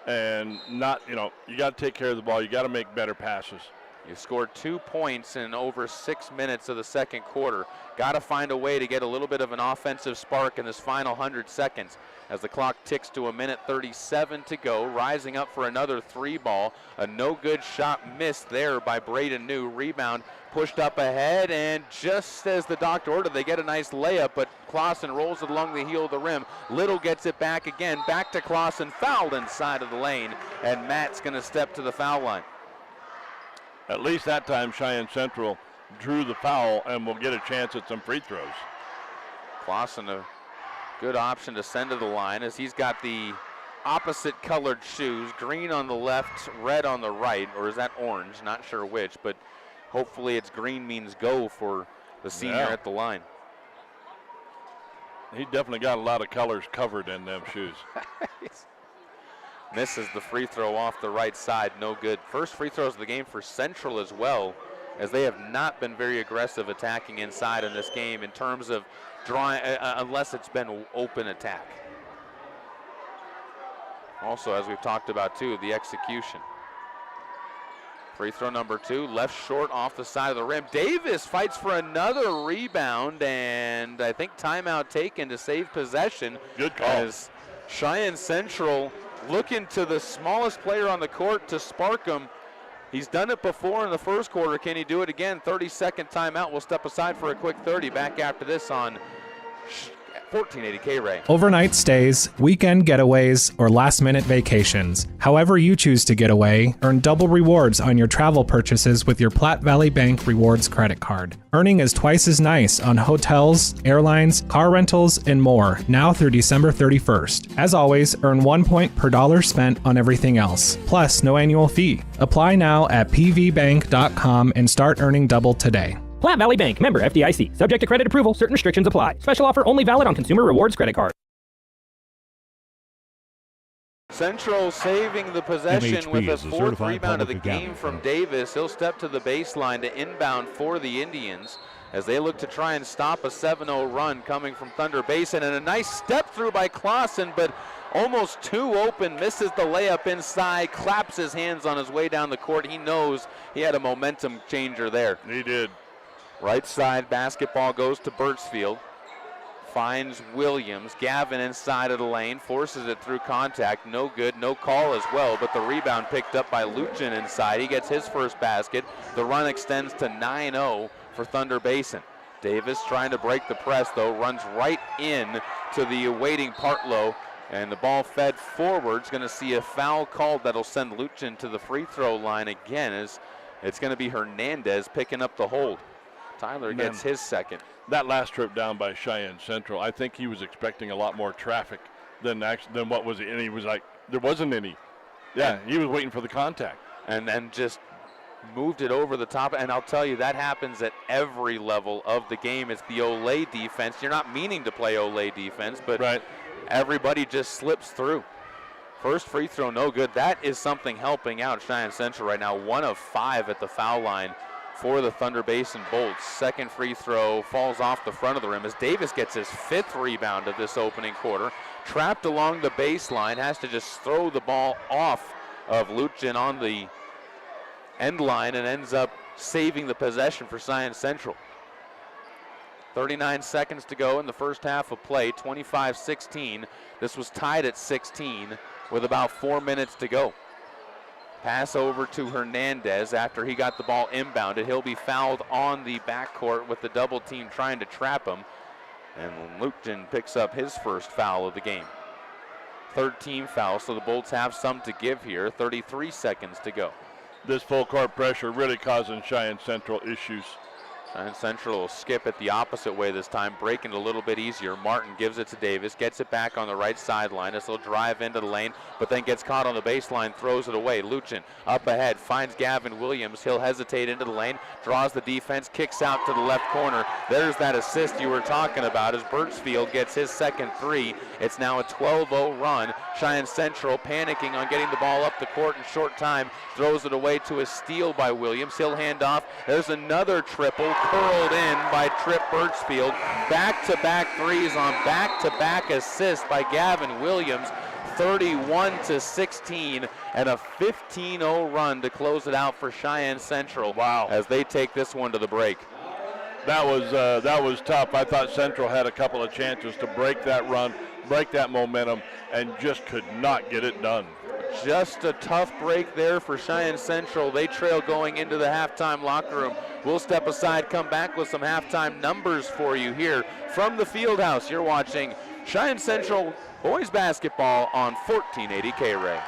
S2: And you got to take care of the ball. You got to make better passes.
S21: You scored 2 points in over 6 minutes of the second quarter. Got to find a way to get a little bit of an offensive spark in this final 100 seconds as the clock ticks to 1:37 to go. Rising up for another 3 ball. A no-good shot missed there by Braden New. Rebound pushed up ahead, and just as the doctor ordered, they get a nice layup, but Clausen rolls it along the heel of the rim. Little gets it back again. Back to Clausen, fouled inside of the lane, and Matt's going to step to the foul line.
S2: At least that time Cheyenne Central drew the foul and will get a chance at some free throws.
S21: Clausen, a good option to send to the line as he's got the opposite colored shoes, green on the left, red on the right, or is that orange? Not sure which, but hopefully it's green means go for the senior at the line.
S2: He definitely got a lot of colors covered in them shoes.
S21: Misses the free throw off the right side, no good. First free throws of the game for Central as well, as they have not been very aggressive attacking inside in this game in terms of drawing, unless it's been open attack. Also, as we've talked about too, the execution. Free throw number 2, left short off the side of the rim. Davis fights for another rebound, and I think timeout taken to save possession.
S2: Good call.
S21: As Cheyenne Central looking to the smallest player on the court to spark him. He's done it before in the first quarter. Can he do it again? 30-second timeout. We'll step aside for a quick 30. Back after this on 1480 K-Ray.
S7: Overnight stays, weekend getaways, or last-minute vacations. However you choose to get away, earn double rewards on your travel purchases with your Platte Valley Bank Rewards credit card. Earning is twice as nice on hotels, airlines, car rentals, and more, now through December 31st. As always, earn 1 point per dollar spent on everything else, plus no annual fee. Apply now at pvbank.com and start earning double today.
S8: Platte Valley Bank, member FDIC. Subject to credit approval, certain restrictions apply. Special offer only valid on consumer rewards credit card.
S21: Central saving the possession
S1: MHP
S21: with a
S1: is a
S21: fourth
S1: certified
S21: rebound of the
S1: public
S21: game
S1: accountant
S21: from Davis. He'll step to the baseline to inbound for the Indians as they look to try and stop a 7-0 run coming from Thunder Basin. And a nice step through by Clausen, but almost too open, misses the layup inside, claps his hands on his way down the court. He knows he had a momentum changer there.
S2: He did.
S21: Right side basketball goes to Birchfield. Finds Williams. Gavin inside of the lane. Forces it through contact. No good. No call as well. But the rebound picked up by Luchin inside. He gets his first basket. The run extends to 9-0 for Thunder Basin. Davis trying to break the press though. Runs right in to the awaiting Partlow. And the ball fed forward. Is going to see a foul called that'll send Luchin to the free throw line again. As it's going to be Hernandez picking up the hold. Tyler gets his second.
S2: That last trip down by Cheyenne Central, I think he was expecting a lot more traffic than what was it, and he was like, there wasn't any. Yeah, he was waiting for the contact.
S21: And then just moved it over the top. And I'll tell you, that happens at every level of the game. It's the Olay defense. You're not meaning to play Olay defense, but everybody just slips through. First free throw, no good. That is something helping out Cheyenne Central right now. 1 of 5 at the foul line for the Thunder Basin Bolts. Second free throw falls off the front of the rim as Davis gets his 5th rebound of this opening quarter. Trapped along the baseline, has to just throw the ball off of Luchin on the end line and ends up saving the possession for Cheyenne Central. 39 seconds to go in the first half of play, 25-16. This was tied at 16 with about 4 minutes to go. Pass over to Hernandez after he got the ball inbounded. He'll be fouled on the backcourt with the double team trying to trap him. And Luchin picks up his first foul of the game. 3rd team foul, so the Bolts have some to give here. 33 seconds to go.
S2: This full court pressure really causing Cheyenne Central issues.
S21: Cheyenne Central will skip it the opposite way this time, breaking it a little bit easier. Martin gives it to Davis, gets it back on the right sideline as he'll drive into the lane, but then gets caught on the baseline, throws it away. Luchin up ahead, finds Gavin Williams. He'll hesitate into the lane, draws the defense, kicks out to the left corner. There's that assist you were talking about as Birchfield gets his second 3. It's now a 12-0 run. Cheyenne Central panicking on getting the ball up the court in short time, throws it away to a steal by Williams. He'll hand off. There's another triple, curled in by Trip Birchfield. Back-to-back threes on back-to-back assists by Gavin Williams. 31-16 and a 15-0 run to close it out for Cheyenne Central.
S2: Wow!
S21: As they take this one to the break.
S2: That was tough. I thought Central had a couple of chances to break that run, break that momentum, and just could not get it done.
S21: Just a tough break there for Cheyenne Central. They trail going into the halftime locker room. We'll step aside, come back with some halftime numbers for you here from the Fieldhouse. You're watching Cheyenne Central boys basketball on 1480 K-Ray.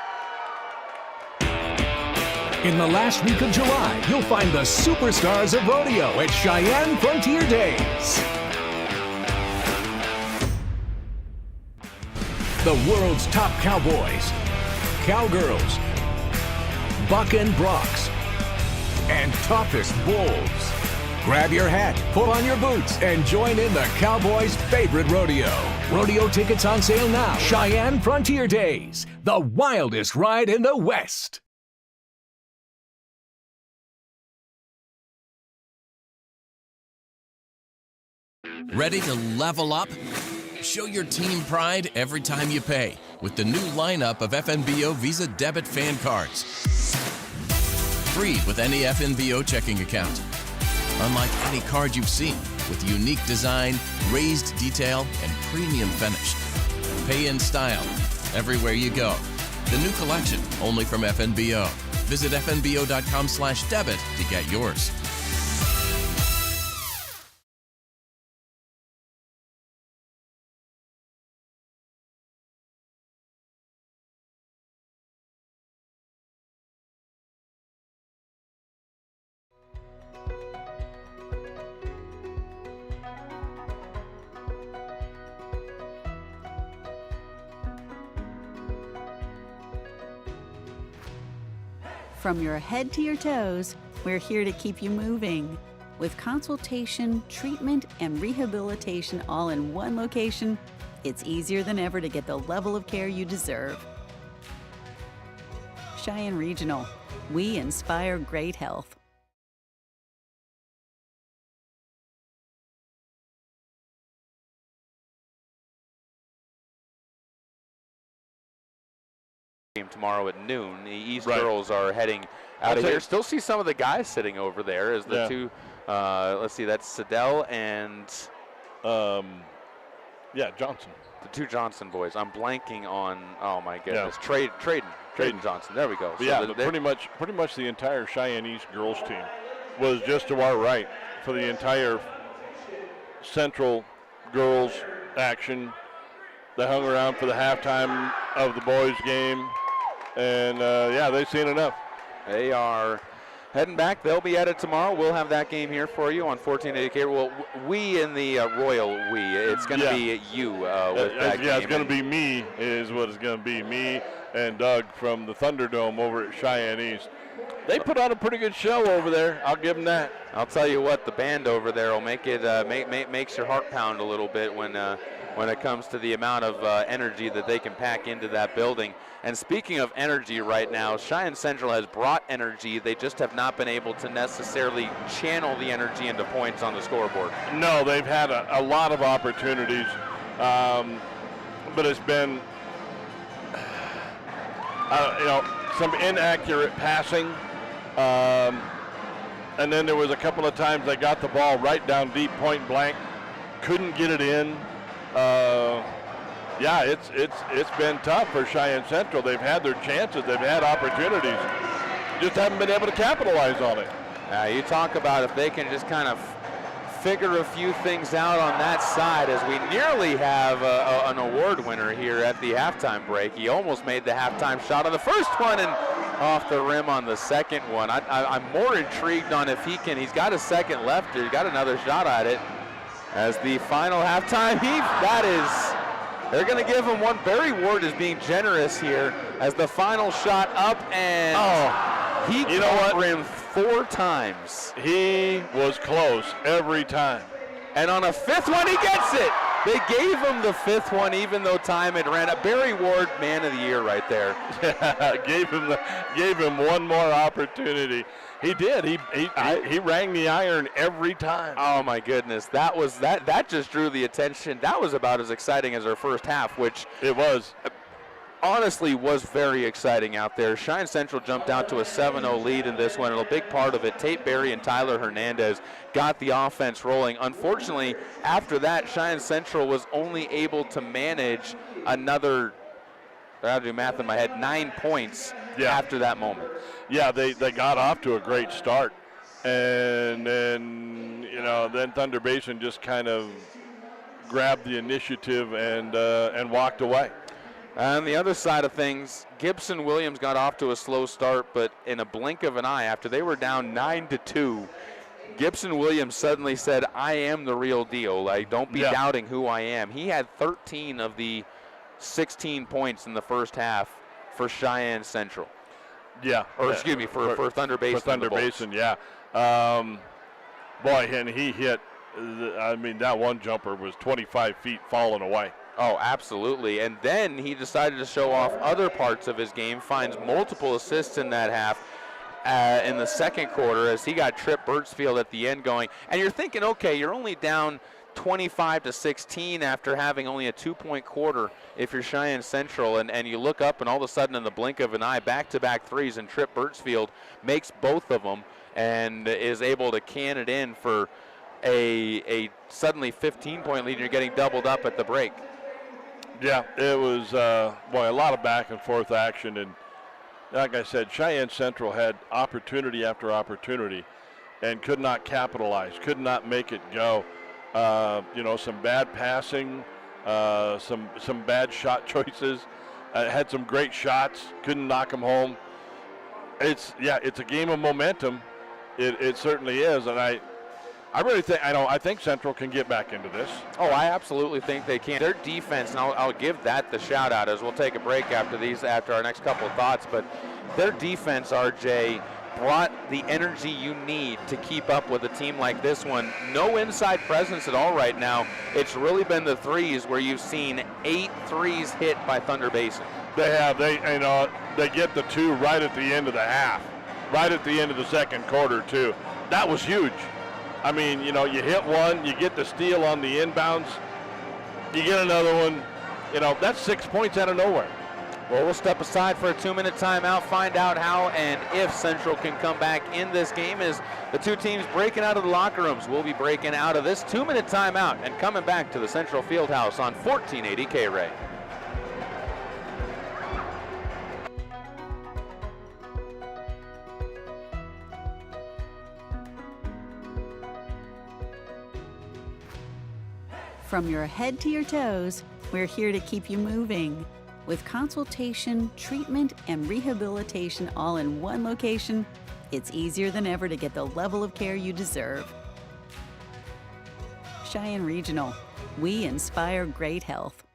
S16: In the last week of July, you'll find the superstars of rodeo at Cheyenne Frontier Days. The world's top cowboys, cowgirls, buck and brocks, and toughest bulls. Grab your hat, pull on your boots, and join in the Cowboys' favorite rodeo. Rodeo tickets on sale now. Cheyenne Frontier Days, the wildest ride in the West.
S4: Ready to level up? Show your team pride every time you pay with the new lineup of FNBO Visa Debit Fan Cards. Free with any FNBO checking account. Unlike any card you've seen, with unique design, raised detail, and premium finish. Pay in style, everywhere you go. The new collection, only from FNBO. Visit fnbo.com/debit to get yours.
S19: From your head to your toes, we're here to keep you moving. With consultation, treatment, and rehabilitation all in one location, it's easier than ever to get the level of care you deserve. Cheyenne Regional. We inspire great health.
S3: Tomorrow at noon. The East girls are heading out of here. Still see some of the guys sitting over there as the two, let's see, that's Siddell and
S2: Johnson.
S3: The two Johnson boys. I'm blanking on, oh my goodness, Traden Johnson. There we go.
S2: So pretty much the entire Cheyenne East girls team was just to our right for the entire Central girls action. They hung around for the halftime of the boys game. And, they've seen enough.
S3: They are heading back. They'll be at it tomorrow. We'll have that game here for you on 1480K. Well, we in the Royal we. It's going to be you with that game.
S2: It's going to be me is what it's going to be. Me and Doug from the Thunderdome over at Cheyenne East. They put on a pretty good show over there. I'll give them that.
S3: I'll tell you what, the band over there will make it makes your heart pound a little bit when it comes to the amount of energy that they can pack into that building. And speaking of energy right now, Cheyenne Central has brought energy. They just have not been able to necessarily channel the energy into points on the scoreboard.
S2: No, they've had a lot of opportunities, but it's been, some inaccurate passing. And then there was a couple of times they got the ball right down deep, point blank, couldn't get it in. It's been tough for Cheyenne Central. They've had their chances, they've had opportunities, just haven't been able to capitalize on it.
S3: You talk about if they can just kind of figure a few things out on that side, as we nearly have an award winner here at the halftime break. He almost made the halftime shot on the first one and off the rim on the second one. I'm more intrigued on if he's got a second left or he's got another shot at it. As the final halftime heave, they're going to give him one. Barry Ward is being generous here as the final shot up, and he caught rim 4 times.
S2: He was close every time.
S3: And on a 5th one, he gets it. They gave him the 5th one, even though time had ran out. Barry Ward, man of the year right there.
S2: gave him one more opportunity. He did. He rang the iron every time.
S3: Oh my goodness, that just drew the attention. That was about as exciting as our first half, which
S2: it was.
S3: Honestly, was very exciting out there. Cheyenne Central jumped out to a 7-0 lead in this one, and a big part of it, Tate Berry and Tyler Hernandez got the offense rolling. Unfortunately, after that, Cheyenne Central was only able to manage another, I have to do math in my head, 9 points after that moment.
S2: Yeah, they got off to a great start, and then Thunder Basin just kind of grabbed the initiative and walked away.
S21: On the other side of things, Gibson Williams got off to a slow start, but in a blink of an eye, after they were down 9-2, Gibson Williams suddenly said, I am the real deal. Like, don't be doubting who I am. He had 13 of the 16 points in the first half for Cheyenne Central.
S2: Yeah.
S21: Or excuse me, for Thunder Basin.
S2: For Thunder Basin, yeah. Boy, and he hit, that one jumper was 25 feet falling away.
S21: Oh, absolutely. And then he decided to show off other parts of his game, finds multiple assists in that half in the second quarter as he got Trip Birchfield at the end going. And you're thinking, okay, you're only down 25-16 after having only a 2-point quarter if you're Cheyenne Central, and you look up and all of a sudden in the blink of an eye, back-to-back threes, and Trip Birchfield makes both of them and is able to can it in for a suddenly 15-point lead, and you're getting doubled up at the break.
S2: Yeah, it was, a lot of back and forth action. And like I said, Cheyenne Central had opportunity after opportunity and could not capitalize, could not make it go. Some bad passing, some bad shot choices, had some great shots, couldn't knock them home. It's a game of momentum. It certainly is. And I really think, I think Central can get back into this.
S21: Oh, I absolutely think they can. Their defense, and I'll give that the shout out as we'll take a break after our next couple of thoughts, but their defense, RJ, brought the energy you need to keep up with a team like this one. No inside presence at all right now. It's really been the threes where you've seen 8 threes hit by Thunder Basin.
S2: They have. They get the 2 right at the end of the half, right at the end of the second quarter too. That was huge. I mean, you hit one, you get the steal on the inbounds, you get another one. That's 6 points out of nowhere.
S21: Well, we'll step aside for a 2-minute timeout, find out how and if Central can come back in this game as the two teams breaking out of the locker rooms. We'll be breaking out of this 2-minute timeout and coming back to the Central Fieldhouse on 1480 K-Ray.
S19: From your head to your toes, we're here to keep you moving. With consultation, treatment, and rehabilitation all in one location, it's easier than ever to get the level of care you deserve. Cheyenne Regional, we inspire great health.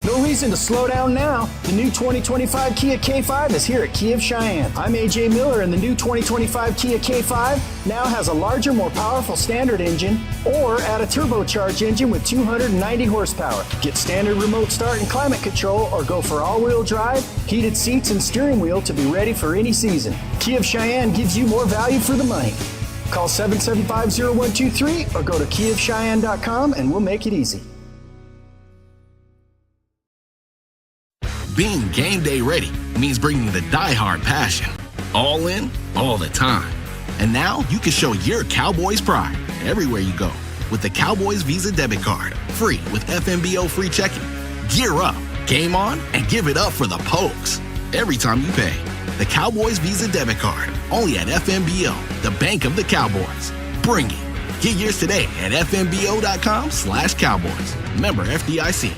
S17: No reason to slow down now. The new 2025 Kia K5 is here at Kia of Cheyenne. I'm AJ Miller, and the new 2025 Kia K5 now has a larger, more powerful standard engine or add a turbocharged engine with 290 horsepower. Get standard remote start and climate control or go for all-wheel drive, heated seats, and steering wheel to be ready for any season. Kia of Cheyenne gives you more value for the money. Call 775-0123 or go to kiaofcheyenne.com and we'll make it easy.
S15: Being game day ready means bringing the die-hard passion. All in, all the time. And now you can show your Cowboys pride everywhere you go with the Cowboys Visa debit card. Free with FMBO free checking. Gear up, game on, and give it up for the Pokes every time you pay. The Cowboys Visa debit card, only at FMBO, the bank of the Cowboys. Bring it. Get yours today at fmbo.com/Cowboys. Member FDIC.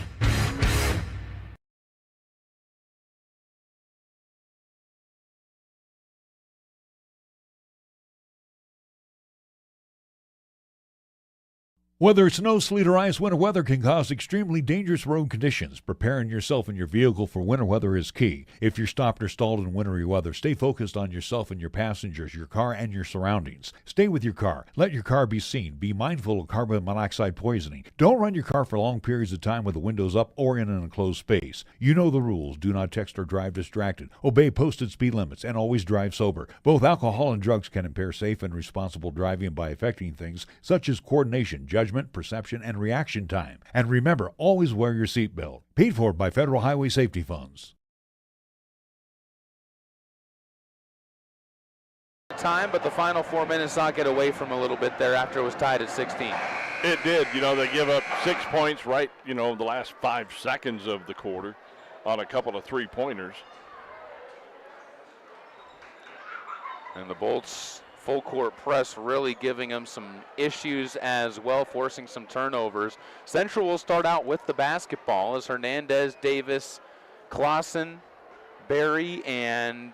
S1: Whether it's snow, sleet, or ice, winter weather can cause extremely dangerous road conditions. Preparing yourself and your vehicle for winter weather is key. If you're stopped or stalled in wintry weather, stay focused on yourself and your passengers, your car, and your surroundings. Stay with your car. Let your car be seen. Be mindful of carbon monoxide poisoning. Don't run your car for long periods of time with the windows up or in an enclosed space. You know the rules. Do not text or drive distracted. Obey posted speed limits and always drive sober. Both alcohol and drugs can impair safe and responsible driving by affecting things such as coordination, judgment, perception, and reaction time. And remember, always wear your seatbelt. Paid for by Federal Highway Safety Funds.
S21: Time, but the final 4 minutes not get away from a little bit there after it was tied at 16.
S2: It did. They give up 6 points right, the last 5 seconds of the quarter on a couple of three-pointers.
S21: And the Bolts full court press really giving them some issues as well, forcing some turnovers. Central will start out with the basketball as Hernandez, Davis, Clausen, Barry, and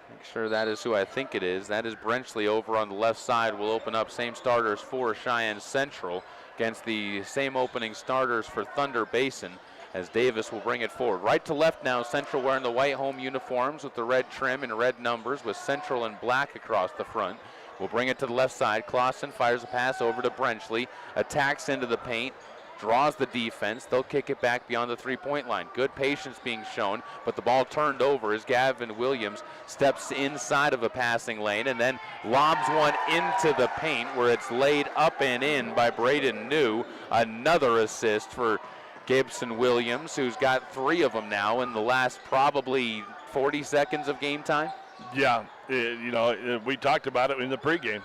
S21: make sure that is who I think it is. That is Brenchley over on the left side. Will open up same starters for Cheyenne Central against the same opening starters for Thunder Basin, as Davis will bring it forward. Right to left now, Central wearing the white home uniforms with the red trim and red numbers with Central in black across the front. We'll bring it to the left side. Clausen fires a pass over to Brenchley, attacks into the paint, draws the defense. They'll kick it back beyond the three-point line. Good patience being shown, but the ball turned over as Gavin Williams steps inside of a passing lane and then lobs one into the paint where it's laid up and in by Braden New. Another assist for Gibson Williams, who's got 3 of them now in the last probably 40 seconds of game time.
S2: Yeah, we talked about it in the pregame.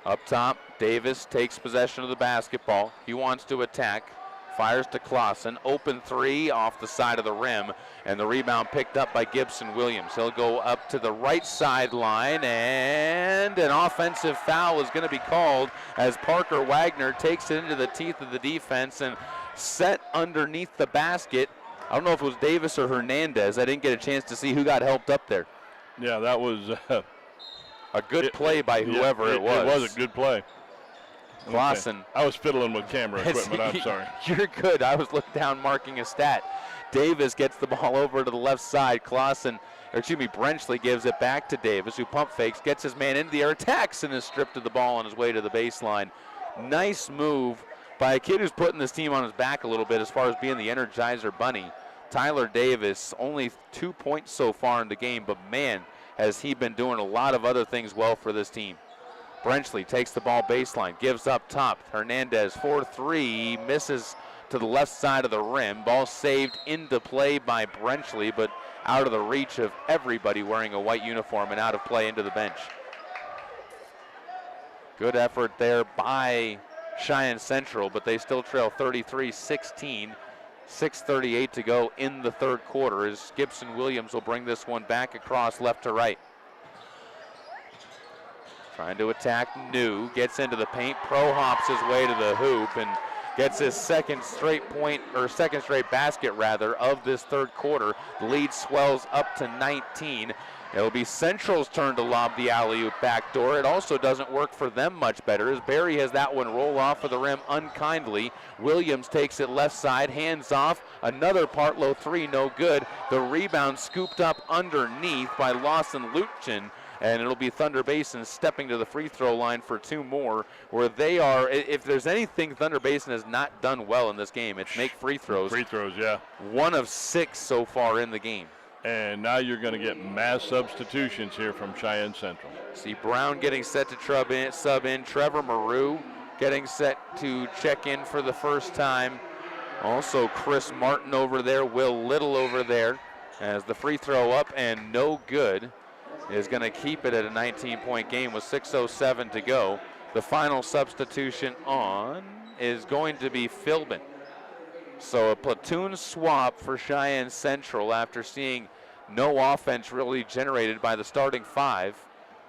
S21: Up top, Davis takes possession of the basketball. He wants to attack, fires to Clausen. Open 3 off the side of the rim, and the rebound picked up by Gibson Williams. He'll go up to the right sideline, and an offensive foul is going to be called as Parker Wagner takes it into the teeth of the defense and set underneath the basket. I don't know if it was Davis or Hernandez. I didn't get a chance to see who got helped up there.
S2: Yeah, that was
S21: a good play by whoever it was.
S2: It was a good play.
S21: Clausen.
S2: Okay. I was fiddling with camera equipment. I'm sorry.
S21: You're good. I was looking down marking a stat. Davis gets the ball over to the left side. Brenchley gives it back to Davis, who pump fakes, gets his man into the air, attacks, and is stripped of the ball on his way to the baseline. Nice move by a kid who's putting this team on his back a little bit as far as being the Energizer Bunny. Tyler Davis, only 2 points so far in the game, but man, has he been doing a lot of other things well for this team. Brenchley takes the ball baseline, gives up top. Hernandez 4-3, misses to the left side of the rim. Ball saved into play by Brenchley, but out of the reach of everybody wearing a white uniform and out of play into the bench. Good effort there by Cheyenne Central, but they still trail 33-16. 6:38 to go in the third quarter as Gibson Williams will bring this one back across left to right. Trying to attack New, gets into the paint, pro-hops his way to the hoop and gets his second straight basket of this third quarter. The lead swells up to 19. It'll be Central's turn to lob the alley-oop backdoor. It also doesn't work for them much better as Barry has that one roll off of the rim unkindly. Williams takes it left side, hands off. Another Partlow 3, no good. The rebound scooped up underneath by Lawson Luchen. And it'll be Thunder Basin stepping to the free throw line for 2 more, where they are, if there's anything Thunder Basin has not done well in this game, it's make free throws.
S2: Free throws, yeah.
S21: 1 of 6 so far in the game.
S2: And now you're going to get mass substitutions here from Cheyenne Central.
S21: See Brown getting set to sub in. Trevor Maru getting set to check in for the first time. Also Chris Martin over there, Will Little over there. As the free throw up and no good is going to keep it at a 19-point game with 6:07 to go. The final substitution on is going to be Philbin. So a platoon swap for Cheyenne Central after seeing no offense really generated by the starting 5.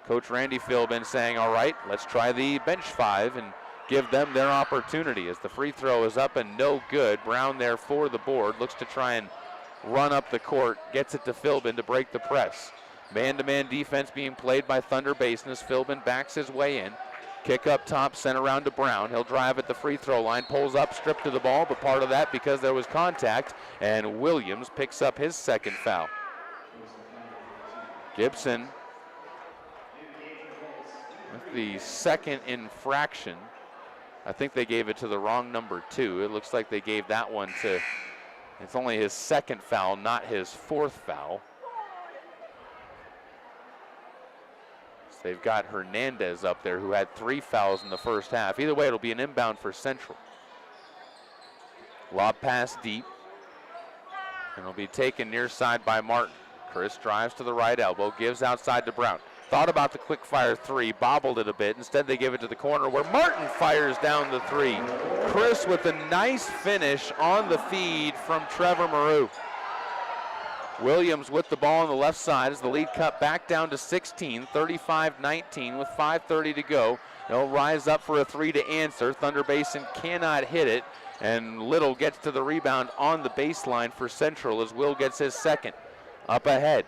S21: Coach Randy Philbin saying, all right, let's try the bench 5 and give them their opportunity as the free throw is up and no good. Brown there for the board, looks to try and run up the court, gets it to Philbin to break the press. Man-to-man defense being played by Thunder Basin as Philbin backs his way in. Kick up top, sent around to Brown. He'll drive at the free throw line, pulls up, stripped to the ball, but part of that because there was contact, and Williams picks up his second foul. Gibson with the second infraction. I think they gave it to the wrong number 2. It looks like they gave that one to, it's only his second foul, not his 4th foul. They've got Hernandez up there who had 3 fouls in the first half. Either way, it'll be an inbound for Central. Lob pass deep. And it'll be taken near side by Martin. Chris drives to the right elbow, gives outside to Brown. Thought about the quick fire 3, bobbled it a bit. Instead, they give it to the corner where Martin fires down the 3. Chris with a nice finish on the feed from Trevor Maru. Williams with the ball on the left side as the lead cut back down to 16, 35-19 with 5:30 to go. They'll rise up for a three to answer. Thunder Basin cannot hit it, and Little gets to the rebound on the baseline for Central as Will gets his second. Up ahead,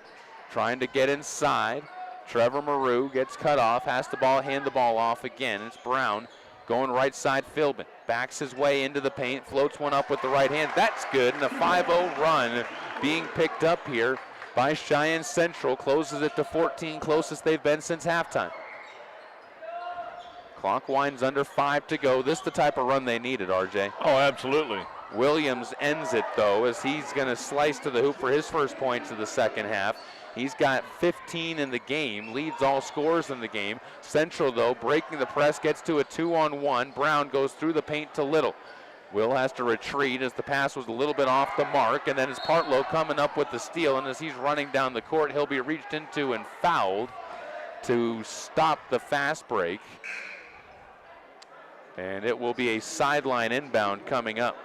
S21: trying to get inside. Trevor Maru gets cut off, has the ball, hand the ball off again. It's Brown going right side. Philbin backs his way into the paint, floats one up with the right hand. That's good, and a 5-0 run being picked up here by Cheyenne Central. Closes it to 14, closest they've been since halftime. Clock winds under 5 to go. This is the type of run they needed, RJ.
S2: Oh, absolutely.
S21: Williams ends it, though, as he's going to slice to the hoop for his first points of the second half. He's got 15 in the game, leads all scorers in the game. Central, though, breaking the press, gets to a 2-on-1. Brown goes through the paint to Little. Will has to retreat as the pass was a little bit off the mark, and then it's Partlow coming up with the steal, and as he's running down the court, he'll be reached into and fouled to stop the fast break. And it will be a sideline inbound coming up.